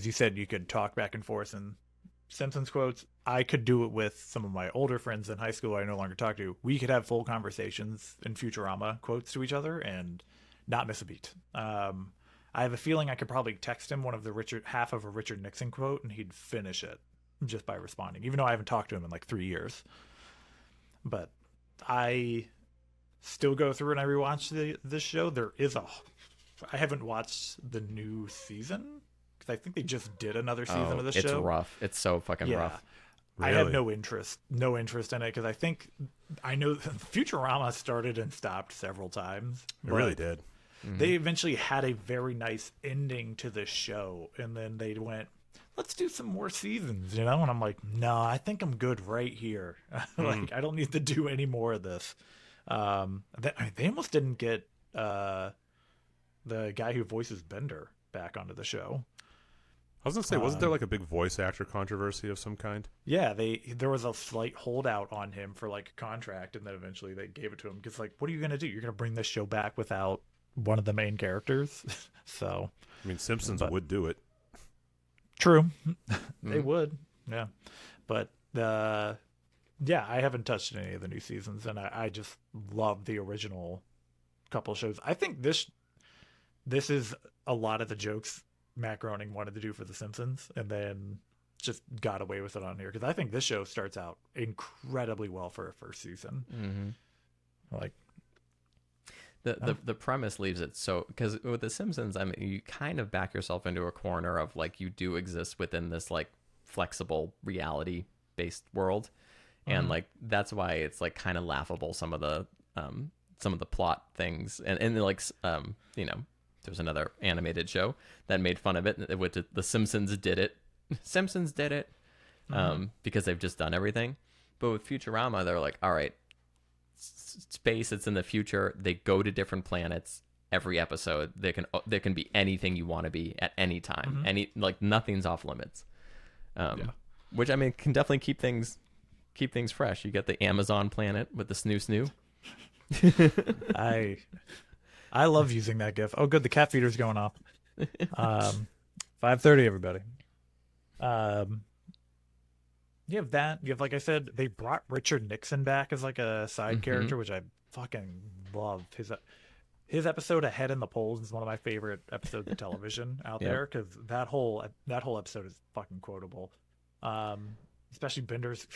you said, you could talk back and forth and Simpsons quotes. I could do it with some of my older friends in high school I no longer talk to. We could have full conversations in Futurama quotes to each other and not miss a beat. I have a feeling I could probably text him half of a Richard Nixon quote, and he'd finish it just by responding, even though I haven't talked to him in like 3 years. But I still go through and I rewatch this show. I haven't watched the new season because I think they just did another season of the show. It's rough. It's so fucking rough. Really? I have no interest in it because I know Futurama started and stopped several times. It really did. They eventually had a very nice ending to the show, and then they went, let's do some more seasons, And I'm like, no, I think I'm good right here. Like, I don't need to do any more of this. They almost didn't get the guy who voices Bender back onto the show. I was going to say, wasn't there like a big voice actor controversy of some kind? Yeah, there was a slight holdout on him for like a contract, and then eventually they gave it to him because, like, what are you going to do? You're going to bring this show back without one of the main characters. So, I mean, Simpsons would do it. True, they would. Yeah, but yeah, I haven't touched any of the new seasons, and I just love the original couple shows. I think this is a lot of the jokes Matt Groening wanted to do for The Simpsons, and then just got away with it on here, because I think this show starts out incredibly well for a first season. Like the premise leaves it so, because with The Simpsons, I mean, you kind of back yourself into a corner of like, you do exist within this like flexible reality based world, and like that's why it's like kind of laughable, some of the plot things, and like you know, there's another animated show that made fun of it, which The Simpsons did it. Simpsons did it, because they've just done everything. But with Futurama, they're like, all right, space, it's in the future. They go to different planets every episode. There can be anything you want to be at any time. Any, like, nothing's off limits. Which, I mean, can definitely keep things fresh. You get the Amazon planet with the snoo. I love using that gif. Oh, good, the cat feeder's going off. 5:30, everybody. You have that. You have, like I said, they brought Richard Nixon back as like a side character, which I fucking love. His episode "Ahead in the Polls" is one of my favorite episodes of television out there, because that whole episode is fucking quotable. Especially Bender's.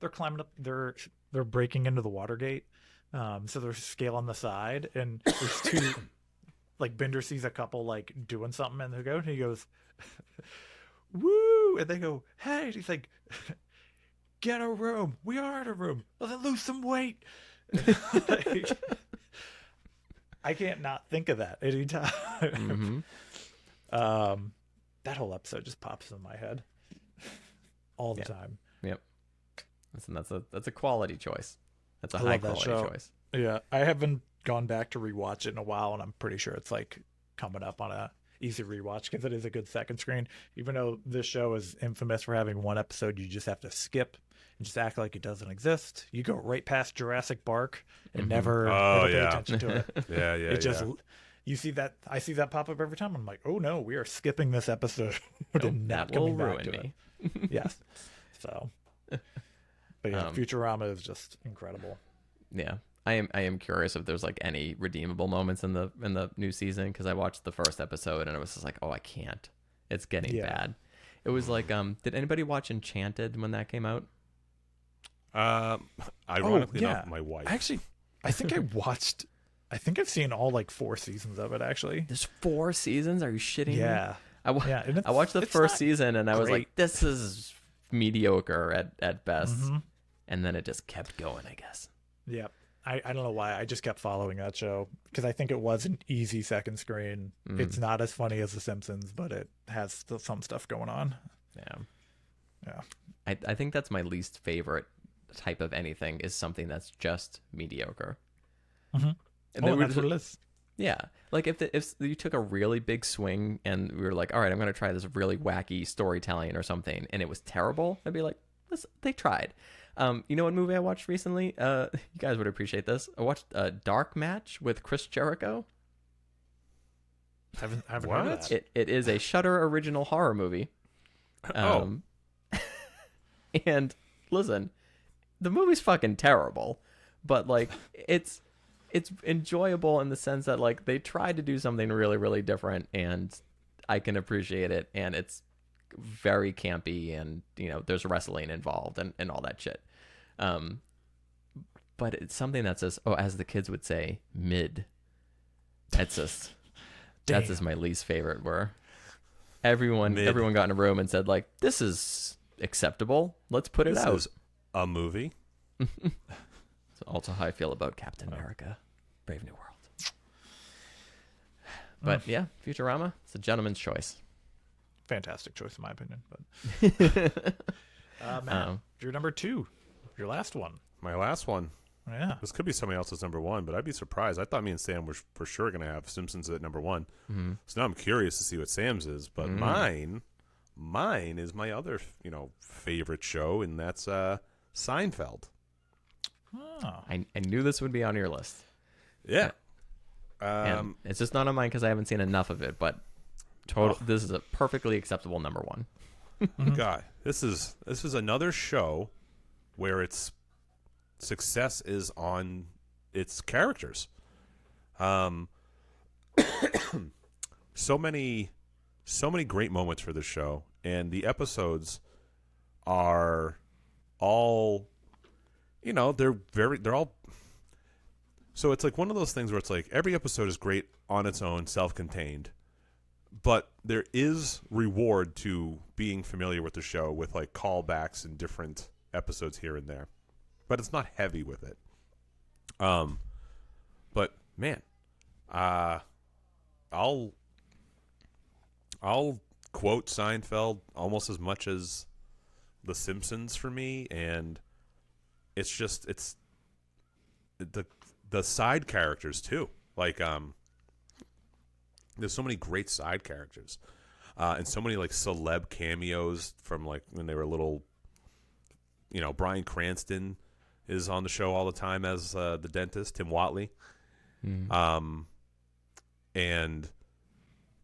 They're climbing up. They're breaking into the Watergate. So there's scale on the side, and there's two. Like, Bender sees a couple like doing something, and he goes, "Woo!" And they go, "Hey!" And he's like, "Get a room. We are in a room. Let's lose some weight." I can't not think of that anytime. That whole episode just pops in my head all the time. Yep. Listen, that's a quality choice. That's a high quality choice. Yeah, I haven't gone back to rewatch it in a while, and I'm pretty sure it's like coming up on a easy rewatch, because it is a good second screen. Even though this show is infamous for having one episode you just have to skip and just act like it doesn't exist. You go right past Jurassic Park and never pay attention to it. It just you see that, I see that pop up every time. I'm like, oh no, we are skipping this episode. And not that will coming back ruin to me. It. Yes. So, but yeah, Futurama is just incredible. Yeah. I am curious if there's like any redeemable moments in the new season, because I watched the first episode and it was just like, oh, I can't. It's getting bad. It was like, did anybody watch Enchanted when that came out? Ironically enough, my wife. Actually, I think I've seen all like 4 seasons of it, actually. There's 4 seasons? Are you shitting me? Yeah. I watched the first season and I was like, this is mediocre at best. And then it just kept going, I guess. Yeah. I don't know why. I just kept following that show because I think it was an easy second screen. It's not as funny as The Simpsons, but it has still some stuff going on. Yeah. I think that's my least favorite type of anything, is something that's just mediocre. And that's what it is. Yeah. Like if you took a really big swing and we were like, all right, I'm going to try this really wacky storytelling or something, and it was terrible, I'd be like, they tried. You know what movie I watched recently? You guys would appreciate this. I watched Dark Match with Chris Jericho. I haven't heard of that. It is a Shudder original horror movie. And listen, the movie's fucking terrible, but like it's enjoyable in the sense that like they tried to do something really, really different, and I can appreciate it, and it's very campy, and you know there's wrestling involved and all that shit. But it's something that's just, as the kids would say, mid. That's just that's just my least favorite, where everyone got in a room and said like, this is acceptable, let's put it out. This is a movie. It's also how I feel about Captain America Brave New World. But yeah, Futurama, it's a gentleman's choice. Fantastic choice in my opinion. But Matt, your number 2, your last one. My last one. Yeah. This could be somebody else's number 1, but I'd be surprised. I thought me and Sam were for sure going to have Simpsons at number 1. So now I'm curious to see what Sam's is. But mine is my other, favorite show, and that's Seinfeld. Oh. I knew this would be on your list. Yeah. And it's just not on mine because I haven't seen enough of it. But this is a perfectly acceptable number one. God, this is another show where its success is on its characters. So many great moments for this show, and the episodes are all, they're all. So it's like one of those things where it's like every episode is great on its own, self-contained, but there is reward to being familiar with the show with like callbacks and different episodes here and there, but it's not heavy with it. But man, I'll quote Seinfeld almost as much as The Simpsons for me, and it's the side characters too. Like there's so many great side characters, and so many like celeb cameos from like when they were little. Bryan Cranston is on the show all the time as the dentist, Tim Whatley. And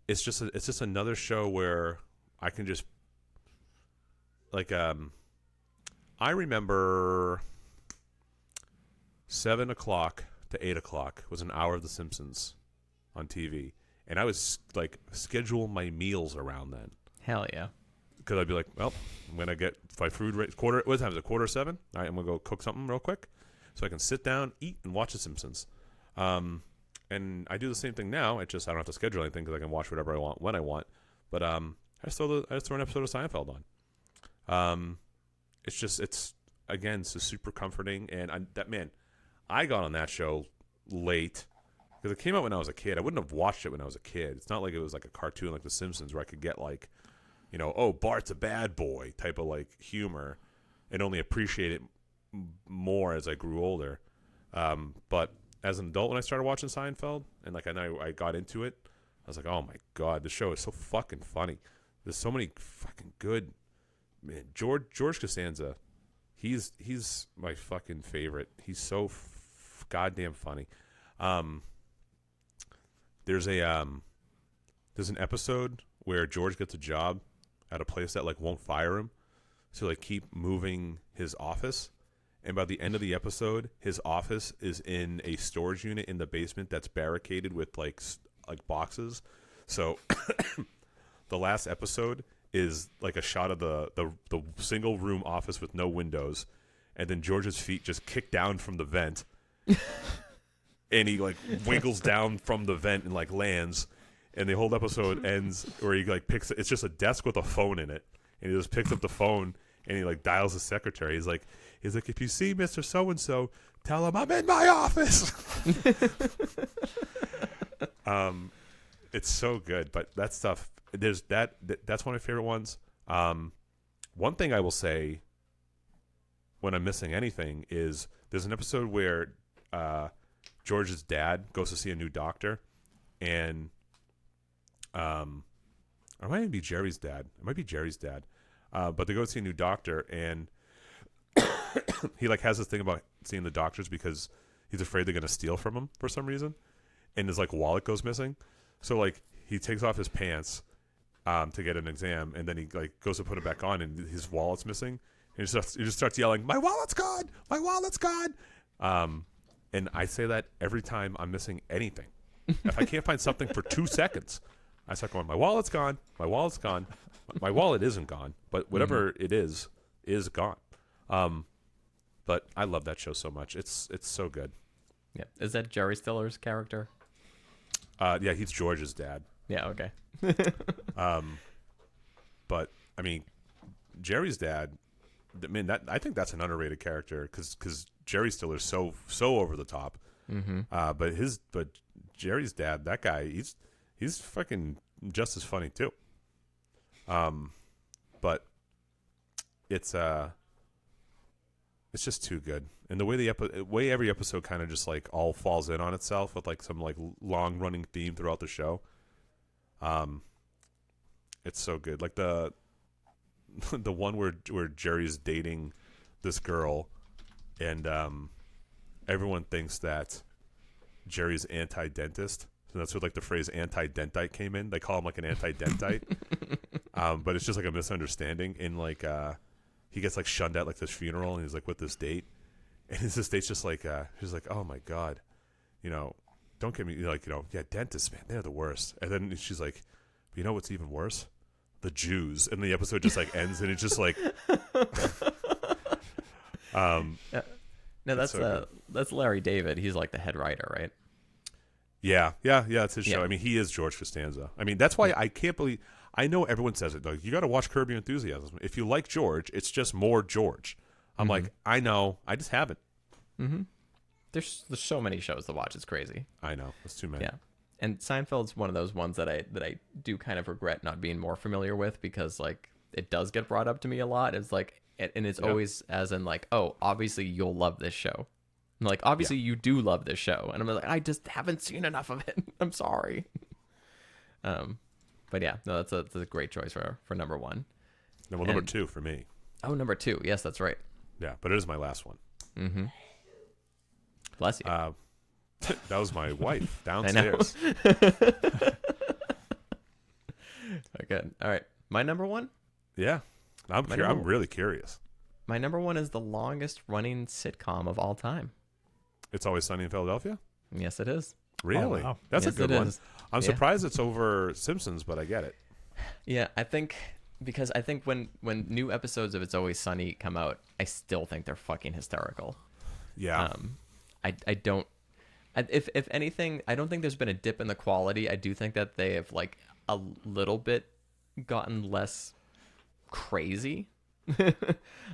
it's just another show where I can just like I remember 7 o'clock to 8 o'clock was an hour of The Simpsons on TV, and I was like schedule my meals around then. Hell yeah. Because I'd be like, well, I'm going to get my food ready. What time is it? 6:45? All right, I'm going to go cook something real quick so I can sit down, eat, and watch The Simpsons. And I do the same thing now. I don't have to schedule anything because I can watch whatever I want when I want. But I just throw an episode of Seinfeld on. It's again, super comforting. And I got on that show late because it came out when I was a kid. I wouldn't have watched it when I was a kid. It's not like it was like a cartoon like The Simpsons where I could get like, Bart's a bad boy type of like humor and only appreciate it more as I grew older. But as an adult, when I started watching Seinfeld and like I got into it, I was like, oh my God, the show is so fucking funny. There's so many fucking good, man. George Costanza, he's my fucking favorite. He's so goddamn funny. There's an episode where George gets a job at a place that like won't fire him, so like keep moving his office, and by the end of the episode his office is in a storage unit in the basement that's barricaded with like boxes. So the last episode is like a shot of the single room office with no windows, and then George's feet just kick down from the vent and he like wiggles down from the vent and like lands. And the whole episode ends where he like it's just a desk with a phone in it, and he just picks up the phone and he like dials the secretary. He's like, if you see Mr. So and So, tell him I'm in my office. It's so good, but that stuff that's one of my favorite ones. One thing I will say when I'm missing anything is there's an episode where George's dad goes to see a new doctor, and or it might even be Jerry's dad. It might be Jerry's dad. But they go see a new doctor, and he like has this thing about seeing the doctors because he's afraid they're gonna steal from him for some reason, and his like wallet goes missing. So like he takes off his pants to get an exam, and then he like goes to put it back on, and his wallet's missing. And he just starts yelling, "My wallet's gone! My wallet's gone!" And I say that every time I'm missing anything. If I can't find something for 2 seconds, I start going, my wallet's gone. My wallet's gone. My wallet isn't gone, but whatever it is gone. But I love that show so much. It's so good. Yeah. Is that Jerry Stiller's character? Yeah, he's George's dad. Yeah. Okay. But I mean, Jerry's dad. I mean, I think that's an underrated character because Jerry Stiller's so over the top. Mm-hmm. But Jerry's dad, that guy, he's fucking just as funny too. But it's just too good, and the way every episode kind of just like all falls in on itself with like some like long running theme throughout the show. It's so good. Like the one where Jerry's dating this girl, and everyone thinks that Jerry's anti-dentist. So that's where like the phrase anti-dentite came in. They call him like an anti-dentite. But it's just like a misunderstanding. And like he gets like shunned at like this funeral, and he's like with this date, and this date's just like she's like, oh my god, you know, don't get me like, you know, yeah, dentists, man, they're the worst. And then she's like, you know what's even worse? The Jews. And the episode just like ends, and it's just like No, that's Larry David. He's like the head writer, right? Yeah, it's his show. Yeah. I mean, he is George Costanza. I mean, that's why I can't believe. I know everyone says it. Like, you got to watch Curb Your Enthusiasm. If you like George, it's just more George. I'm like, I know, I just haven't. Mm-hmm. There's so many shows to watch. It's crazy. I know, it's too many. Yeah, and Seinfeld's one of those ones that I do kind of regret not being more familiar with, because like it does get brought up to me a lot. It's like, and it's always as in like, oh, obviously you'll love this show. And like, obviously you do love this show, and I'm like, I just haven't seen enough of it. I'm sorry. But yeah, no, that's a great choice for number one. No, well, number two for me. Oh, number two. Yes, that's right. Yeah, but it is my last one. Mm-hmm. Bless you. That was my wife downstairs. Okay. All right. My number one? Yeah. I'm really curious. My number one is the longest running sitcom of all time. It's Always Sunny in Philadelphia? Yes, it is. Really? Oh, wow. That's Yes, a good it one. is. I'm Yeah. surprised it's over Simpsons, but I get it. Yeah, I think because when new episodes of It's Always Sunny come out, I still think they're fucking hysterical. Yeah. If anything, I don't think there's been a dip in the quality. I do think that they have like a little bit gotten less crazy,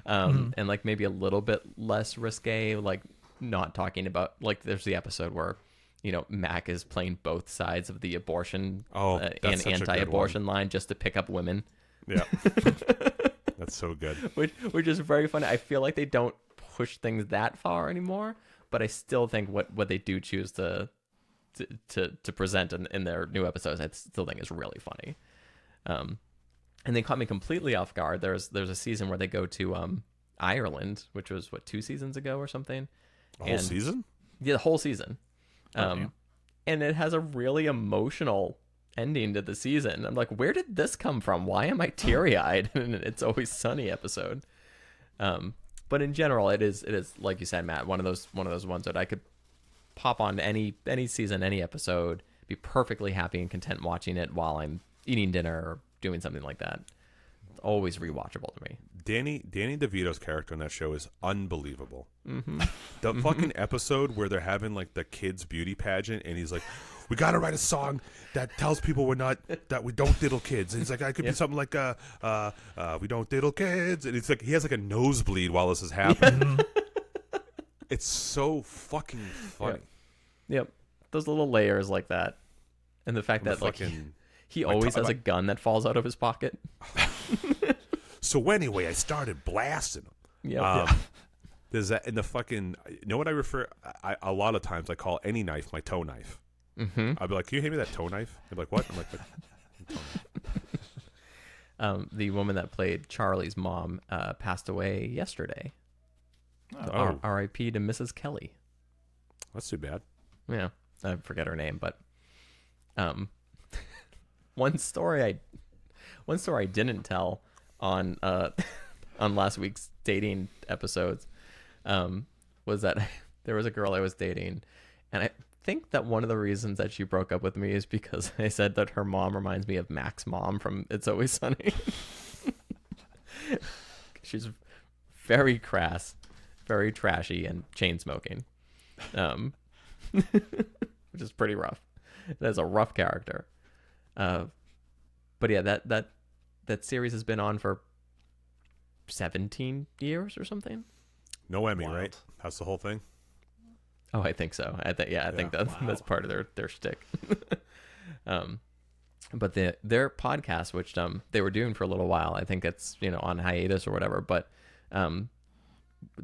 and like maybe a little bit less risque. Like not talking about, like, there's the episode where, you know, Mac is playing both sides of the abortion that's and such a good anti-abortion one. line just to pick up women. Yeah. That's so good. Which is very funny. I feel like they don't push things that far anymore, but I still think what they do choose to present in their new episodes, I still think is really funny. And they caught me completely off guard. There's a season where they go to Ireland, which was 2 seasons ago or something. The whole season? Yeah, the whole season. Yeah. And it has a really emotional ending to the season. I'm like, where did this come from? Why am I teary-eyed in an It's Always Sunny episode? But in general, it is like you said, Matt, one of those ones that I could pop on any season, any episode, be perfectly happy and content watching it while I'm eating dinner or doing something like that. It's always rewatchable to me. Danny DeVito's character on that show is unbelievable. Mm-hmm. The fucking episode where they're having like the kids beauty pageant, and he's like, "We got to write a song that tells people that we don't diddle kids." And he's like, "I could be something like we don't diddle kids," and it's like he has like a nosebleed while this is happening. It's so fucking funny. Yep. Those little layers like that, and the fact that like he always has a gun that falls out of his pocket. So anyway, I started blasting him. Yep. There's that in the fucking. You know what I refer? A lot of times I call any knife my toe knife. Mm-hmm. I'll be like, "Can you hand me that toe knife?" They're like, "What?" I'm like, "Toe knife." The woman that played Charlie's mom passed away yesterday. Oh. R.I.P. to Mrs. Kelly. That's too bad. Yeah, I forget her name, but one story I didn't tell on last week's dating episodes was that there was a girl I was dating, and I think that one of the reasons that she broke up with me is because I said that her mom reminds me of Mac's mom from It's Always Sunny. She's very crass, very trashy, and chain smoking, which is pretty rough. That's a rough character. But yeah, that series has been on for 17 years or something. No Emmy, Wild. right? That's the whole thing. Oh, I think so. I think that's part of their shtick. But their podcast, which they were doing for a little while, I think it's on hiatus or whatever. But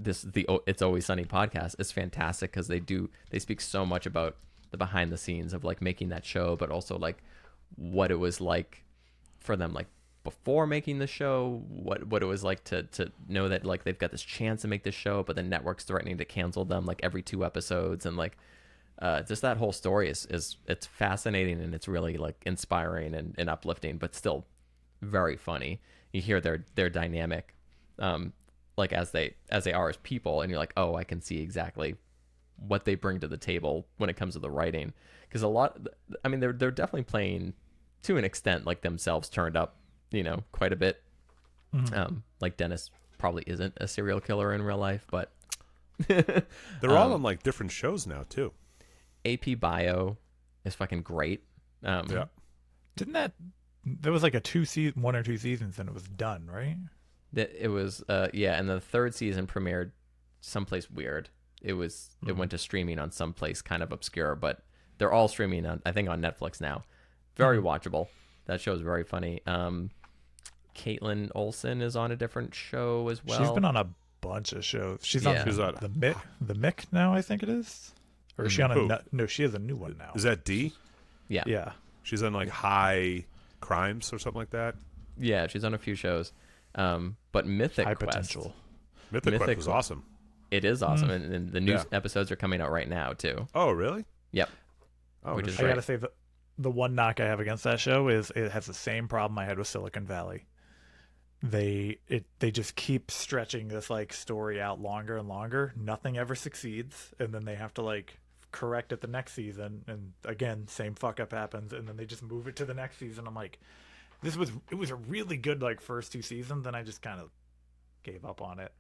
It's Always Sunny podcast is fantastic because they speak so much about the behind the scenes of like making that show, but also like what it was like for them, like before making the show, what it was like to know that like they've got this chance to make this show, but the network's threatening to cancel them like every 2 episodes, and like just that whole story is it's fascinating, and it's really like inspiring and uplifting, but still very funny. You hear their dynamic, like as they are as people, and you're like, oh, I can see exactly what they bring to the table when it comes to the writing. Because they're definitely playing to an extent like themselves turned up, quite a bit. Like Dennis probably isn't a serial killer in real life, but they're all on like different shows now too. AP Bio is fucking great. Yeah. Didn't there was like a 1 or 2 seasons and it was done, right? It was and the third season premiered someplace weird. It went to streaming on someplace kind of obscure, but they're all streaming on, I think, on Netflix now. Very watchable. That show is very funny. Caitlin Olsen is on a different show as well. She's been on a bunch of shows. She's on the Mick now, I think it is. Or is she on no, she has a new one now. Is that D? Yeah. Yeah. She's on like High Crimes or something like that. Yeah, she's on a few shows. But Mythic High Quest. Potential. Mythic Quest was awesome. It is awesome, and the new episodes are coming out right now too. Oh, really? Yep. Oh, Which is I gotta say the one knock I have against that show is it has the same problem I had with Silicon Valley. They just keep stretching this like story out longer and longer. Nothing ever succeeds, and then they have to like correct it the next season, and again same fuck up happens, and then they just move it to the next season. I'm like, it was a really good like first 2 seasons, then I just kind of gave up on it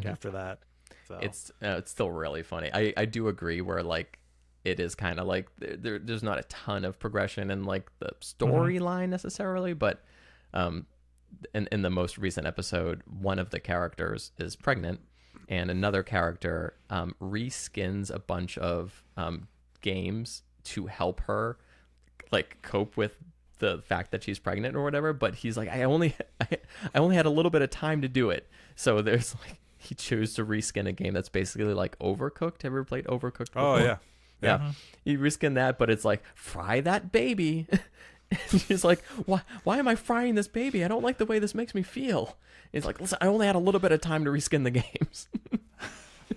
after that. So It's still really funny. I do agree where like it is kind of like there's not a ton of progression in like the storyline necessarily, but in the most recent episode, one of the characters is pregnant, and another character reskins a bunch of games to help her like cope with the fact that she's pregnant or whatever. But he's like, I only had a little bit of time to do it, so there's like he chose to reskin a game that's basically like Overcooked. Have you ever played Overcooked before? Oh yeah. Yeah. He reskin that, but it's like, fry that baby. And she's like, why am I frying this baby? I don't like the way this makes me feel. He's like, listen, I only had a little bit of time to reskin the games.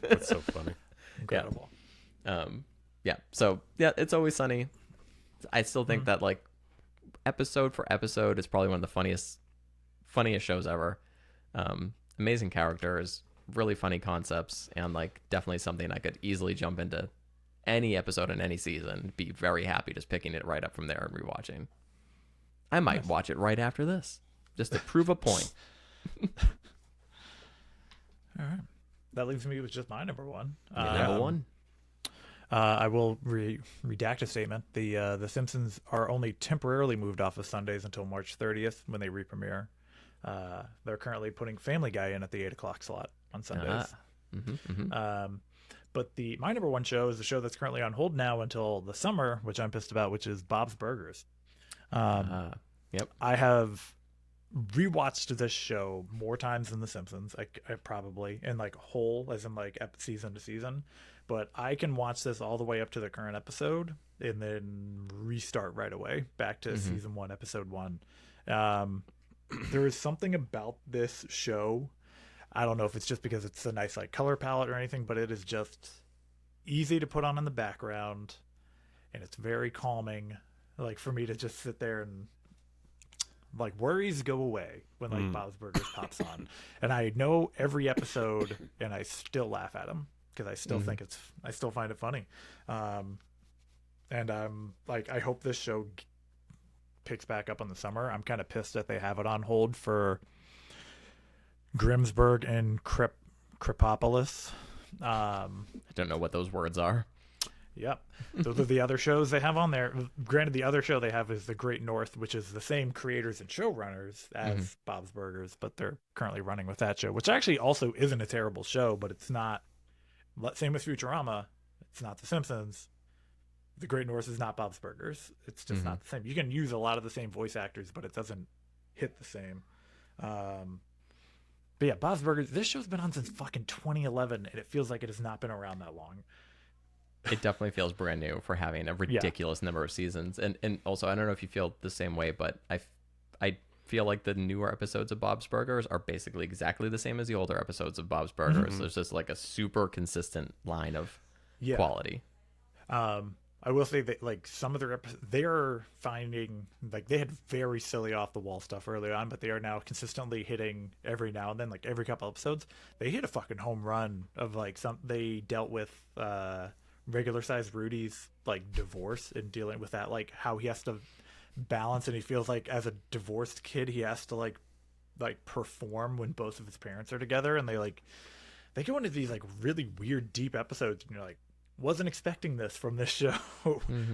That's so funny. incredible. So yeah, It's Always Sunny. I still think that like episode for episode is probably one of the funniest shows ever. Amazing characters, really funny concepts, and like definitely something I could easily jump into any episode in any season. Be very happy just picking it right up from there and rewatching. I might watch it right after this just to prove a point. All right, that leaves me with just my number one. Number one. I will redact a statement. The Simpsons are only temporarily moved off of Sundays until March 30th when they repremiere. They're currently putting Family Guy in at the 8 o'clock slot on Sundays. But my number one show is the show that's currently on hold now until the summer, which I'm pissed about, which is Bob's Burgers. Yep. I have rewatched this show more times than The Simpsons. I probably in like whole, as in like season to season. But I can watch this all the way up to the current episode and then restart right away back to season 1, episode 1. There is something about this show. I don't know if it's just because it's a nice like color palette or anything, but it is just easy to put on in the background, and it's very calming. Like for me to just sit there and like worries go away when like Bob's Burgers pops on, and I know every episode, and I still laugh at them because I still think I still find it funny. And I'm like, I hope this show picks back up in the summer. I'm kind of pissed that they have it on hold for Grimsburg and Crepopolis. I don't know what those words are. Yep. Those are the other shows they have on there. Granted, the other show they have is The Great North, which is the same creators and showrunners as Bob's Burgers, but they're currently running with that show, which actually also isn't a terrible show, but it's not. Same with Futurama. It's not The Simpsons. The Great North is not Bob's Burgers. It's just not the same. You can use a lot of the same voice actors, but it doesn't hit the same. But yeah, Bob's Burgers, this show's been on since fucking 2011, and it feels like it has not been around that long. It definitely feels brand new for having a ridiculous number of seasons. And also, I don't know if you feel the same way, but I feel like the newer episodes of Bob's Burgers are basically exactly the same as the older episodes of Bob's Burgers. There's just like a super consistent line of quality. I will say that like some of their episodes, they're finding like they had very silly off the wall stuff early on, but they are now consistently hitting every now and then, like every couple episodes, they hit a fucking home run of like they dealt with regular sized Rudy's like divorce and dealing with that, like how he has to balance, and he feels like as a divorced kid he has to like perform when both of his parents are together, and they go into these like really weird deep episodes, and you're like, wasn't expecting this from this show.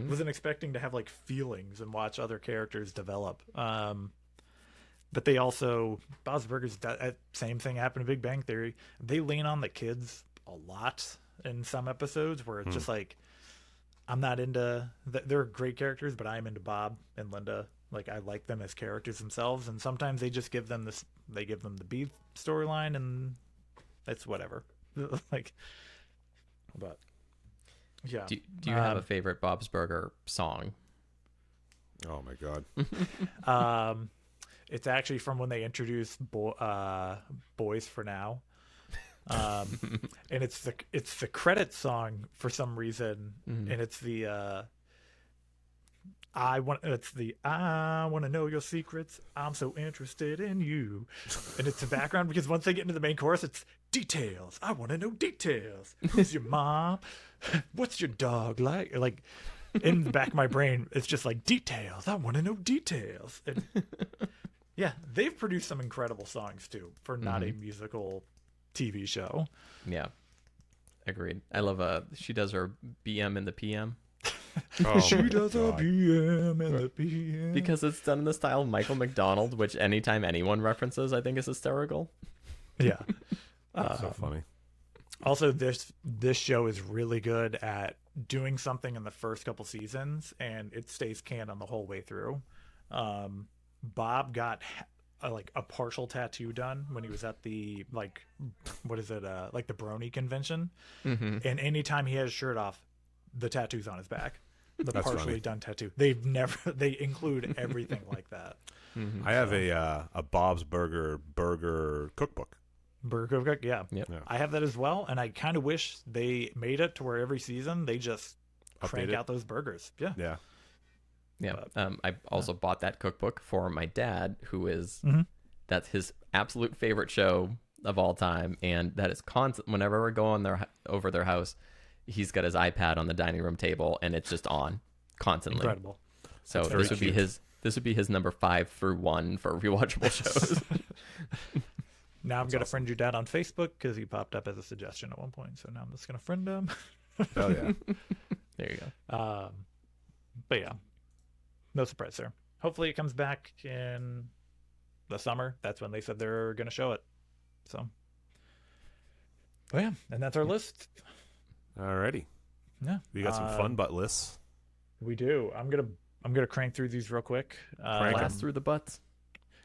Wasn't expecting to have like feelings and watch other characters develop. But they also, Bob's Burgers, that same thing happened to Big Bang Theory. They lean on the kids a lot in some episodes where it's just like, I'm not into, they're great characters, but I'm into Bob and Linda. Like I like them as characters themselves. And sometimes they just give them they give them the B storyline, and it's whatever. Like, but yeah. Do you have a favorite Bob's Burger song? Oh my god. It's actually from when they introduced Boys for Now. And it's the credit song for some reason, and it's the I want to know your secrets. I'm so interested in you. And it's the background because once they get into the main chorus, it's details. I want to know details. Who's your mom? What's your dog like? Like in the back of my brain, it's just like details. I want to know details. And yeah, they've produced some incredible songs too for not a musical TV show. Yeah, agreed. I love she does her BM in the PM. Oh She my does a God. BM in the PM. Because it's done in the style of Michael McDonald, which anytime anyone references, I think is hysterical. Yeah. That's so funny. Also, this show is really good at doing something in the first couple seasons, and it stays canon the whole way through. Bob got like a partial tattoo done when he was at the like the Brony convention, and anytime he has his shirt off, the tattoo's on his back. The That's partially funny. done tattoo. They include everything like that. I have a Bob's Burger cookbook. Burger Cook, yeah. Yep. Yeah. I have that as well, and I kind of wish they made it to where every season they just crank Update it. out those burgers. Yeah. Yeah. Yeah. I also bought that cookbook for my dad, who is that's his absolute favorite show of all time, and that is constant. Whenever we're going over their house, he's got his iPad on the dining room table, and it's just on constantly. Incredible. So That's very this would be his number 5 through 1 for rewatchable shows. Now I'm gonna friend your dad on Facebook because he popped up as a suggestion at one point. So now I'm just gonna friend him. Hell yeah. There you go. But yeah, no surprise there. Hopefully it comes back in the summer. That's when they said they're gonna show it. So, but yeah, and that's our list. Alrighty. Yeah, We got some fun butt lists. we do. I'm gonna crank through these real quick. Crank 'em. Blast through the butts.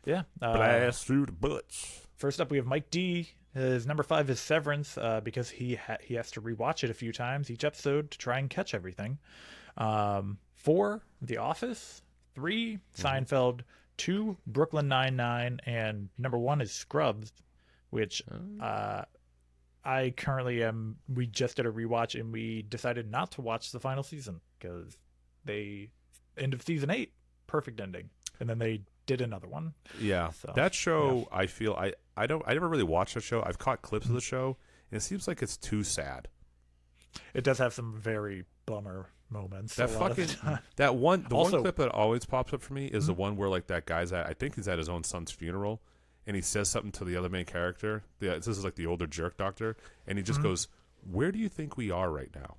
Yeah. Blast through the butts. First up, we have Mike D. His number 5 is Severance because he has to rewatch it a few times each episode to try and catch everything. 4, The Office. 3, Seinfeld. 2, Brooklyn Nine-Nine. And number 1 is Scrubs, which I currently am. We just did a rewatch and we decided not to watch the final season because end of season 8, perfect ending. And then they did another one. Yeah. So, That show, I feel I never really watched the show. I've caught clips of the show, and it seems like it's too sad. It does have some very bummer moments. That a lot of the fucking time. one Also- clip that always pops up for me is the one where like that guy's I think he's at his own son's funeral, and he says something to the other main character. This is like the older jerk doctor, and he just goes, "Where do you think we are right now?"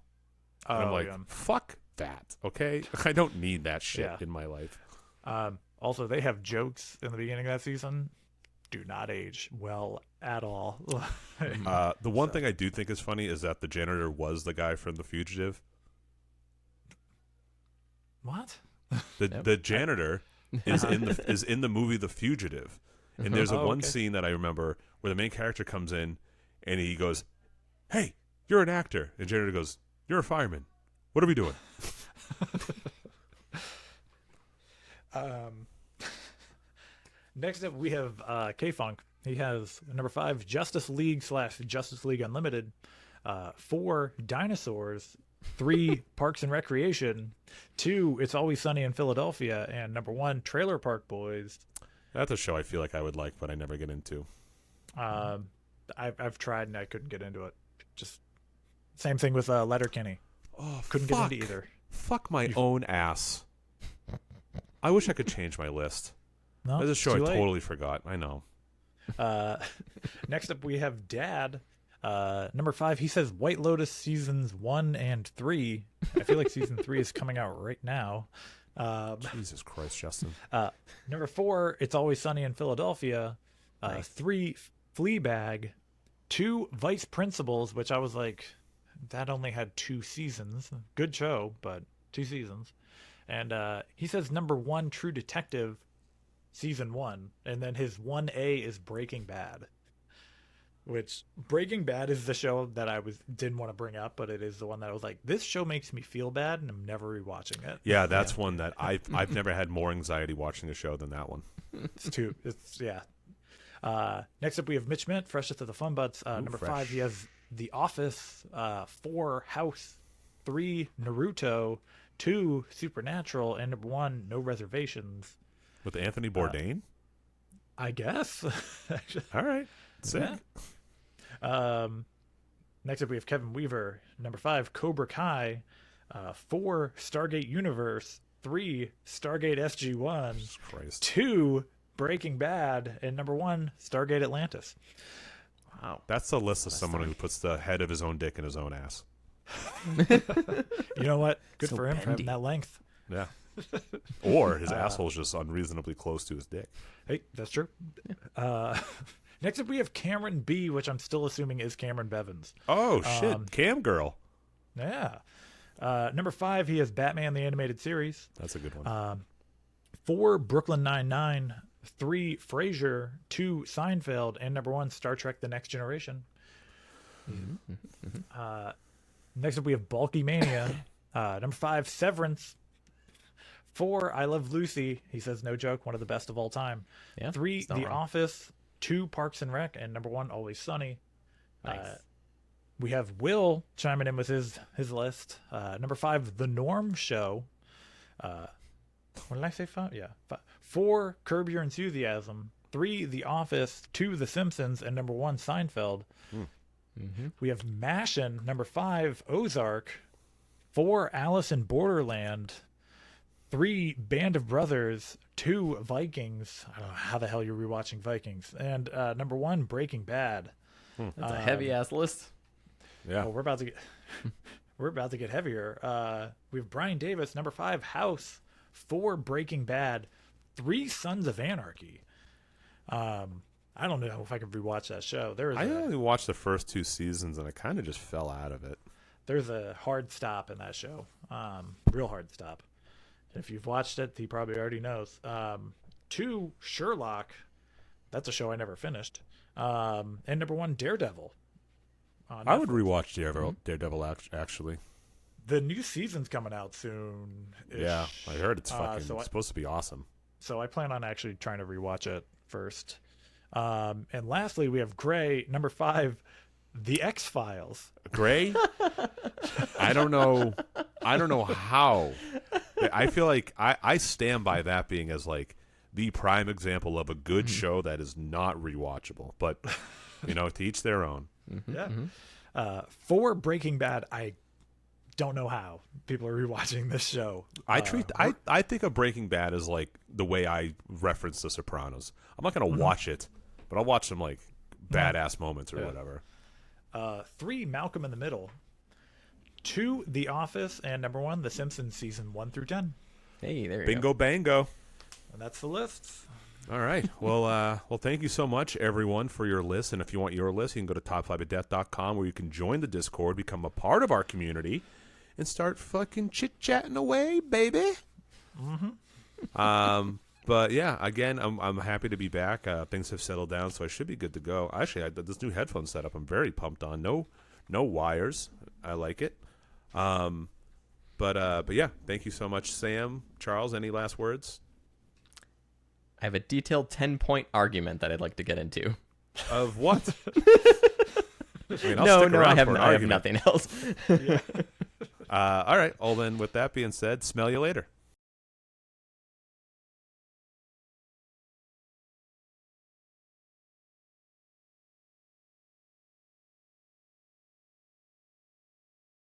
And I'm like, yeah. "Fuck that, okay? I don't need that shit Yeah. in my life." Also, they have jokes in the beginning of that season. Do not age well at all. The one thing I do think is funny is that the janitor was the guy from The Fugitive. What? The janitor is in the movie The Fugitive, and there's Oh, one okay. scene that I remember where the main character comes in and he goes, "Hey, you're an actor," and janitor goes, "You're a fireman. What are we doing?" Next up, we have K-Funk. He has number 5, Justice League / Justice League Unlimited. 4, Dinosaurs. 3, Parks and Recreation. 2, It's Always Sunny in Philadelphia. And number 1, Trailer Park Boys. That's a show I feel like I would like, but I never get into. I've tried and I couldn't get into it. Just same thing with Letterkenny. Oh, Couldn't get into either. Fuck my own ass. I wish I could change my list. No, There's a show I too late. totally forgot. I know. Next up, we have Dad. Number 5, he says White Lotus seasons 1 and 3. I feel like season 3 is coming out right now. Jesus Christ, Justin. Number 4, It's Always Sunny in Philadelphia. Nice. 3, Fleabag. 2, Vice Principals, which I was like, that only had 2 seasons. Good show, but 2 seasons. And he says number 1, True Detective, season 1. And then his 1A is Breaking Bad. Which Breaking Bad is the show that I didn't want to bring up, but it is the one that I was like, this show makes me feel bad, and I'm never rewatching it. Yeah, that's one that I've never had more anxiety watching a show than that one. Next up, we have Mitch Mint, freshest of the Fun Butts. Number fresh. 5, he has The Office. 4, House. 3, Naruto. 2, Supernatural. And number 1, No Reservations. With Anthony Bourdain? I guess. All right. Sick. Yeah. Next up, we have Kevin Weaver. Number 5, Cobra Kai. 4, Stargate Universe. 3, Stargate SG-1. Jesus Christ. 2, Breaking Bad. And number 1, Stargate Atlantis. Wow. That's the list of someone who puts the head of his own dick in his own ass. You know what? Good So for him for bendy. having that length. Yeah. Or his asshole's just unreasonably close to his dick. Hey, that's true. Next up, we have Cameron B, which I'm still assuming is Cameron Bevins. Oh, shit. Cam Girl. Yeah. Number 5, he has Batman the Animated Series. That's a good one. 4, Brooklyn Nine-Nine. 3, Frasier. 2, Seinfeld. And number 1, Star Trek The Next Generation. Next up, we have Bulky Mania. Number 5, Severance. 4, I Love Lucy. He says, no joke, one of the best of all time. Yeah, 3, it's not The wrong. Office. 2, Parks and Rec. And number 1, Always Sunny. Nice. We have Will chiming in with his list. Number 5, The Norm Show. What did I say? 5? Yeah. 4, Curb Your Enthusiasm. 3, The Office. 2, The Simpsons. And number 1, Seinfeld. We have Mashin. Number 5, Ozark. 4, Alice in Borderland. 3, Band of Brothers. 2, Vikings. I don't know how the hell you're rewatching Vikings. And number 1, Breaking Bad. That's a heavy ass list. Yeah. Well, we're about to get heavier. We have Brian Davis, number 5, House. 4, Breaking Bad. 3, Sons of Anarchy. I don't know if I could rewatch that show. I only watched the first 2 seasons and I kind of just fell out of it. There's a hard stop in that show. Real hard stop. If you've watched it, he probably already knows. 2, Sherlock. That's a show I never finished. And number 1, Daredevil. I would rewatch Daredevil actually. The new season's coming out soon. Yeah, I heard it's fucking so supposed to be awesome. So I plan on actually trying to rewatch it first. And lastly, we have Gray, number 5, The X-Files. Gray? I don't know how. I feel like I stand by that being as like the prime example of a good show that is not rewatchable. But to each their own. Yeah. For Breaking Bad, I don't know how people are rewatching this show. I think of Breaking Bad as like the way I reference The Sopranos. I'm not gonna watch it, but I'll watch some like badass moments or whatever. 3, Malcolm in the Middle. 2, The Office, and number 1, The Simpsons season 1 through 10. Hey, there you Bingo go. bango. And that's the list. All right. Well, thank you so much, everyone, for your list. And if you want your list, you can go to top5ofdeath.com where you can join the Discord, become a part of our community, and start fucking chit-chatting away, baby. But yeah, again, I'm happy to be back. Things have settled down, so I should be good to go. Actually, this new headphone setup, I'm very pumped on. No wires. I like it. But yeah, thank you so much, Sam. Charles, any last words? I have a detailed 10-point argument that I'd like to get into. Of what? I mean, No, stick around I have for an I have argument. nothing else. All right. Well, then, with that being said, smell you later.